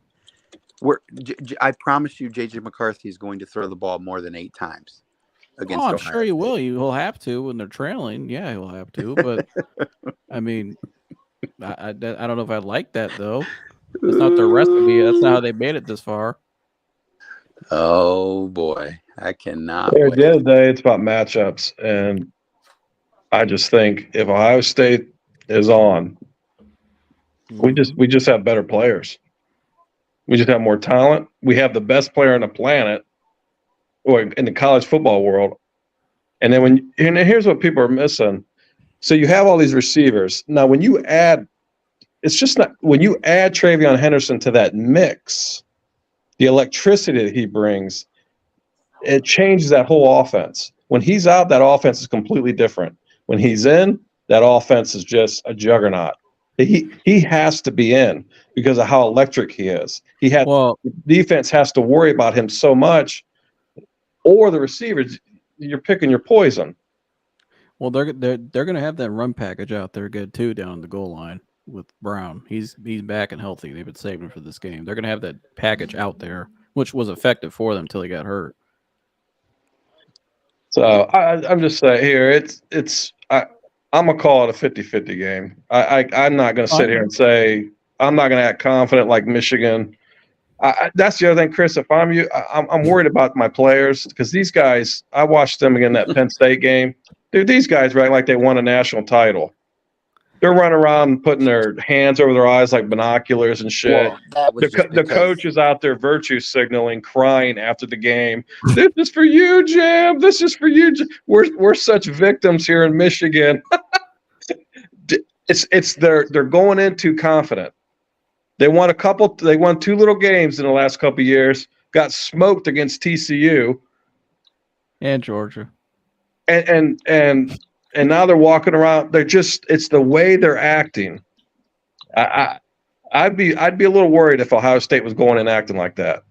I promise you, JJ McCarthy is going to throw the ball more than 8 times. I'm Ohio sure he will. He'll have to when they're trailing. Yeah, he'll have to. But I mean, I don't know if I like that though. That's not their recipe. That's not how they made it this far. Oh boy, I cannot. At the end of the day, it's about matchups, and I just think if Ohio State is on, we just have better players. We just have more talent. We have the best player on the planet, or in the college football world. And then here's what people are missing. So you have all these receivers. Now, when you add TreVeyon Henderson to that mix, the electricity that he brings, it changes that whole offense. When he's out, that offense is completely different. When he's in, that offense is just a juggernaut. He has to be in because of how electric he is. Defense has to worry about him so much, or the receivers, you're picking your poison. Well, they're going to have that run package out there good too down the goal line with Brown. He's back and healthy. They've been saving him for this game. They're going to have that package out there, which was effective for them until he got hurt. So I'm just saying here, I'm going to call it a 50-50 game. I'm not going to sit here and say I'm not going to act confident like Michigan. That's the other thing, Chris. If I'm you, I'm worried about my players because these guys, I watched them again that Penn State game. Dude, these guys act like they won a national title. They're running around putting their hands over their eyes like binoculars and shit. The coach is out there virtue signaling, crying after the game. This is for you, Jam. This is for you. We're such victims here in Michigan. they're going in too confident. They won 2 little games in the last couple of years, got smoked against TCU and Georgia. And now they're walking around. It's the way they're acting. I'd be a little worried if Ohio State was going and acting like that.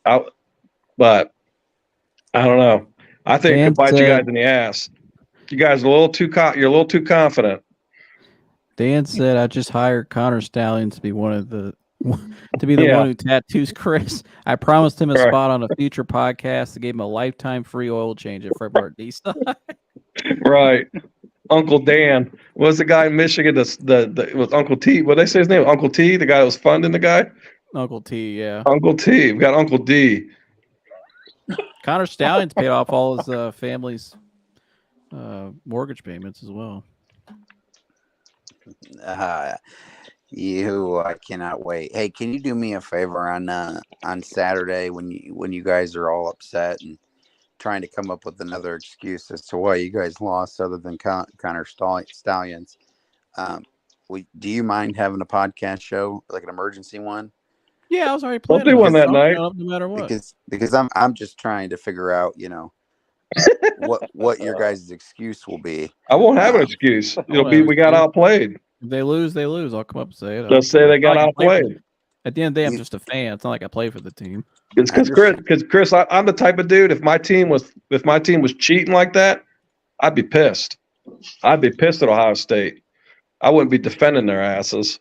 But I don't know. I think it could bite you guys in the ass. You guys are you're a little too confident. Dan said, "I just hired Connor Stallion to be one who tattoos Chris. I promised him a spot on a future podcast. I gave him a lifetime free oil change at Fredbart D-Side." Right, Uncle Dan. What was the guy in Michigan? It was Uncle T. What did they say his name? Uncle T. The guy that was funding the guy. Uncle T. Yeah. Uncle T. We got Uncle D. Connor Stallion's paid off all his family's mortgage payments as well. I cannot wait. Hey, can you do me a favor on Saturday when you guys are all upset and trying to come up with another excuse as to why you guys lost other than Connor Stallions? Do you mind having a podcast show, like an emergency one? Yeah, I was already planning. We'll do one that night, no matter what. Because I'm just trying to figure out, what your guys' excuse will be. I won't have an excuse. It'll be we got outplayed. If they lose, they lose. I'll come up and say it. They'll say they got outplayed. At the end of the day, I'm just a fan. It's not like I play for the team. It's because Chris, I'm the type of dude. If my team was cheating like that, I'd be pissed. I'd be pissed at Ohio State. I wouldn't be defending their asses.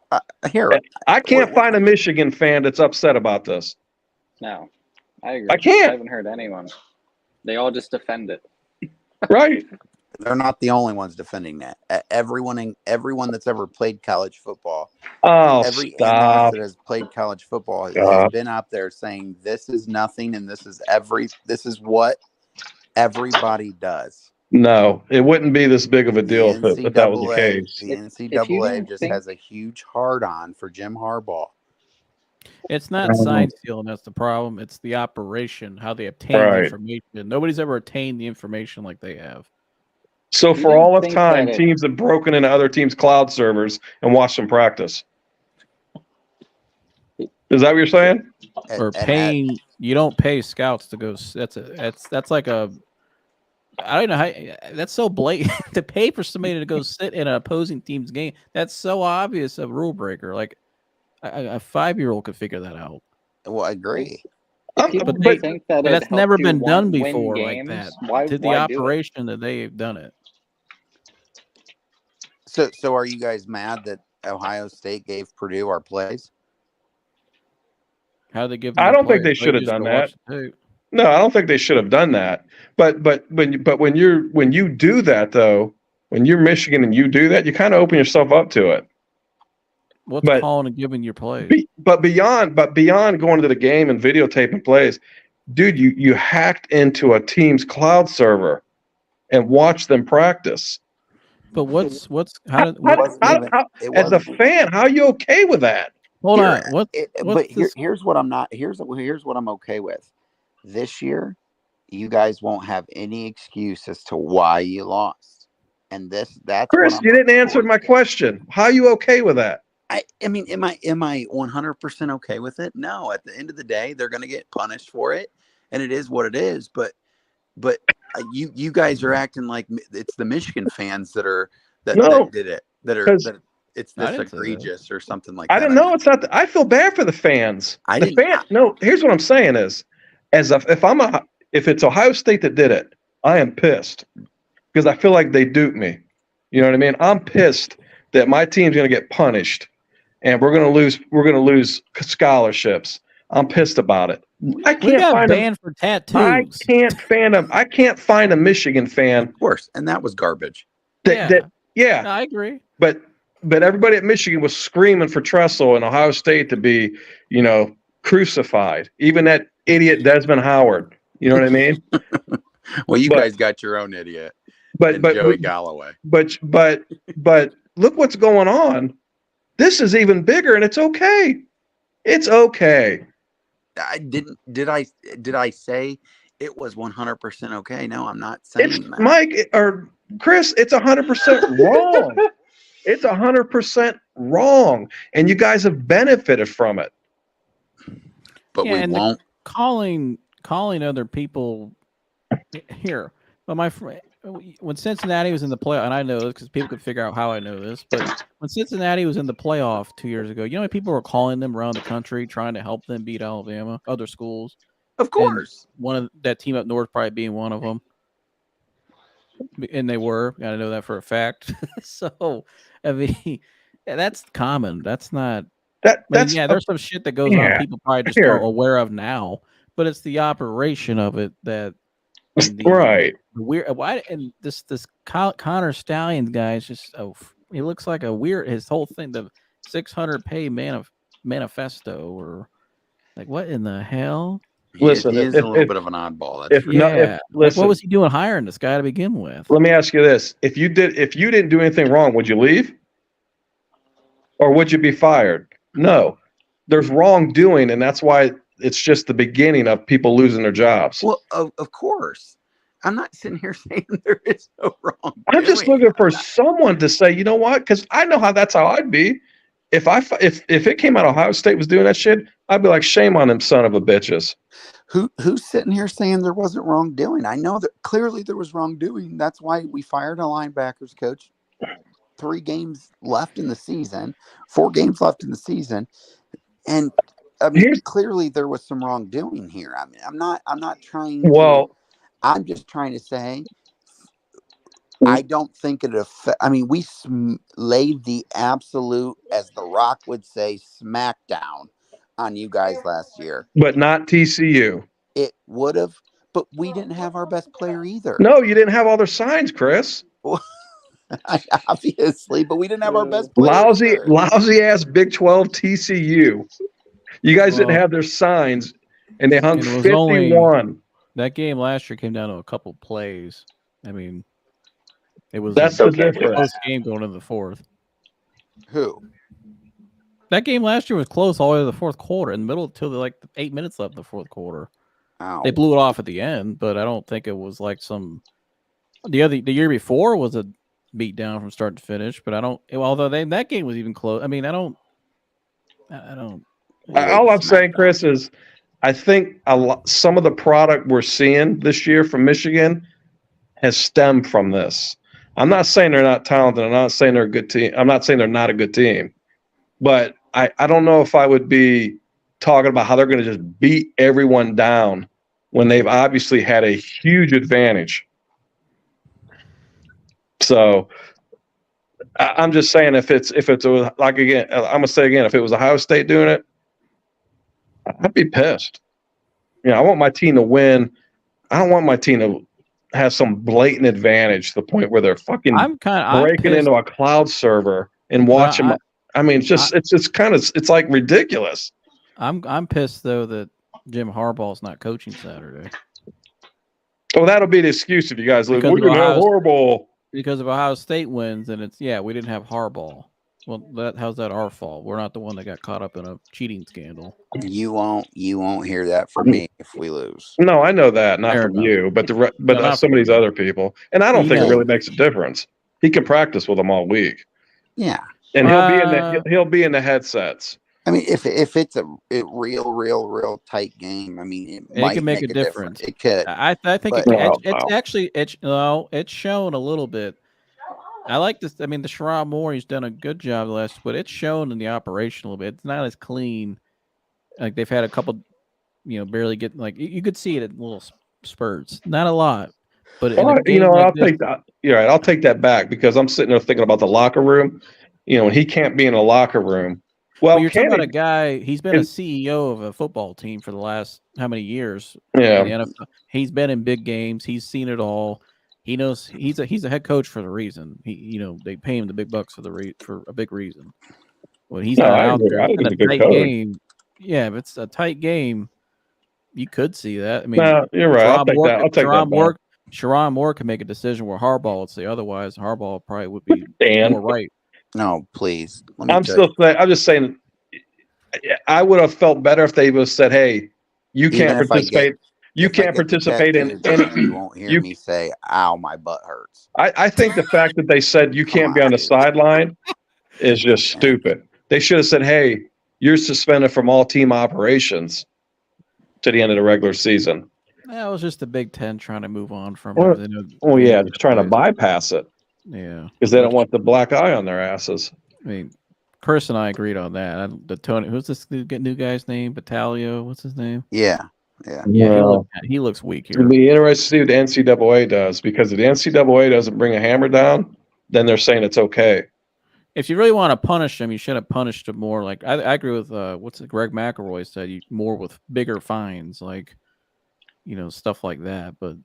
I can't find a Michigan fan that's upset about this. No, I agree. I can't. I haven't heard anyone. They all just defend it. Right. They're not the only ones defending that. Everyone that's ever played college football, every analyst that has played college football has been out there saying this is nothing and this is what everybody does. No, it wouldn't be this big of a deal if that was the case. The NCAA just has a huge hard-on for Jim Harbaugh. It's not science stealing that's the problem. It's the operation, how they obtain the information. Nobody's ever obtained the information like they have. So for all of time, teams have broken into other teams' cloud servers and watched them practice. Is that what you're saying? Or paying? You don't pay scouts to go. That's like a. I don't know how. That's so blatant to pay for somebody to go sit in an opposing team's game. That's so obvious a rule breaker. Like a 5-year-old could figure that out. Well, I agree. But that's never been done before like that. To the why operation that they've done it. So are you guys mad that Ohio State gave Purdue our plays? How they give? I don't think they should have done that. No, I don't think they should have done that. But when you do that though, when you're Michigan and you do that, you kind of open yourself up to it. What's calling and giving your plays? But beyond going to the game and videotaping plays, dude, you hacked into a team's cloud server and watched them practice. But what's as a fan, how are you okay with that? Hold on. Here's what I'm okay with. This year, you guys won't have any excuse as to why you lost. And that's Chris, you didn't answer my question. How are you okay with that? I mean, am I 100% okay with it? No. At the end of the day, they're going to get punished for it, and it is what it is. But you guys are acting like it's the Michigan fans that did it. That it's this egregious or something like that. I didn't know it's not. I feel bad for the fans. No, here's what I'm saying is, if it's Ohio State that did it, I am pissed because I feel like they duped me. You know what I mean? I'm pissed that my team's going to get punished, and we're going to lose scholarships. I'm pissed about it. I can't find banned for tattoos. I can't find a Michigan fan. Of course, and that was garbage. No, I agree. But everybody at Michigan was screaming for Tressel and Ohio State to be, crucified. Even that idiot Desmond Howard. You know what I mean? Well, you guys got your own idiot. But Joey Galloway. But look what's going on. This is even bigger, and it's okay. It's okay. Did I say it was 100% okay? No, I'm not saying that. Mike, or Chris, it's 100% wrong. It's 100% wrong, and you guys have benefited from it. But we won't. Calling other people here. But my friend, when Cincinnati was in the playoff, and I know this because people could figure out how I know this, but when Cincinnati was in the playoff 2 years ago, you know how people were calling them around the country trying to help them beat Alabama, other schools? Of course. And one of that team up north probably being one of them. And they were. Got to know that for a fact. So, I mean, that's common. That's not. There's some shit that goes on people probably just aren't aware of now, but it's the operation of it that. Right. Weird. Why? And this Connor Stallions guy is just. He looks like a weird. His whole thing, the 600 pay manifesto, or like what in the hell? Listen, it is a little bit of an oddball. Listen, what was he doing hiring this guy to begin with? Let me ask you this: if you didn't do anything wrong, would you leave, or would you be fired? No, there's wrongdoing, and that's why it's just the beginning of people losing their jobs. Well, of course, I'm not sitting here saying there is no wrong. I'm just looking for someone to say, you know what? Because I know that's how I'd be. If it came out Ohio State was doing that shit, I'd be like, shame on them, son of a bitches. Who's sitting here saying there wasn't wrongdoing? I know that clearly there was wrongdoing. That's why we fired a linebackers coach. 3 games left in the season, 4 games left in the season, and I mean, clearly there was some wrongdoing here. I mean, I'm not trying. I'm just trying to say, I don't think it affects. I mean, we laid the absolute, as The Rock would say, smackdown on you guys last year, but not TCU. It would have, but we didn't have our best player either. No, you didn't have all their signs, Chris. Obviously, but we didn't have our best player. Lousy ass Big 12 TCU. You guys didn't have their signs, and they hung 51. That game last year came down to a couple plays. I mean, it was that's the difference. Close game going into the fourth. Who? That game last year was close all the way to the fourth quarter. In the middle till like 8 minutes left in the fourth quarter. Ow. They blew it off at the end, but I don't think it was like the year before was a beat down from start to finish. But I don't. Although that game was even close. I mean, I don't. All I'm saying, Chris, is I think some of the product we're seeing this year from Michigan has stemmed from this. I'm not saying they're not talented. I'm not saying they're a good team. I'm not saying they're not a good team. But I don't know if I would be talking about how they're going to just beat everyone down when they've obviously had a huge advantage. So I'm just saying if it's like, again, I'm going to say again, if it was Ohio State doing it, I'd be pissed. You know, I want my team to win. I don't want my team to have some blatant advantage to the point where they're fucking breaking into a cloud server and watching. I mean, it's like ridiculous. I'm pissed though that Jim Harbaugh's not coaching Saturday. Well, that'll be the excuse if you guys lose. We didn't have Harbaugh. Because if Ohio State wins, then we didn't have Harbaugh. Well, how's that our fault? We're not the one that got caught up in a cheating scandal. You won't hear that from me if we lose. No, I know that, not from you, but some of these other people. And I don't think it really makes a difference. He can practice with them all week. Yeah, and he'll be in the headsets. I mean, if it's a real tight game, I mean, it can make a difference. It could. I think it's shown a little bit. I like this. I mean, the Sherrod Moore, he's done a good job the last, but it's shown in the operation a little bit. It's not as clean. Like they've had a couple, barely getting like you could see it in little spurts. Not a lot, but I'll take that. You're right. I'll take that back because I'm sitting there thinking about the locker room. And he can't be in a locker room. Well, you're talking about a guy. He's been a CEO of a football team for the last how many years? Yeah, he's been in big games. He's seen it all. He knows he's a head coach for the reason. They pay him the big bucks for a big reason. When he's not out there in a tight game, if it's a tight game, you could see that. I mean, you're right. I'll take that. Sherrod Moore can make a decision where Harbaugh would say otherwise. Harbaugh probably would be more right. No, please. I'm just saying. I would have felt better if they would have said, "Hey, you can't participate. you if I can't get the participate in tattoo, any. you won't hear me say, "Ow, my butt hurts." I think the fact that they said you can't be on the dude. sideline is just stupid. They should have said, "Hey, you're suspended from all team operations to the end of the regular season." That was just the Big Ten trying to move on from Well, it. They know Oh the yeah, NBA just trying to plays. bypass it Yeah, because they don't want the black eye on their asses. I mean, Chris and I agreed on that. The Tony, who's this new guy's name? Batalio, what's his name? Yeah. Yeah, he looks weak here. It'll be interesting to see what the NCAA does, because if the NCAA doesn't bring a hammer down, then they're saying it's okay. If you really want to punish him, you should have punished him more. Like I agree with what's it, Greg McElroy said, more with bigger fines, like stuff like that. But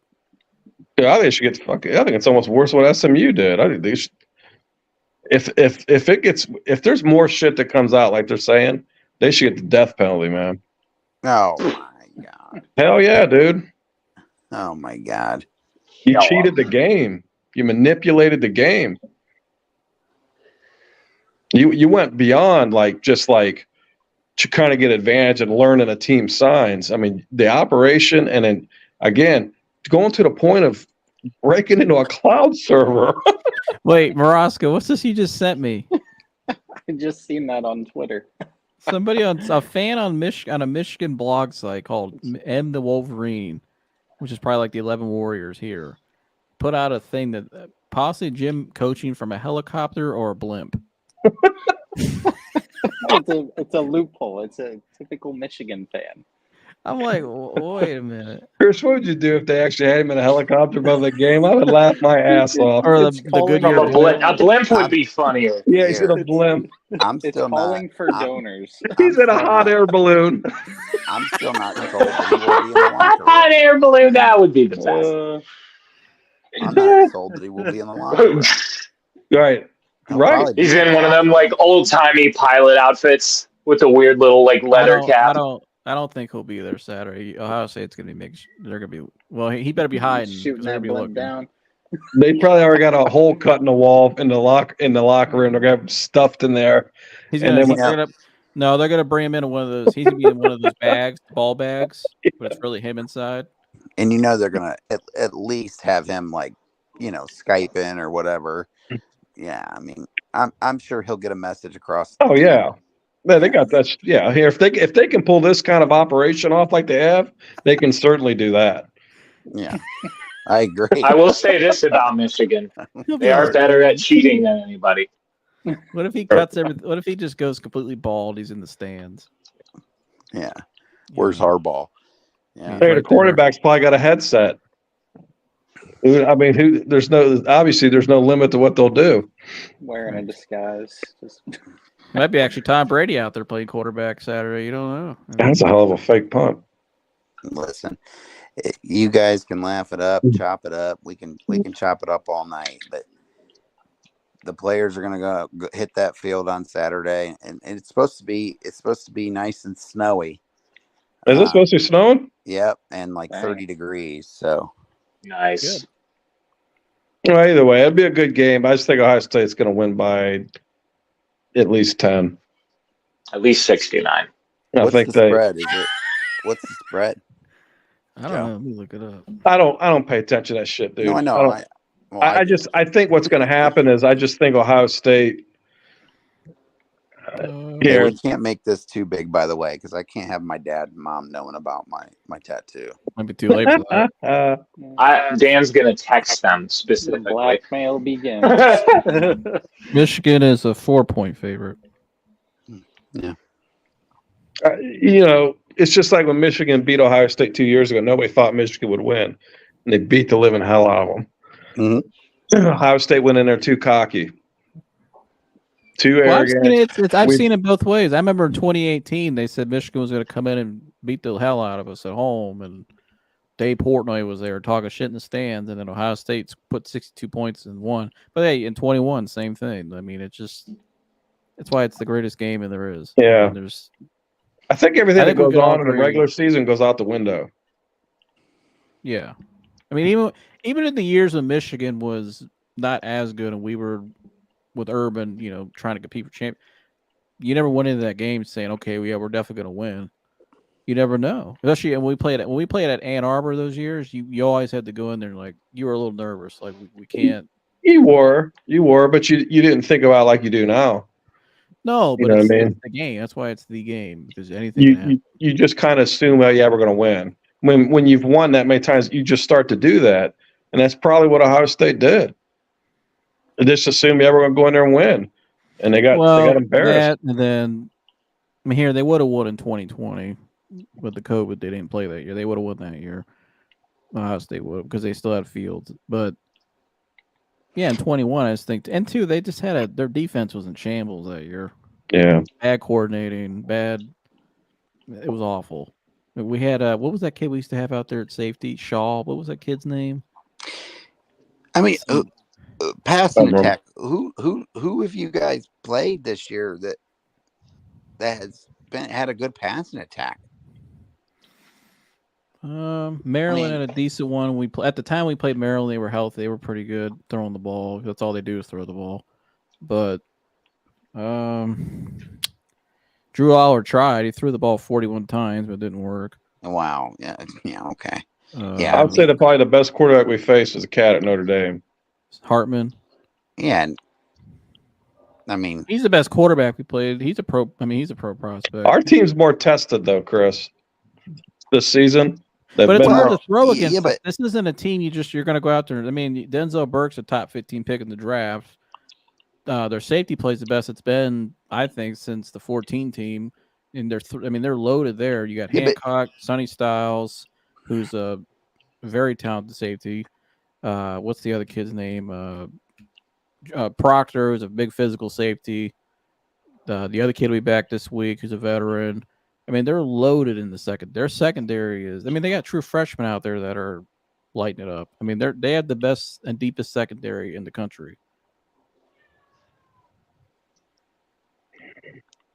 Yeah, I think they should get the fucking. I think it's almost worse what SMU did. I think they should. If there's more shit that comes out like they're saying, they should get the death penalty, man. Oh my god. Hell yeah, dude. Oh my god. You cheated the game. You manipulated the game. You went beyond just to kind of get advantage and learning a team signs. I mean, the operation, and then again going to the point of breaking into a cloud server. wait, Morosco, what's this you just sent me? I just seen that on Twitter. Somebody a fan on a Michigan blog site called M the Wolverine, which is probably like the 11 Warriors here, put out a thing that possibly Jim coaching from a helicopter or a blimp. It's a loophole. It's a typical Michigan fan. I'm like, wait a minute. Chris, what would you do if they actually had him in a helicopter above the game? I would laugh my ass off. Or the Goodyear blimp. A blimp would be funnier. Yeah, he's in a blimp. It's calling for donors. He's in a hot air balloon. I'm still not told that he will be in the locker room. Hot air balloon, that would be the best. I'm not told that he will be in the locker room. Right. Right. He's in one of them old timey pilot outfits with a weird little leather cap. I don't think he'll be there Saturday. Ohio State's gonna be mixed. They're gonna be he better be hiding. Shooting that blimp down. They probably already got a hole cut in the wall in the locker room. They're gonna have stuffed in there. They're gonna bring him into one of those. He's gonna be in one of those bags, ball bags, but it's really him inside. And they're gonna at least have him Skype in or whatever. Yeah, I mean, I'm sure he'll get a message across. Oh yeah. Yeah, they got that. Yeah, here if they can pull this kind of operation off like they have, they can certainly do that. Yeah, I agree. I will say this about Michigan: they are better at cheating than anybody. What if he cuts everything? What if he just goes completely bald? He's in the stands. Yeah, where's Harbaugh? Yeah, the quarterback's probably got a headset. I mean, there's no limit to what they'll do. Wearing a disguise. Might be actually Tom Brady out there playing quarterback Saturday. You don't know. That's a hell of a fake punt. Listen, you guys can laugh it up, chop it up. We can chop it up all night. But the players are going to go hit that field on Saturday, and it's supposed to be nice and snowy. Is it supposed to be snowing? Yep, and 30 degrees. So nice. Good. Well, either way, it'll be a good game. I just think Ohio State's going to win by at least 10. At least 69. What's the spread? What's the spread? I don't know. Let me look it up. I don't pay attention to that shit, dude. No, I know. I think what's going to happen is I just think Ohio State. Hey, we can't make this too big, by the way, because I can't have my dad and mom knowing about my tattoo. Might be too late for that. Dan's gonna text them specifically. The blackmail begins. Michigan is a 4-point favorite. Yeah. It's just like when Michigan beat Ohio State 2 years ago. Nobody thought Michigan would win, and they beat the living hell out of them. Mm-hmm. Ohio State went in there too cocky. I've seen it both ways. I remember in 2018, they said Michigan was going to come in and beat the hell out of us at home, and Dave Portnoy was there talking shit in the stands, and then Ohio State's put 62 points and won. But hey, in 21, same thing. I mean, it's why it's the greatest game there is. Yeah. I think everything that goes on in the regular season goes out the window. Yeah. I mean, even in the years when Michigan was not as good and we were with Urban, trying to compete for champ, you never went into that game saying, okay, we're definitely going to win. You never know. Especially when we played at Ann Arbor those years, you always had to go in there like you were a little nervous. Like we can't. You were, but you didn't think about it like you do now. No, but it's the game. That's why it's the game, because anything can happen. You just kind of assume, oh yeah, we're going to win. When you've won that many times, you just start to do that, and that's probably what Ohio State did. They just assumed, yeah, we're going to go in there and win, and they got embarrassed. And then, I mean, here they would have won in 2020 with the COVID. They didn't play that year. They would have won that year. Ohio State would have, because they still had Fields. But yeah, in 21, I just think, and two, they just had their defense was in shambles that year. Yeah, bad coordinating, bad. It was awful. We had what was that kid we used to have out there at safety? Shaw. What was that kid's name? I mean, passing attack. Who have you guys played this year that has had a good passing attack? Maryland had a decent one. At the time we played Maryland, they were healthy. They were pretty good throwing the ball. That's all they do is throw the ball. But Drew Aller tried. He threw the ball 41 times, but it didn't work. Wow. Yeah. Okay. Yeah. I would say that probably the best quarterback we faced was a cat at Notre Dame. Hartman. Yeah. I mean, he's the best quarterback we played. He's a pro. I mean, he's a pro prospect. Our team's more tested though, Chris, this season. But it's hard to throw against. Yeah, but this isn't a team you're going to go out there. I mean, Denzel Burke's a top 15 pick in the draft. Their safety plays the best it's been, I think, since the 14 team. And they're loaded there. You got Hancock, Sonny Styles, who's a very talented safety. What's the other kid's name? Proctor, who's a big physical safety. The other kid will be back this week, who's a veteran. I mean, they're loaded in the second. Their secondary is. I mean, they got true freshmen out there that are lighting it up. I mean, they have the best and deepest secondary in the country.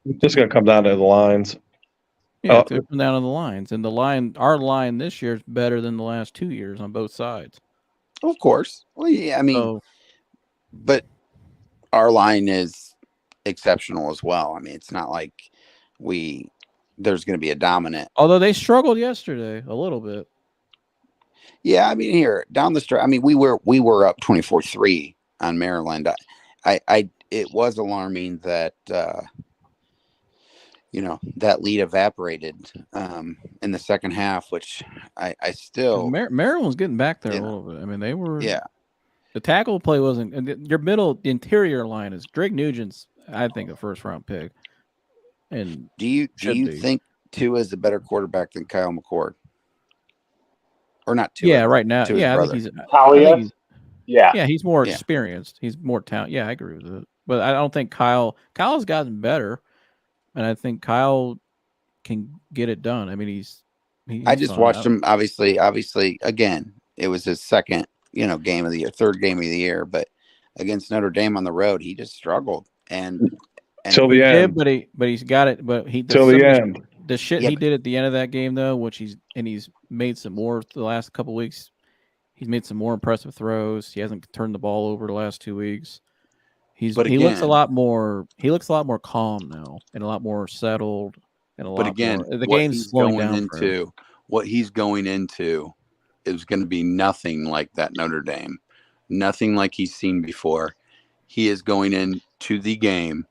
It's just going to come down to the lines. Yeah, it's going to come down to the lines. And our line this year is better than the last 2 years on both sides. Of course. Well, yeah, I mean, but our line is exceptional as well. I mean, it's not like there's going to be a dominant. Although they struggled yesterday a little bit. Yeah, I mean, here down the stretch. I mean, we were up 24-3 on Maryland. It was alarming that that lead evaporated in the second half, which I still. Maryland was getting back there a little bit. I mean, they were. Yeah. The tackle play wasn't. And your the interior line is Drake Nugent's, I think, a first round pick. And do you think Tua is a better quarterback than Kyle McCord? Or not Tua? Yeah, right now. Yeah, I think he's. Yeah, he's more experienced. He's more talented. Yeah, I agree with it. But I don't think Kyle's gotten better, and I think Kyle can get it done. I mean, I just watched him. Obviously, again, it was his second, game of the year, third game of the year, but against Notre Dame on the road, he just struggled and till the end. But he's got it. But till the end. The shit he did at the end of that game, though, he's made some more the last couple of weeks. He's made some more impressive throws. He hasn't turned the ball over the last 2 weeks. He looks a lot more calm now and a lot more settled and a lot. But again, the game's slowing down. What he's going into is going to be nothing like that Notre Dame, nothing like he's seen before. He is going into the game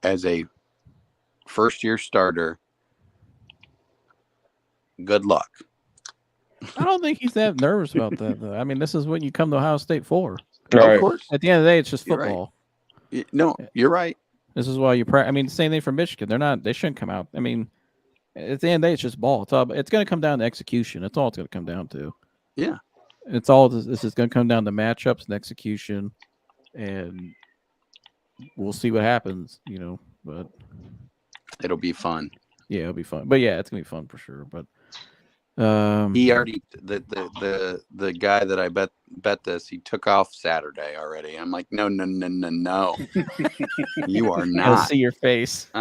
as a first-year starter. Good luck. I don't think he's that nervous about that, though. I mean, this is what you come to Ohio State for. Right. Of course. At the end of the day, it's just football. Right. No, you're right. This is why you practice. I mean, same thing for Michigan. They shouldn't come out. I mean, at the end of the day, it's just ball. It's going to come down to execution. That's all it's going to come down to. Yeah. This is going to come down to matchups and execution, and we'll see what happens, but it'll be fun. Yeah, it'll be fun. But yeah, it's going to be fun for sure. But he already the guy that I bet this, he took off Saturday already. I'm like, no. You are not. I'll see your face.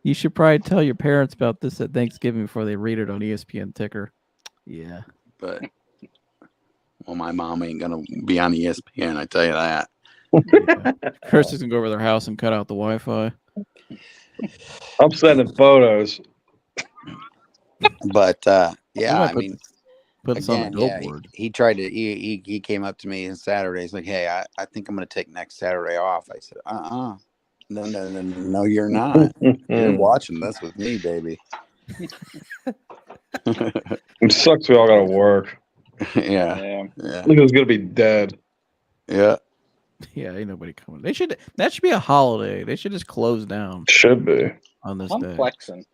You should probably tell your parents about this at Thanksgiving before they read it on ESPN ticker. Yeah. But my mom ain't gonna be on ESPN, I tell you that. Yeah. Chris is gonna go over their house and cut out the Wi-Fi. I'm sending photos. But We yeah, might I mean, put this on the again, yeah, billboard. he tried to. He came up to me on Saturday. He's like, "Hey, I think I'm going to take next Saturday off." I said, No, you're not. You're watching this with me, baby. It sucks. We all got to work. Yeah. Nigga's gonna be dead. Yeah. Yeah, ain't nobody coming. That should be a holiday. They should just close down. Should be on this I'm day. flexing.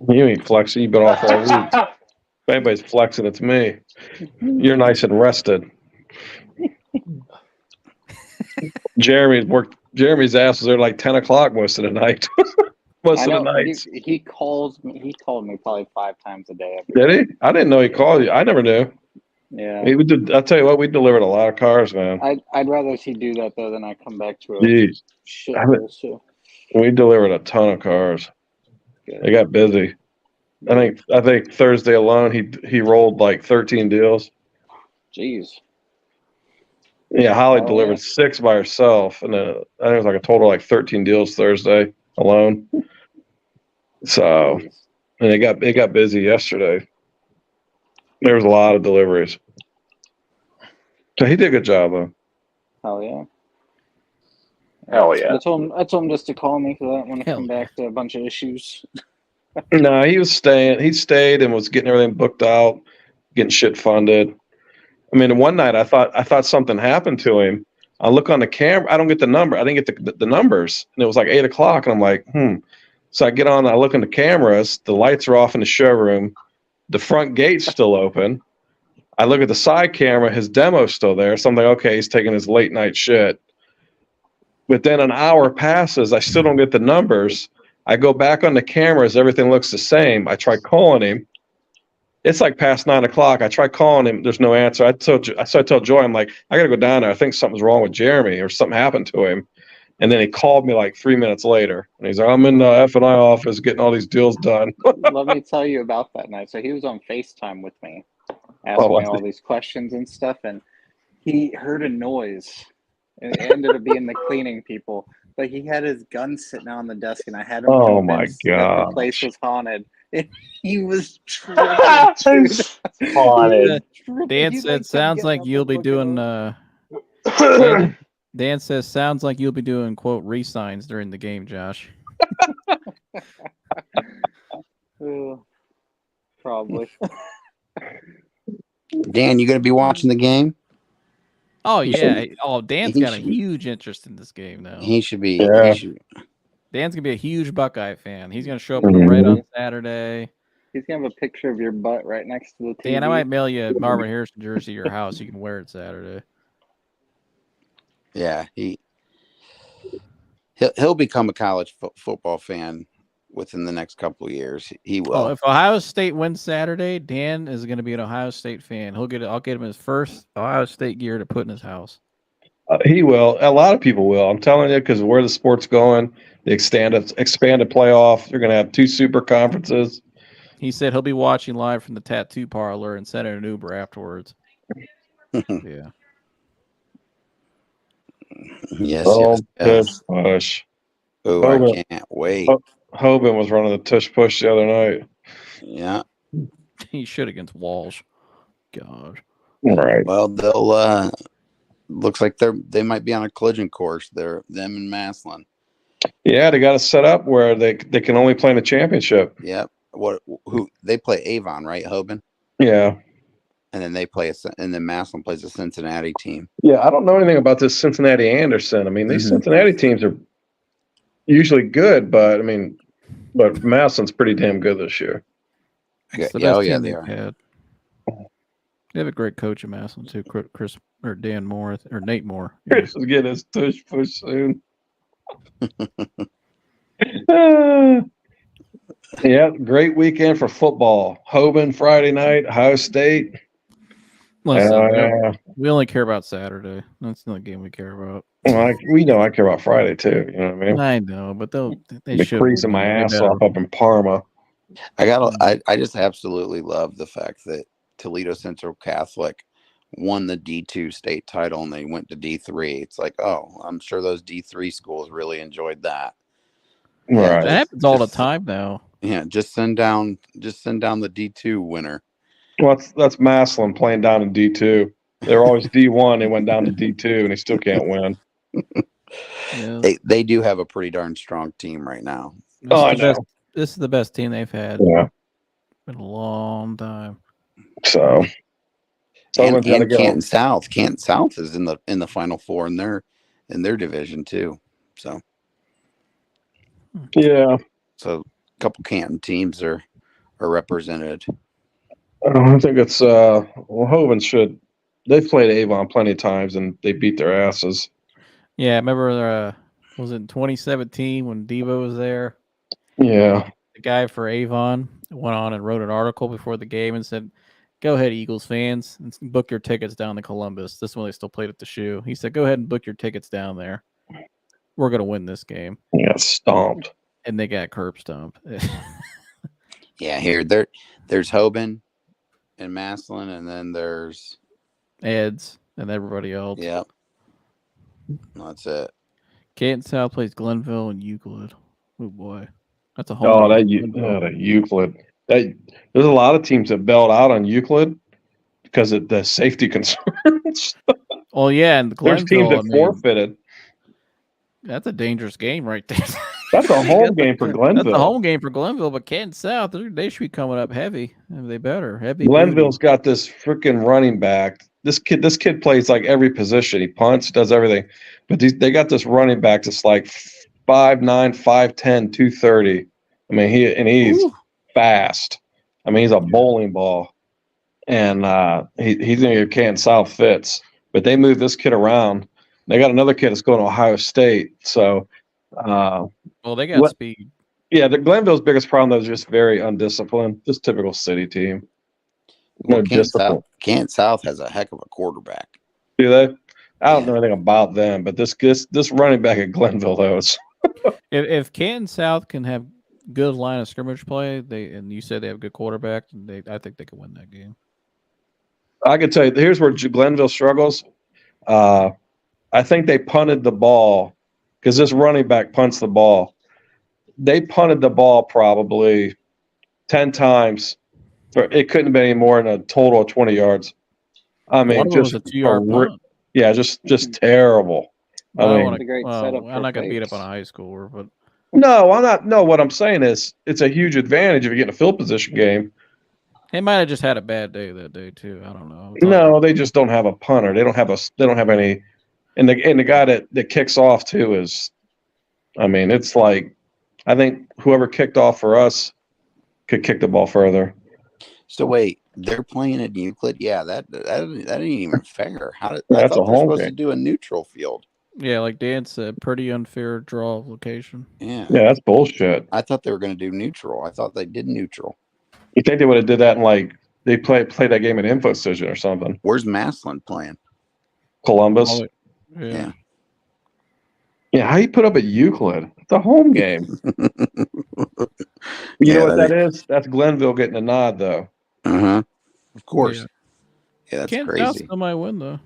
You ain't flexing. You've been off all week. If anybody's flexing, it's me. You're nice and rested. Jeremy's ass was there like 10 o'clock most of the night. Most of the nights. He calls me. He called me probably 5 times a day. Did he? I didn't know he called you. I never knew. Yeah. I'll tell you what, we delivered a lot of cars, man. I'd rather he do that though than I come back to a shit bullshit. We delivered a ton of cars. Good. It got busy. I think Thursday alone he rolled like 13 deals. Jeez. Yeah, Holly delivered 6 by herself, and I think it was like a total of like 13 deals Thursday alone. So, and it got busy yesterday. There was a lot of deliveries. So he did a good job though. Hell yeah. Hell yeah. I told him just to call me because I don't want to come back to a bunch of issues. No, he was staying. He stayed and was getting everything booked out, getting shit funded. I mean, one night I thought something happened to him. I look on the camera. I don't get the number. I didn't get the numbers, and it was like 8 o'clock, and I'm like, So I get on. I look in the cameras. The lights are off in the showroom. The front gate's still open. I look at the side camera. His demo's still there. So I'm like, okay, he's taking his late night shit. But then an hour passes. I still don't get the numbers. I go back on the cameras. Everything looks the same. I try calling him. It's like past 9 o'clock. I try calling him. There's no answer. I tell Joy, I'm like, I got to go down there. I think something's wrong with Jeremy or something happened to him. And then he called me like 3 minutes later. And he's like, I'm in the F&I office getting all these deals done. Let me tell you about that night. So he was on FaceTime with me, asking me all these questions and stuff. And he heard a noise. And it ended up being the cleaning people. But he had his gun sitting on the desk, and I had him convinced that the place was haunted. And he was haunted. Dan said, sounds like you'll be doing Dan says, sounds like you'll be doing, quote, re-signs during the game, Josh. Probably. Dan, you going to be watching the game? Oh, yeah. Dan's got a huge interest in this game now. He should be. Yeah. Dan's going to be a huge Buckeye fan. He's going to show up right on Saturday. He's going to have a picture of your butt right next to the TV. Dan, I might mail you a Marvin Harrison jersey to your house. You can wear it Saturday. Yeah, he'll become a college football fan within the next couple of years. He will. Oh, if Ohio State wins Saturday, Dan is going to be an Ohio State fan. I'll get him his first Ohio State gear to put in his house. He will. A lot of people will. I'm telling you, because where the sport's going, the expanded playoff. You're going to have 2 super conferences. He said he'll be watching live from the tattoo parlor and sending an Uber afterwards. Yeah. Yes. Push. Oh, I can't wait. Hoban was running the tush push the other night. Yeah. He should against Walsh. God. Right. Well, they'll looks like they might be on a collision course. Them and Maslin. Yeah, they got it set up where they can only play in the championship. Yep. Who they play Avon, right, Hoban? Yeah. And then and then Maslin plays a Cincinnati team. Yeah, I don't know anything about this Cincinnati Anderson. I mean, these Cincinnati teams are usually good, but Maslin's pretty damn good this year. Yeah, they are. Had. They have a great coach in Maslin too, Chris or Dan Moore or Nate Moore. Chris is getting his tush push soon. Yeah, great weekend for football. Hoban Friday night, Ohio State. Listen, we only care about Saturday. That's the only game we care about. Well, we know I care about Friday too. You know what I mean? I know, but they should. Freezing my ass off up in Parma. I just absolutely love the fact that Toledo Central Catholic won the D2 state title and they went to D3. It's like, oh, I'm sure those D3 schools really enjoyed that. Right. That happens all the time now. Yeah, just send down the D2 winner. Well, that's Maslin playing down in D2. They were always D1. They went down to D2, and they still can't win. Yeah. They do have a pretty darn strong team right now. This is the best team they've had. Yeah. In a long time. So and Canton South. Canton South is in the Final Four in their division too. So yeah. So a couple Canton teams are represented. I think it's Hovind should. They've played Avon plenty of times and they beat their asses. Yeah, I remember was it in 2017 when Devo was there? Yeah. The guy for Avon went on and wrote an article before the game and said, "Go ahead, Eagles fans, and book your tickets down to Columbus." This one they still played at the Shoe. He said, "Go ahead and book your tickets down there. We're gonna win this game." Yeah, stomped. And they got curb stomped. Yeah, here there's Hoban and Maslin, and then there's Eds and everybody else. Yep. That's it. Canton South plays Glenville and Euclid. Oh boy. That's a home. The Euclid. There's a lot of teams that bailed out on Euclid because of the safety concerns. Oh yeah, and there's teams that forfeited. That's a dangerous game right there. That's a home game for Glenville. That's a home game for Glenville, but Canton South, they should be coming up heavy. They better heavy. Glenville's got this freaking running back. This kid plays like every position. He punts, does everything. But they got this running back that's like 5'9", 5'10", 230. I mean, he's fast. I mean, he's a bowling ball. And he's going to get Canton South fits. But they moved this kid around. They got another kid that's going to Ohio State. So, well, they got speed. Yeah, the Glenville's biggest problem though is just very undisciplined. Just typical city team. No discipline. Canton South has a heck of a quarterback. Do they? I don't know anything about them, but this running back at Glenville though is. if Canton South can have good line of scrimmage play, and you said they have a good quarterback, I think they can win that game. I can tell you, here's where Glenville struggles. I think they punted the ball because this running back punts the ball. They punted the ball probably 10 times. It couldn't have been any more than a total of 20 yards. I mean, just a 2-yard punt. Yeah, just terrible. I'm not going to beat up on a high schooler, but no, I'm not. No, what I'm saying is it's a huge advantage if you get in a field position game. They might have just had a bad day that day too. I don't know. No, they just don't have a punter. They don't have any. And the guy that kicks off too is, I mean, it's like, I think whoever kicked off for us could kick the ball further. So wait, they're playing at Euclid? Yeah, that ain't even fair. That's a home supposed game. To do a neutral field. Yeah, like Dan said, pretty unfair draw location. Yeah, that's bullshit. I thought they were going to do neutral. I thought they did neutral. You think they would have did that in like they play that game at InfoCision or something? Where's Maslin playing? Columbus. Yeah. Yeah, how you put up at Euclid? It's a home game. You know what that is? That's Glenville getting a nod, though. Of course. Yeah, that's Can't crazy. Still might win though.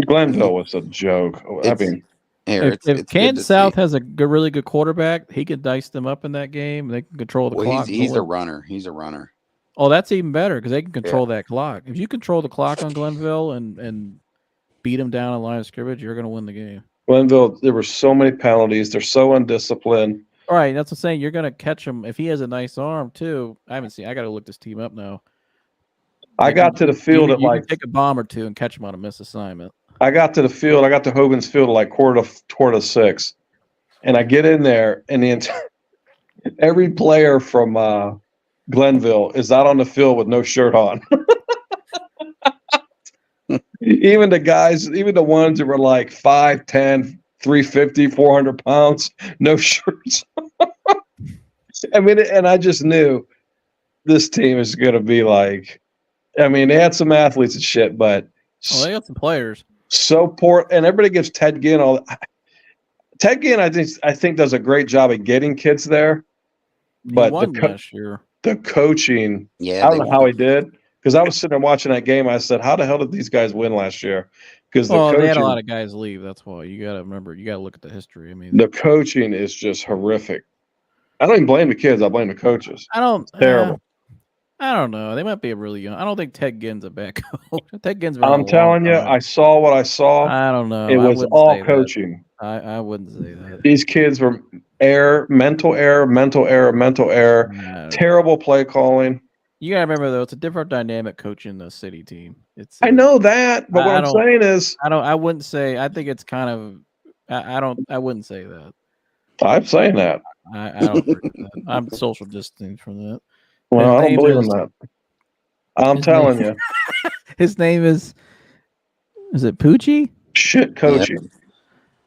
Glenville was a joke. I mean, if Canton South has a really good quarterback, he could dice them up in that game. They can control the clock. He's a runner. He's a runner. Oh, that's even better because they can control that clock. If you control the clock on Glenville and beat them down on line of scrimmage, you're going to win the game. Glenville, there were so many penalties. They're so undisciplined. All right, that's what I'm saying. You're going to catch him if he has a nice arm too. I haven't seen. I got to look this team up now. I got to the field at like take a bomb or two and catch him on a miss assignment. I got to the field. I got to Hogan's Field at like quarter to 6, and I get in there, and every player from Glenville is out on the field with no shirt on. Even the guys, even the ones that were like 5'10", 350, 400 pounds, no shirts. I mean, and I just knew this team is going to be like, I mean, they had some athletes and shit, but they got some players. So poor, and everybody gives Ted Ginn all. Ted Ginn, I think does a great job at getting kids there, but last year. The coaching, yeah, I don't know how he did, because I was sitting there watching that game. I said, "How the hell did these guys win last year?" Because they had a lot of guys leave. That's why you got to remember. You got to look at the history. I mean, the coaching is just horrific. I don't even blame the kids. I blame the coaches. I don't. It's terrible. I don't know. They might be really young. I don't think Ted Ginn's a bad coach. Ted Ginn's been I'm telling you, I saw what I saw. I don't know. It I was wouldn't all say coaching. that. I wouldn't say that. These kids were mental error, terrible play calling. You gotta remember though, it's a different dynamic coaching the city team. I know that, but what I'm saying is, I wouldn't say. I think it's kind of. I wouldn't say that. I'm saying that. I don't agree with that. I'm social distancing from that. Well, I don't believe in that. I'm telling you. His name is it Poochie? Shit coaching. Yeah.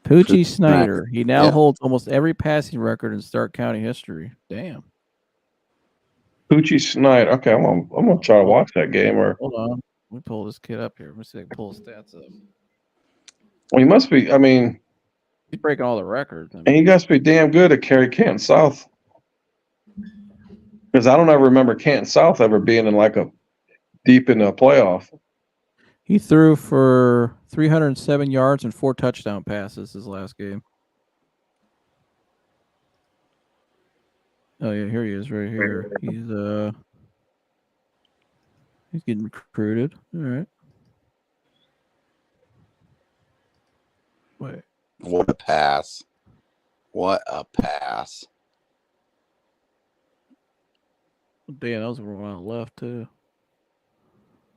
Poochie Snyder. He now holds almost every passing record in Stark County history. Damn. Poochie Snyder. Okay, I'm gonna try to watch that game. Or hold on. Let me pull this kid up here. Let me see if I can pull his stats up. Well, he must be. I mean, he's breaking all the records. And he must be damn good at Cary Canton South. Because I don't ever remember Canton South ever being in like a deep in a playoff. He threw for 307 yards and 4 touchdown passes his last game. Oh yeah, here he is, right here. He's getting recruited. All right. Wait. What a pass! What a pass! Damn, that was one on the left too.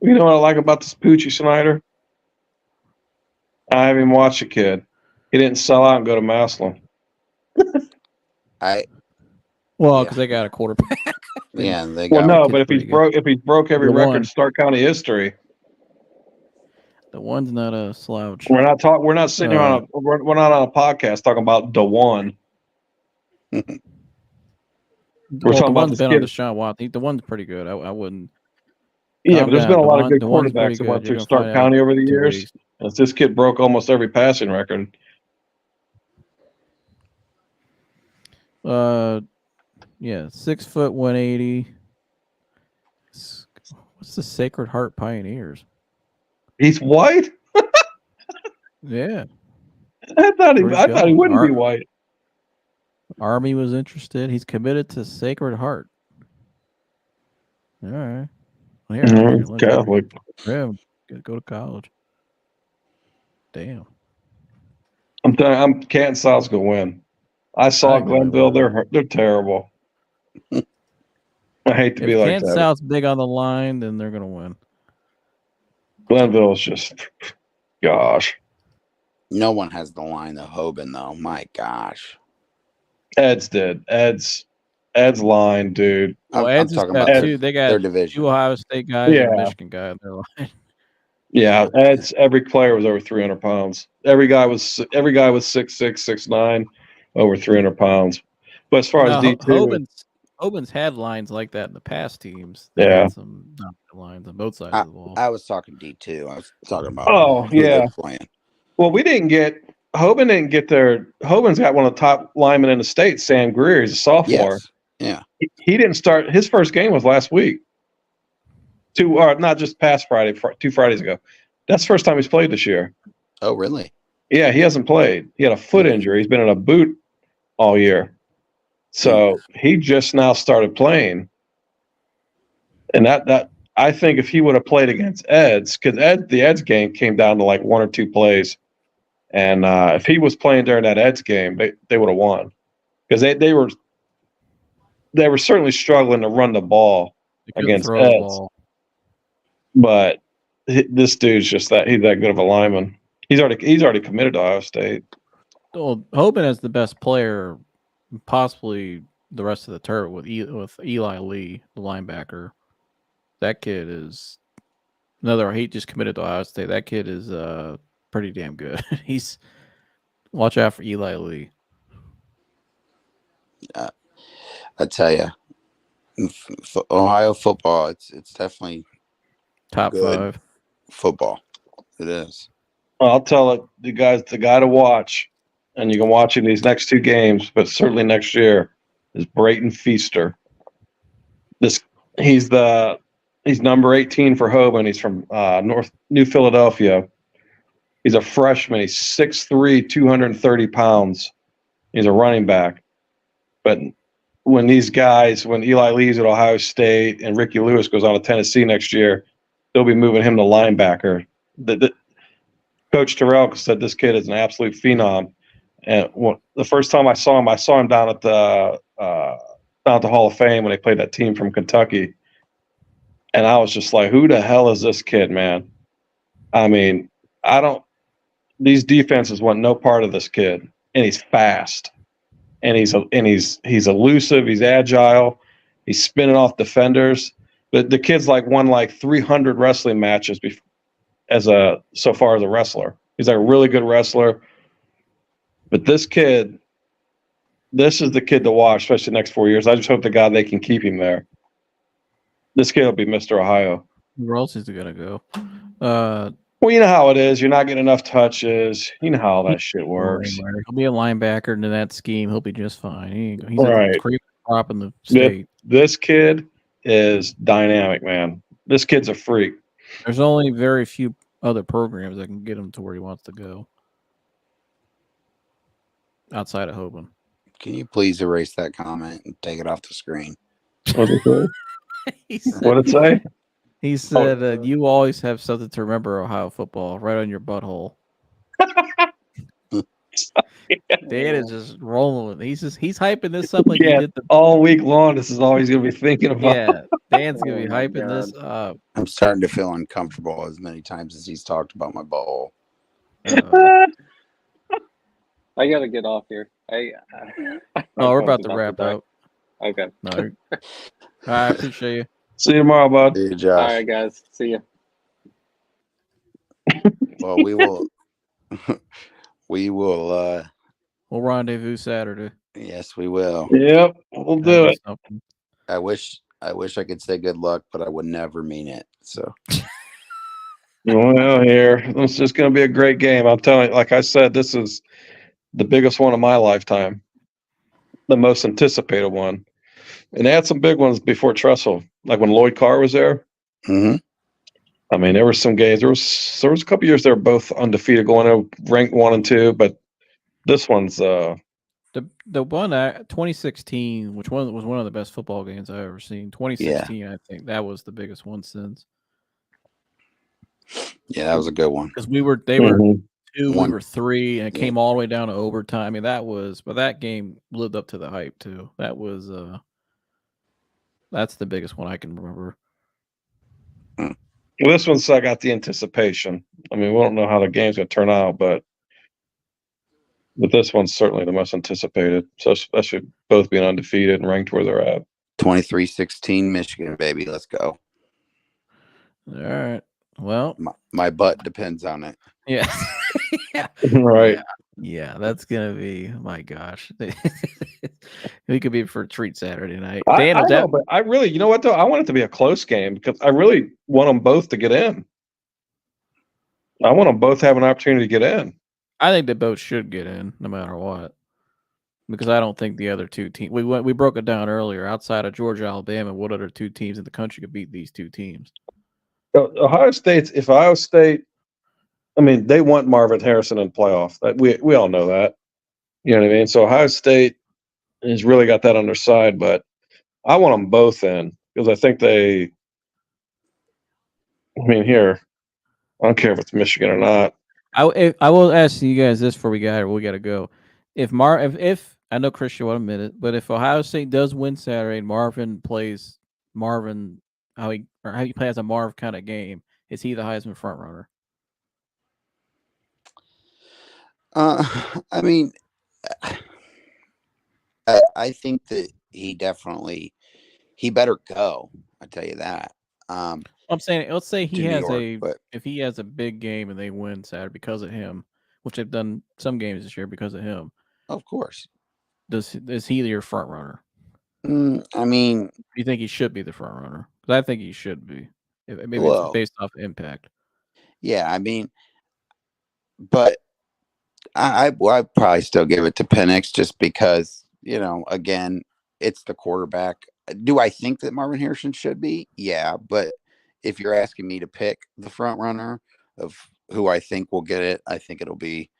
You know what I like about this Poochie Snyder? I haven't even watched the kid. He didn't sell out and go to Massillon. Because they got a quarterback. Yeah, they got. Well, no, but if he's broke every record in Stark County history. The one's not a slouch. We're not sitting here on we're not on a podcast talking about the one. We're talking about the Deshaun Watson. The one's pretty good. I wouldn't. Yeah, but there's been a lot of good quarterbacks that went through Stark County over the years. And this kid broke almost every passing record. Yeah, 6 foot 180. What's the Sacred Heart Pioneers? He's white? Yeah. I thought he wouldn't be white. Army was interested. He's committed to Sacred Heart. All right. Well, Catholic. Yeah, go to college. Damn. I'm Canton South's gonna win. I saw Glenville. They're terrible. I hate to be like that. Canton South's big on the line, then they're gonna win. Glenville's just, gosh. No one has the line of Hoban though. My gosh. Ed's did. Ed's line, dude. Well, Ed's talking about they got their division. 2 Ohio State guys and a Michigan guy on their line. Yeah, Ed's every player was over 300 pounds. Every guy was 6'6", 6'9", over 300 pounds. But as far as D2, Hoban's had lines like that in the past teams. They had some lines on both sides of the ball. I was talking D2. I was talking about. Well, Hoban didn't get there. Hoban's got one of the top linemen in the state, Sam Greer. He's a sophomore. Yes. Yeah. He didn't start. His first game was last week. Not just past Friday, 2 Fridays ago. That's the first time he's played this year. Oh, really? Yeah, he hasn't played. He had a foot injury. He's been in a boot all year. So he just now started playing. And that I think if he would have played against Ed's, because the Ed's game came down to like 1 or 2 plays. And if he was playing during that Ed's game, they would have won. Because they were certainly struggling to run the ball against Ed's. But this dude's just he's that good of a lineman. He's already committed to Ohio State. Well, Hoban is the best player, possibly the rest of the turret with Eli Lee, the linebacker. That kid is he just committed to Ohio State. That kid is pretty damn good. Watch out for Eli Lee. I tell you, Ohio football, it's definitely top good 5 football. It is. Well, I'll tell the guy to watch, and you can watch in these next 2 games, but certainly next year is Brayton Feaster. He's number 18 for Hoban. He's from New Philadelphia. He's a freshman. He's 6'3", 230 pounds. He's a running back. But when Eli leaves at Ohio State and Ricky Lewis goes on to Tennessee next year, they'll be moving him to linebacker. Coach Terrell said this kid is an absolute phenom. And the first time I saw him down at the Hall of Fame when they played that team from Kentucky. And I was just like, who the hell is this kid, man? I mean, these defenses want no part of this kid. And he's fast. And he's elusive, he's agile, he's spinning off defenders. But the kid's won 300 wrestling matches so far as a wrestler. He's a really good wrestler. But this is the kid to watch, especially the next 4 years. I just hope to God they can keep him there. This kid will be Mr. Ohio. Where else is he gonna go? Well, you know how it is. You're not getting enough touches. You know how all that shit works. He'll be a linebacker into that scheme. He'll be just fine. He's right. a creep prop in the state. This kid is dynamic, man. This kid's a freak. There's only very few other programs that can get him to where he wants to go. Outside of Hoban. Can you please erase that comment and take it off the screen? What'd it say? He said, you always have something to remember Ohio football right on your butthole. Dan is just rolling. He's hyping this up like he did all week long. This is all he's going to be thinking about. Yeah, Dan's going to be hyping this up. I'm starting to feel uncomfortable as many times as he's talked about my butthole. I got to get off here. We're about to wrap up. Okay. No. I appreciate you. See you tomorrow, bud. See you, Josh. All right, guys. See you. Well, we will. We'll rendezvous Saturday. Yes, we will. Yep, we'll do it. I wish I could say good luck, but I would never mean it. So. Well, here, it's just going to be a great game. I'm telling you, like I said, this is the biggest one of my lifetime, the most anticipated one. And they had some big ones before Tressel, like when Lloyd Carr was there. Mm-hmm. I mean, there were some games. There was a couple years they were both undefeated, going to ranked 1 and 2. But this one's the one 2016, which was one of the best football games I've ever seen. 2016, I think that was the biggest one since. Yeah, that was a good one because they were 2, we were 3, and it came all the way down to overtime. I mean, that game lived up to the hype too. That was that's the biggest one I can remember. Well, this one's got the anticipation. I mean, we don't know how the game's going to turn out, but this one's certainly the most anticipated. So especially both being undefeated and ranked where they're at. 23-16 Michigan, baby. Let's go. All right. Well, my butt depends on it. Yeah. Yeah. Right. Yeah, that's gonna be, my gosh. We could be for a treat Saturday night. I know, but I really, you know what though? I want it to be a close game because I really want them both to get in. I want them both to have an opportunity to get in. I think they both should get in, no matter what. Because I don't think the other two teams. We broke it down earlier. Outside of Georgia, Alabama, what other two teams in the country could beat these two teams? Ohio State. I mean, they want Marvin Harrison in playoff. We all know that. You know what I mean? So Ohio State has really got that on their side, but I want them both in because I think I here, I don't care if it's Michigan or not. I will ask you guys this before we got to go. If I know Chris, you want to admit it, but if Ohio State does win Saturday and Marvin plays how he plays a Marv kind of game, is he the Heisman front runner? I mean, I think that he better go. I tell you that. I'm saying, let's say if he has a big game and they win Saturday because of him, which they've done some games this year because of him. Of course. Is he your front runner? I mean, you think he should be the front runner? Because I think he should be. Maybe it's based off impact. Yeah, I mean, but I'd probably still give it to Penix just because, again, it's the quarterback. Do I think that Marvin Harrison should be? Yeah, but if you're asking me to pick the front runner of who I think will get it, I think it'll be,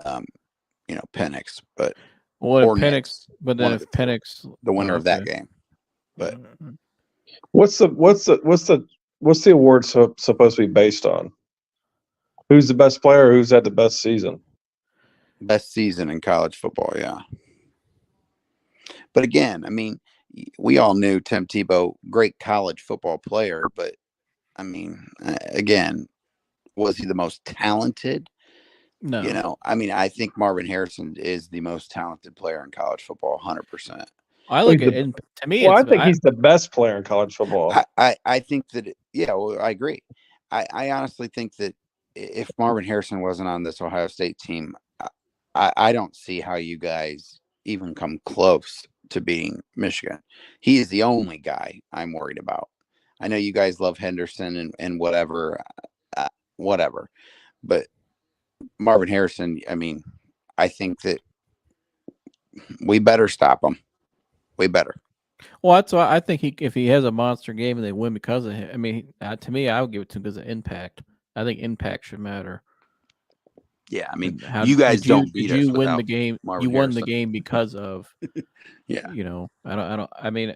Penix. But Well, or if Penix, Knicks. but then One if of the two. Penix, The winner of that okay. game. But What's the award supposed to be based on? Who's the best player? Who's had the best season? best season in college football, yeah. But again, I mean, we all knew Tim Tebow, great college football player, but I mean, again, was he the most talented? No. You know, I mean, I think Marvin Harrison is the most talented player in college football, 100%. I look at to me. Well, I think he's the best player in college football. I think that, well, I agree. I honestly think that if Marvin Harrison wasn't on this Ohio State team, I don't see how you guys even come close to beating Michigan. He is the only guy I'm worried about. I know you guys love Henderson and whatever, but Marvin Harrison, I mean, I think that we better stop him. We better. Well, that's why I think if he has a monster game and they win because of him, I mean, to me, I would give it to him because of impact. I think impact should matter. Yeah, I mean, you guys don't beat us. You win the game. Marvin You won Harrison. the game because of. Yeah. You know, I mean,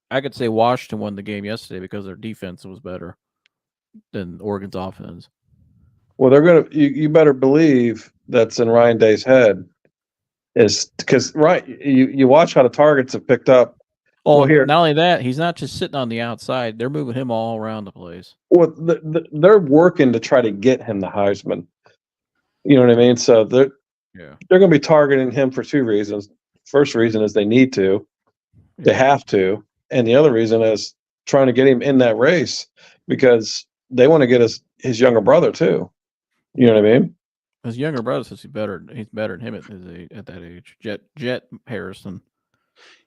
I could say Washington won the game yesterday because their defense was better than Oregon's offense. Well, they're gonna. You better believe that's in Ryan Day's head, is because you watch how the targets have picked up. Oh, well, here, not only that, he's not just sitting on the outside; they're moving him all around the place. Well, they're working to try to get him the Heisman. You know what I mean? So they're going to be targeting him for two reasons. First reason is they need to, they have to, and the other reason is trying to get him in that race because they want to get his younger brother too. You know what I mean? His younger brother says he's better than him at that age. Jet Harrison.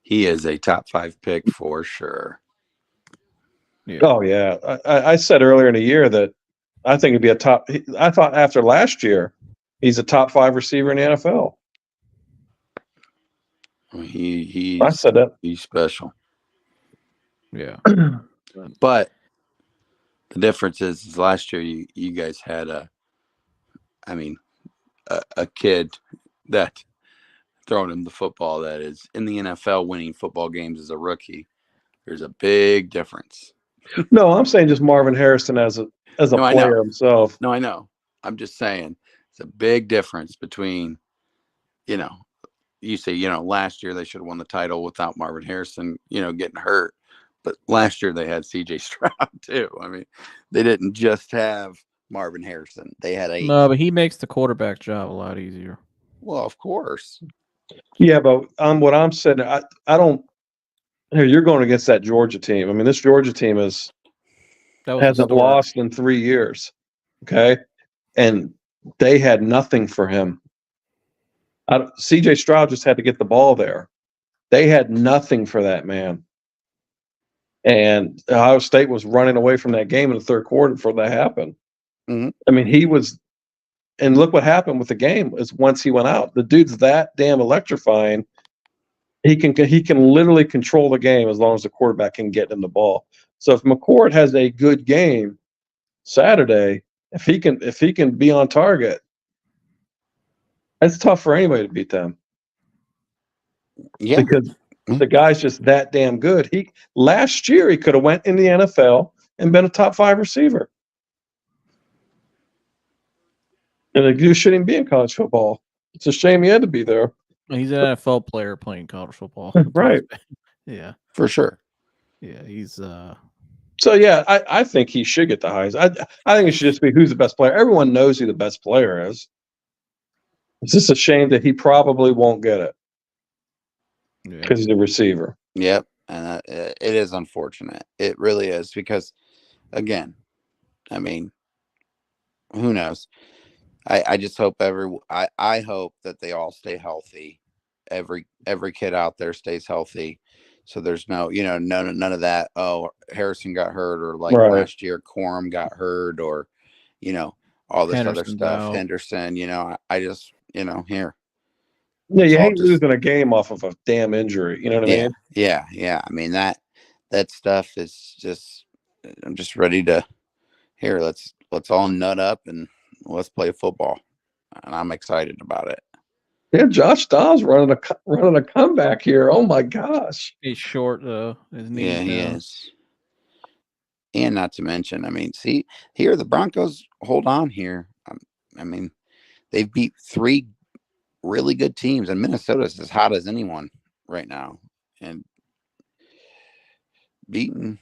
He is a top 5 pick for sure. Yeah. Oh yeah, I said earlier in the year that I think he'd be a top. I thought after last year, he's a top 5 receiver in the NFL. I said that he's special. Yeah, but the difference is last year you guys had a kid that throwing him the football that is in the NFL winning football games as a rookie. There's a big difference. No, I'm saying just Marvin Harrison as a player himself. No, I know. I'm just saying it's a big difference between, you say, last year they should have won the title without Marvin Harrison, getting hurt. But last year they had CJ Stroud too. I mean, they didn't just have Marvin Harrison. They had No, but he makes the quarterback job a lot easier. Well, of course. Yeah, but what I'm saying, I don't. Here, you're going against that Georgia team. I mean, this Georgia team hasn't lost in 3 years. Okay, and they had nothing for him. CJ Stroud just had to get the ball there. They had nothing for that man. And Ohio State was running away from that game in the third quarter before that happened. Mm-hmm. I mean, he was, and look what happened with the game is once he went out, the dude's that damn electrifying. He can literally control the game as long as the quarterback can get him the ball. So if McCord has a good game Saturday, if he can be on target, it's tough for anybody to beat them. Yeah, because the guy's just that damn good. Last year he could have went in the NFL and been a top 5 receiver. And the dude shouldn't be in college football. It's a shame he had to be there. He's an NFL player playing college football. Right. Yeah. For sure. Yeah, he's So yeah, I think he should get the Heisman. I think it should just be who's the best player. Everyone knows who the best player is. It's just a shame that he probably won't get it. Because he's a receiver. Yep. And it is unfortunate. It really is because, again, I mean, who knows? I just hope I hope that they all stay healthy. Every kid out there stays healthy. So there's no, none of that. Oh, Harrison got hurt, or like last year, Corum got hurt, or, all this other stuff. Henderson, I just, here. Yeah, you hate losing a game off of a damn injury. You know what I mean? Yeah. I mean, that stuff is just, I'm just ready to, here, let's all nut up and let's play football. And I'm excited about it. Yeah, Josh Dobbs running a comeback here. Oh my gosh. He's short though. His knees Yeah, he down. is. And not to mention, I mean, see here the Broncos hold on here. I mean, they've beat 3 really good teams, and Minnesota's as hot as anyone right now. And beaten,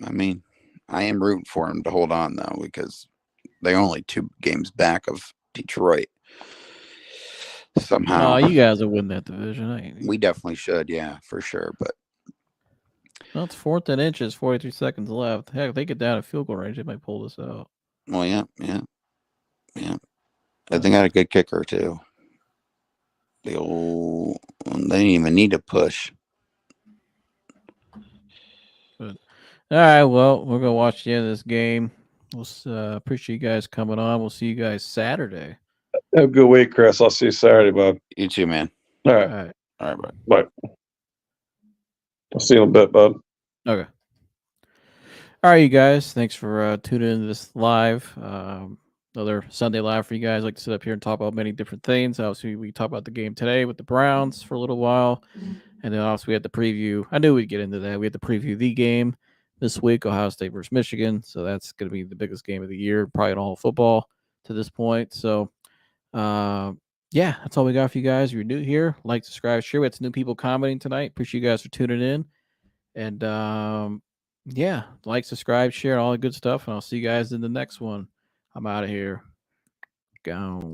I mean, I am rooting for them to hold on though, because they're only 2 games back of Detroit. Somehow, you guys will win that division. We definitely should, yeah, for sure. But well, it's 4th and inches, 43 seconds left. Heck, if they get down to field goal range, they might pull this out. Well, yeah. I think I had a good kicker too. They didn't even need to push. But, all right, well, we're gonna watch the end of this game. We'll appreciate you guys coming on. We'll see you guys Saturday. Have a good week, Chris. I'll see you Saturday, bud. You too, man. All right. All right, bud. Bye. I'll see you in a bit, bud. Okay. All right, you guys. Thanks for tuning into this live. Another Sunday live for you guys. I like to sit up here and talk about many different things. Obviously, we talked about the game today with the Browns for a little while. And then also we had the preview. I knew we'd get into that. We had to preview the game this week, Ohio State versus Michigan. So that's going to be the biggest game of the year, probably in all football to this point. So, yeah, that's all we got for you guys. If you're new here, like, subscribe, share. We had some new people commenting tonight. Appreciate you guys for tuning in. And, yeah, like, subscribe, share, all the good stuff. And I'll see you guys in the next one. I'm out of here. Gone.